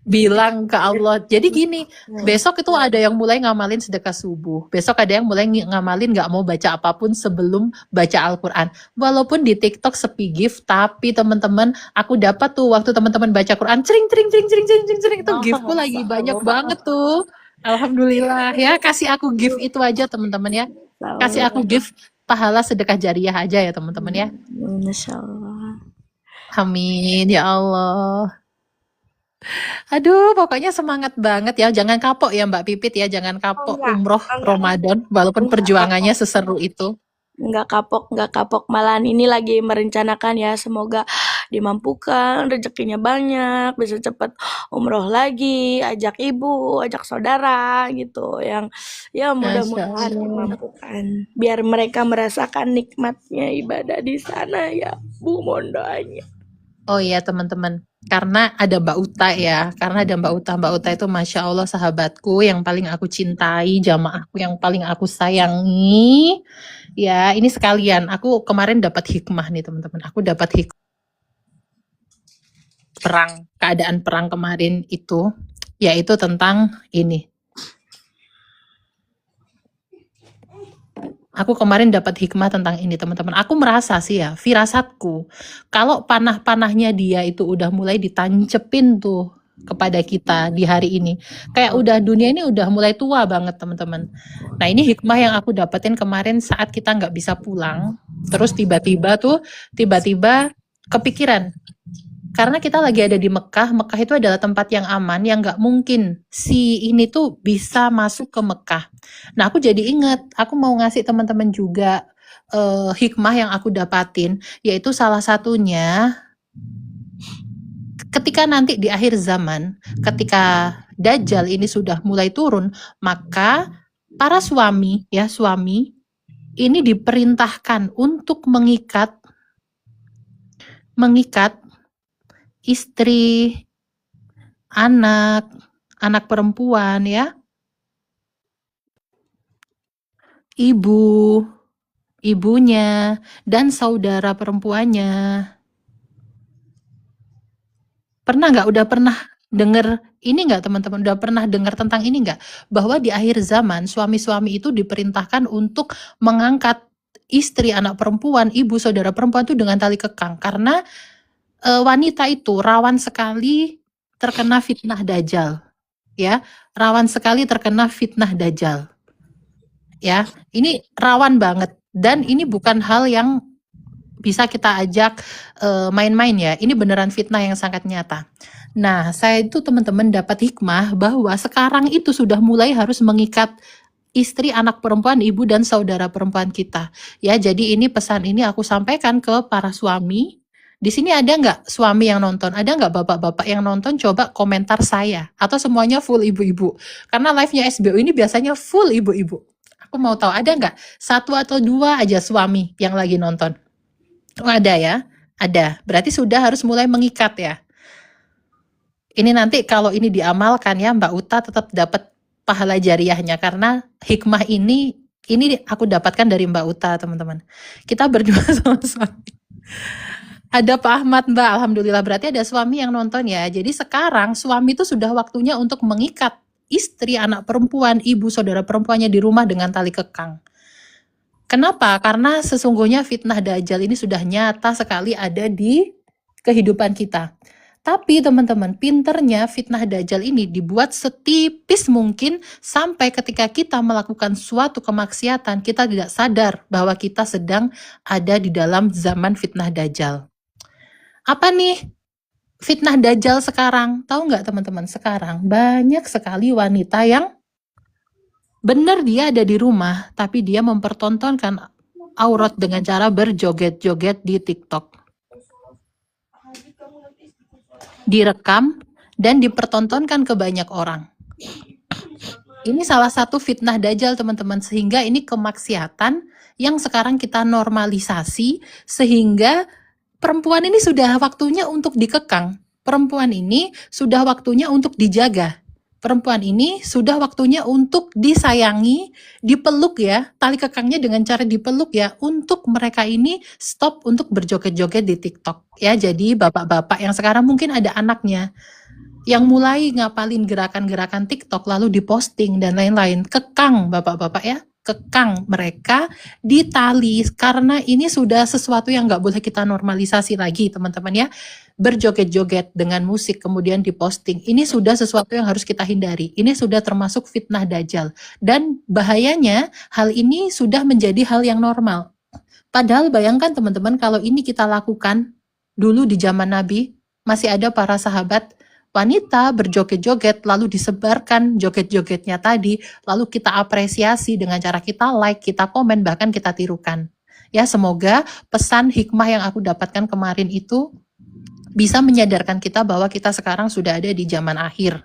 Bilang ke Allah. Jadi gini, besok itu ada yang mulai ngamalin sedekah subuh. Besok ada yang mulai ngamalin nggak mau baca apapun sebelum baca Al-Quran. Walaupun di TikTok sepi gift, tapi teman-teman, aku dapat tuh waktu teman-teman baca Quran, cering, cering, cering, cering, cering, cering, cering, itu giftku lagi banyak banget tuh. Alhamdulillah ya, kasih aku gift itu aja teman-teman ya. Kasih aku gift pahala sedekah jariah aja ya teman-teman ya. Masya Allah. Amin ya Allah. Aduh, pokoknya semangat banget ya. Jangan kapok ya Mbak Pipit ya. Jangan kapok umroh Ramadan. Walaupun perjuangannya seseru itu. Nggak kapok. Malahan ini lagi merencanakan ya, semoga dimampukan, rezekinya banyak, bisa cepat umroh lagi, ajak ibu, ajak saudara gitu, yang ya mudah-mudahan dimampukan. Biar mereka merasakan nikmatnya ibadah di sana ya, Bu, mohon doanya. Oh iya teman-teman, karena ada Mbak Uta ya, karena ada Mbak Uta. Mbak Uta itu Masya Allah sahabatku yang paling aku cintai, jamaahku yang paling aku sayangi. Ya, ini sekalian, aku kemarin dapat hikmah nih teman-teman. Aku dapat hikmah keadaan perang kemarin itu, yaitu tentang ini. Aku kemarin dapat hikmah tentang ini teman-teman. Aku merasa sih ya, firasatku, kalau panah-panahnya dia itu udah mulai ditancepin tuh kepada kita di hari ini. Kayak udah dunia ini udah mulai tua banget teman-teman. Nah ini hikmah yang aku dapetin kemarin saat kita nggak bisa pulang. Terus tiba-tiba kepikiran. Karena kita lagi ada di Mekah, Mekah itu adalah tempat yang aman, yang nggak mungkin si ini tuh bisa masuk ke Mekah. Nah aku jadi ingat, aku mau ngasih teman-teman juga hikmah yang aku dapatin, yaitu salah satunya, ketika nanti di akhir zaman, ketika Dajjal ini sudah mulai turun, maka para suami ini diperintahkan untuk mengikat istri, anak perempuan ya, ibunya, dan saudara perempuannya. Udah pernah dengar ini nggak teman-teman? Udah pernah dengar tentang ini nggak? Bahwa di akhir zaman suami-suami itu diperintahkan untuk mengangkat istri, anak perempuan, ibu, saudara perempuan itu dengan tali kekang. Karena wanita itu rawan sekali terkena fitnah Dajjal. Ya, rawan sekali terkena fitnah Dajjal. Ya, ini rawan banget. Dan ini bukan hal yang bisa kita ajak main-main ya. Ini beneran fitnah yang sangat nyata. Nah, saya itu teman-teman dapat hikmah bahwa sekarang itu sudah mulai harus mengikat istri, anak perempuan, ibu, dan saudara perempuan kita. Ya, jadi ini pesan ini aku sampaikan ke para suami. Di sini ada nggak suami yang nonton? Ada nggak bapak-bapak yang nonton? Coba komentar saya. Atau semuanya full ibu-ibu. Karena live-nya SBU ini biasanya full ibu-ibu. Aku mau tahu, ada nggak? 1 atau 2 aja suami yang lagi nonton? Oh, ada ya? Ada. Berarti sudah harus mulai mengikat ya. Ini nanti kalau ini diamalkan ya, Mbak Uta tetap dapat pahala jariahnya. Karena hikmah ini aku dapatkan dari Mbak Uta, teman-teman. Kita berdua sama suami. Ada Pak Ahmad, Mbak. Alhamdulillah, berarti ada suami yang nonton ya. Jadi sekarang suami itu sudah waktunya untuk mengikat istri, anak perempuan, ibu, saudara perempuannya di rumah dengan tali kekang. Kenapa? Karena sesungguhnya fitnah Dajjal ini sudah nyata sekali ada di kehidupan kita. Tapi teman-teman, pinternya fitnah Dajjal ini dibuat setipis mungkin sampai ketika kita melakukan suatu kemaksiatan, kita tidak sadar bahwa kita sedang ada di dalam zaman fitnah Dajjal. Apa nih fitnah Dajjal sekarang? Tahu nggak teman-teman? Sekarang banyak sekali wanita yang benar dia ada di rumah, tapi dia mempertontonkan aurat dengan cara berjoget-joget di TikTok. Direkam dan dipertontonkan ke banyak orang. Ini salah satu fitnah Dajjal teman-teman, sehingga ini kemaksiatan yang sekarang kita normalisasi, sehingga perempuan ini sudah waktunya untuk dikekang. Perempuan ini sudah waktunya untuk dijaga. perempuan ini sudah waktunya untuk disayangi, dipeluk ya, tali kekangnya dengan cara dipeluk ya, untuk mereka ini stop untuk berjoget-joget di TikTok ya. Jadi bapak-bapak yang sekarang mungkin ada anaknya yang mulai ngapalin gerakan-gerakan TikTok lalu diposting dan lain-lain, kekang bapak-bapak ya, kekang mereka di tali, karena ini sudah sesuatu yang nggak boleh kita normalisasi lagi teman-teman ya, berjoget-joget dengan musik kemudian diposting, ini sudah sesuatu yang harus kita hindari, ini sudah termasuk fitnah dajjal, dan bahayanya hal ini sudah menjadi hal yang normal. Padahal bayangkan teman-teman kalau ini kita lakukan dulu di zaman Nabi, masih ada para sahabat wanita berjoget-joget lalu disebarkan joget-jogetnya tadi, lalu kita apresiasi dengan cara kita like, kita komen, bahkan kita tirukan. Ya, semoga pesan hikmah yang aku dapatkan kemarin itu bisa menyadarkan kita bahwa kita sekarang sudah ada di zaman akhir.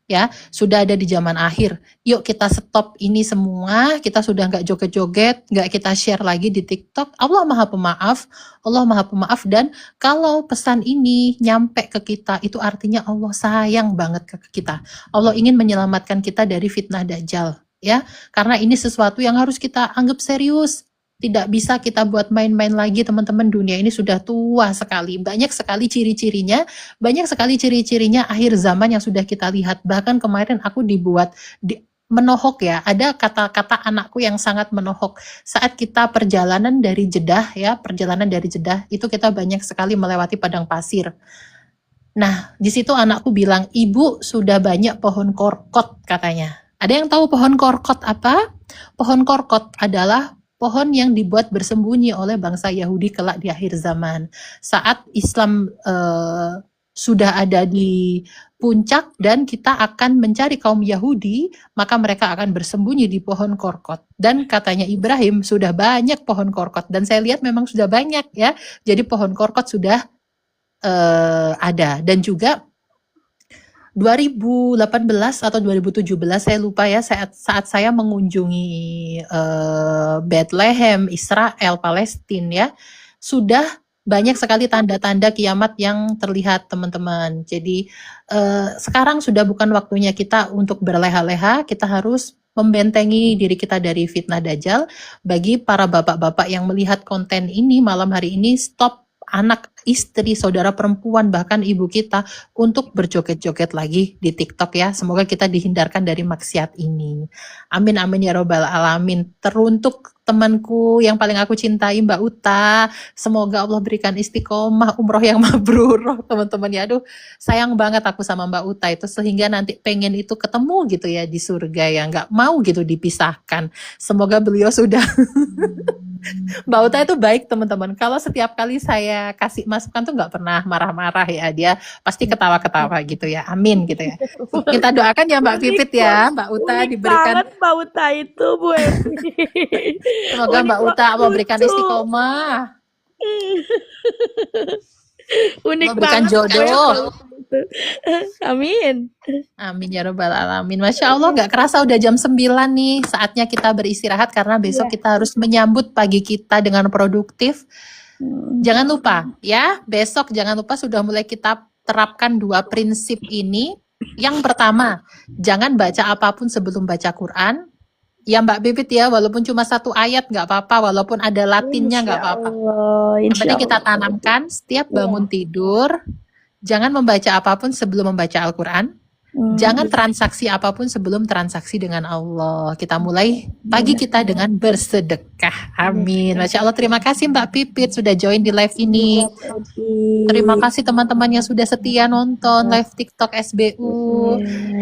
Ya, sudah ada di zaman akhir. Yuk kita stop ini semua, kita sudah nggak joget-joget, nggak kita share lagi di TikTok. Allah Maha Pemaaf, Allah Maha Pemaaf, dan kalau pesan ini nyampe ke kita, itu artinya Allah sayang banget ke kita. Allah ingin menyelamatkan kita dari fitnah dajjal, ya. Karena ini sesuatu yang harus kita anggap serius. Tidak bisa kita buat main-main lagi teman-teman, dunia ini sudah tua sekali. Banyak sekali ciri-cirinya, akhir zaman yang sudah kita lihat. Bahkan kemarin aku menohok ya, ada kata-kata anakku yang sangat menohok. Saat kita perjalanan dari Jeddah ya, itu kita banyak sekali melewati padang pasir. Nah, di situ anakku bilang, "Ibu, sudah banyak pohon korkot," katanya. Ada yang tahu pohon korkot apa? Pohon korkot adalah pohon yang dibuat bersembunyi oleh bangsa Yahudi kelak di akhir zaman. Saat Islam sudah ada di puncak dan kita akan mencari kaum Yahudi, maka mereka akan bersembunyi di pohon korkot. Dan katanya Ibrahim, sudah banyak pohon korkot. Dan saya lihat memang sudah banyak ya. Jadi pohon korkot sudah ada. Dan juga 2018 atau 2017 saya lupa ya, saat saya mengunjungi Bethlehem, Israel, Palestina ya, sudah banyak sekali tanda-tanda kiamat yang terlihat teman-teman. Jadi sekarang sudah bukan waktunya kita untuk berleha-leha, kita harus membentengi diri kita dari fitnah dajjal. Bagi para bapak-bapak yang melihat konten ini malam hari ini, stop anak, istri, saudara perempuan, bahkan ibu kita untuk berjoget-joget lagi di TikTok ya. Semoga kita dihindarkan dari maksiat ini. Amin amin ya robbal alamin. Teruntuk temanku yang paling aku cintai, Mbak Uta, semoga Allah berikan istiqomah, umroh yang mabrur teman-teman ya. Aduh, sayang banget aku sama Mbak Uta itu, sehingga nanti pengen itu ketemu gitu ya di surga ya, nggak mau gitu dipisahkan. Semoga beliau sudah Mbak Uta itu baik teman-teman. Kalau setiap kali saya kasih masukan tuh nggak pernah marah-marah ya, dia pasti ketawa-ketawa gitu ya. Amin gitu ya. Kita doakan ya Mbak Pipit ya, Mbak Uta diberikan. Banget Mbak Uta itu Bu Epi. Semoga Mbak Uta Allah berikan istiqomah. Unik Allah berikan banget jodoh. Amin. Amin ya robbal alamin. Masya Allah, nggak kerasa udah jam 9 nih. Saatnya kita beristirahat karena besok kita harus menyambut pagi kita dengan produktif. Jangan lupa ya, besok jangan lupa sudah mulai kita terapkan 2 prinsip ini. Yang pertama, jangan baca apapun sebelum baca Quran. Ya Mbak Bibit ya, walaupun cuma 1 ayat nggak apa-apa, walaupun ada latinnya nggak apa-apa. Yang penting kita tanamkan setiap bangun tidur. Jangan membaca apapun sebelum membaca Al-Quran. Jangan transaksi apapun sebelum transaksi dengan Allah. Kita mulai pagi kita dengan bersedekah. Amin. Masya Allah, terima kasih Mbak Pipit sudah join di live ini. Terima kasih teman-teman yang sudah setia nonton live TikTok SBU.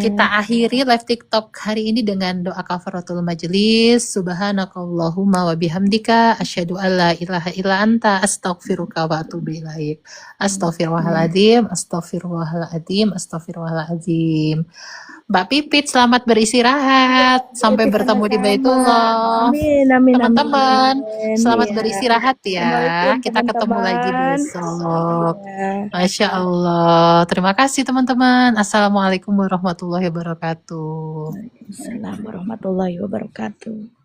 Kita akhiri live TikTok hari ini dengan doa kafaratul majelis. Subhanakallahumma wa bihamdika asyhadu alla ilaha illa anta astaghfiruka wa atubu ilaik. Astaghfirullahaladzim, astaghfirullahaladzim, astaghfirullahaladzim. Mbak Pipit, selamat beristirahat. Sampai bertemu di Baitullah. Amin. Teman-teman, selamat beristirahat ya. Kita ketemu lagi besok. Masya Allah. Terima kasih teman-teman. Assalamualaikum warahmatullahi wabarakatuh. Assalamualaikum warahmatullahi wabarakatuh.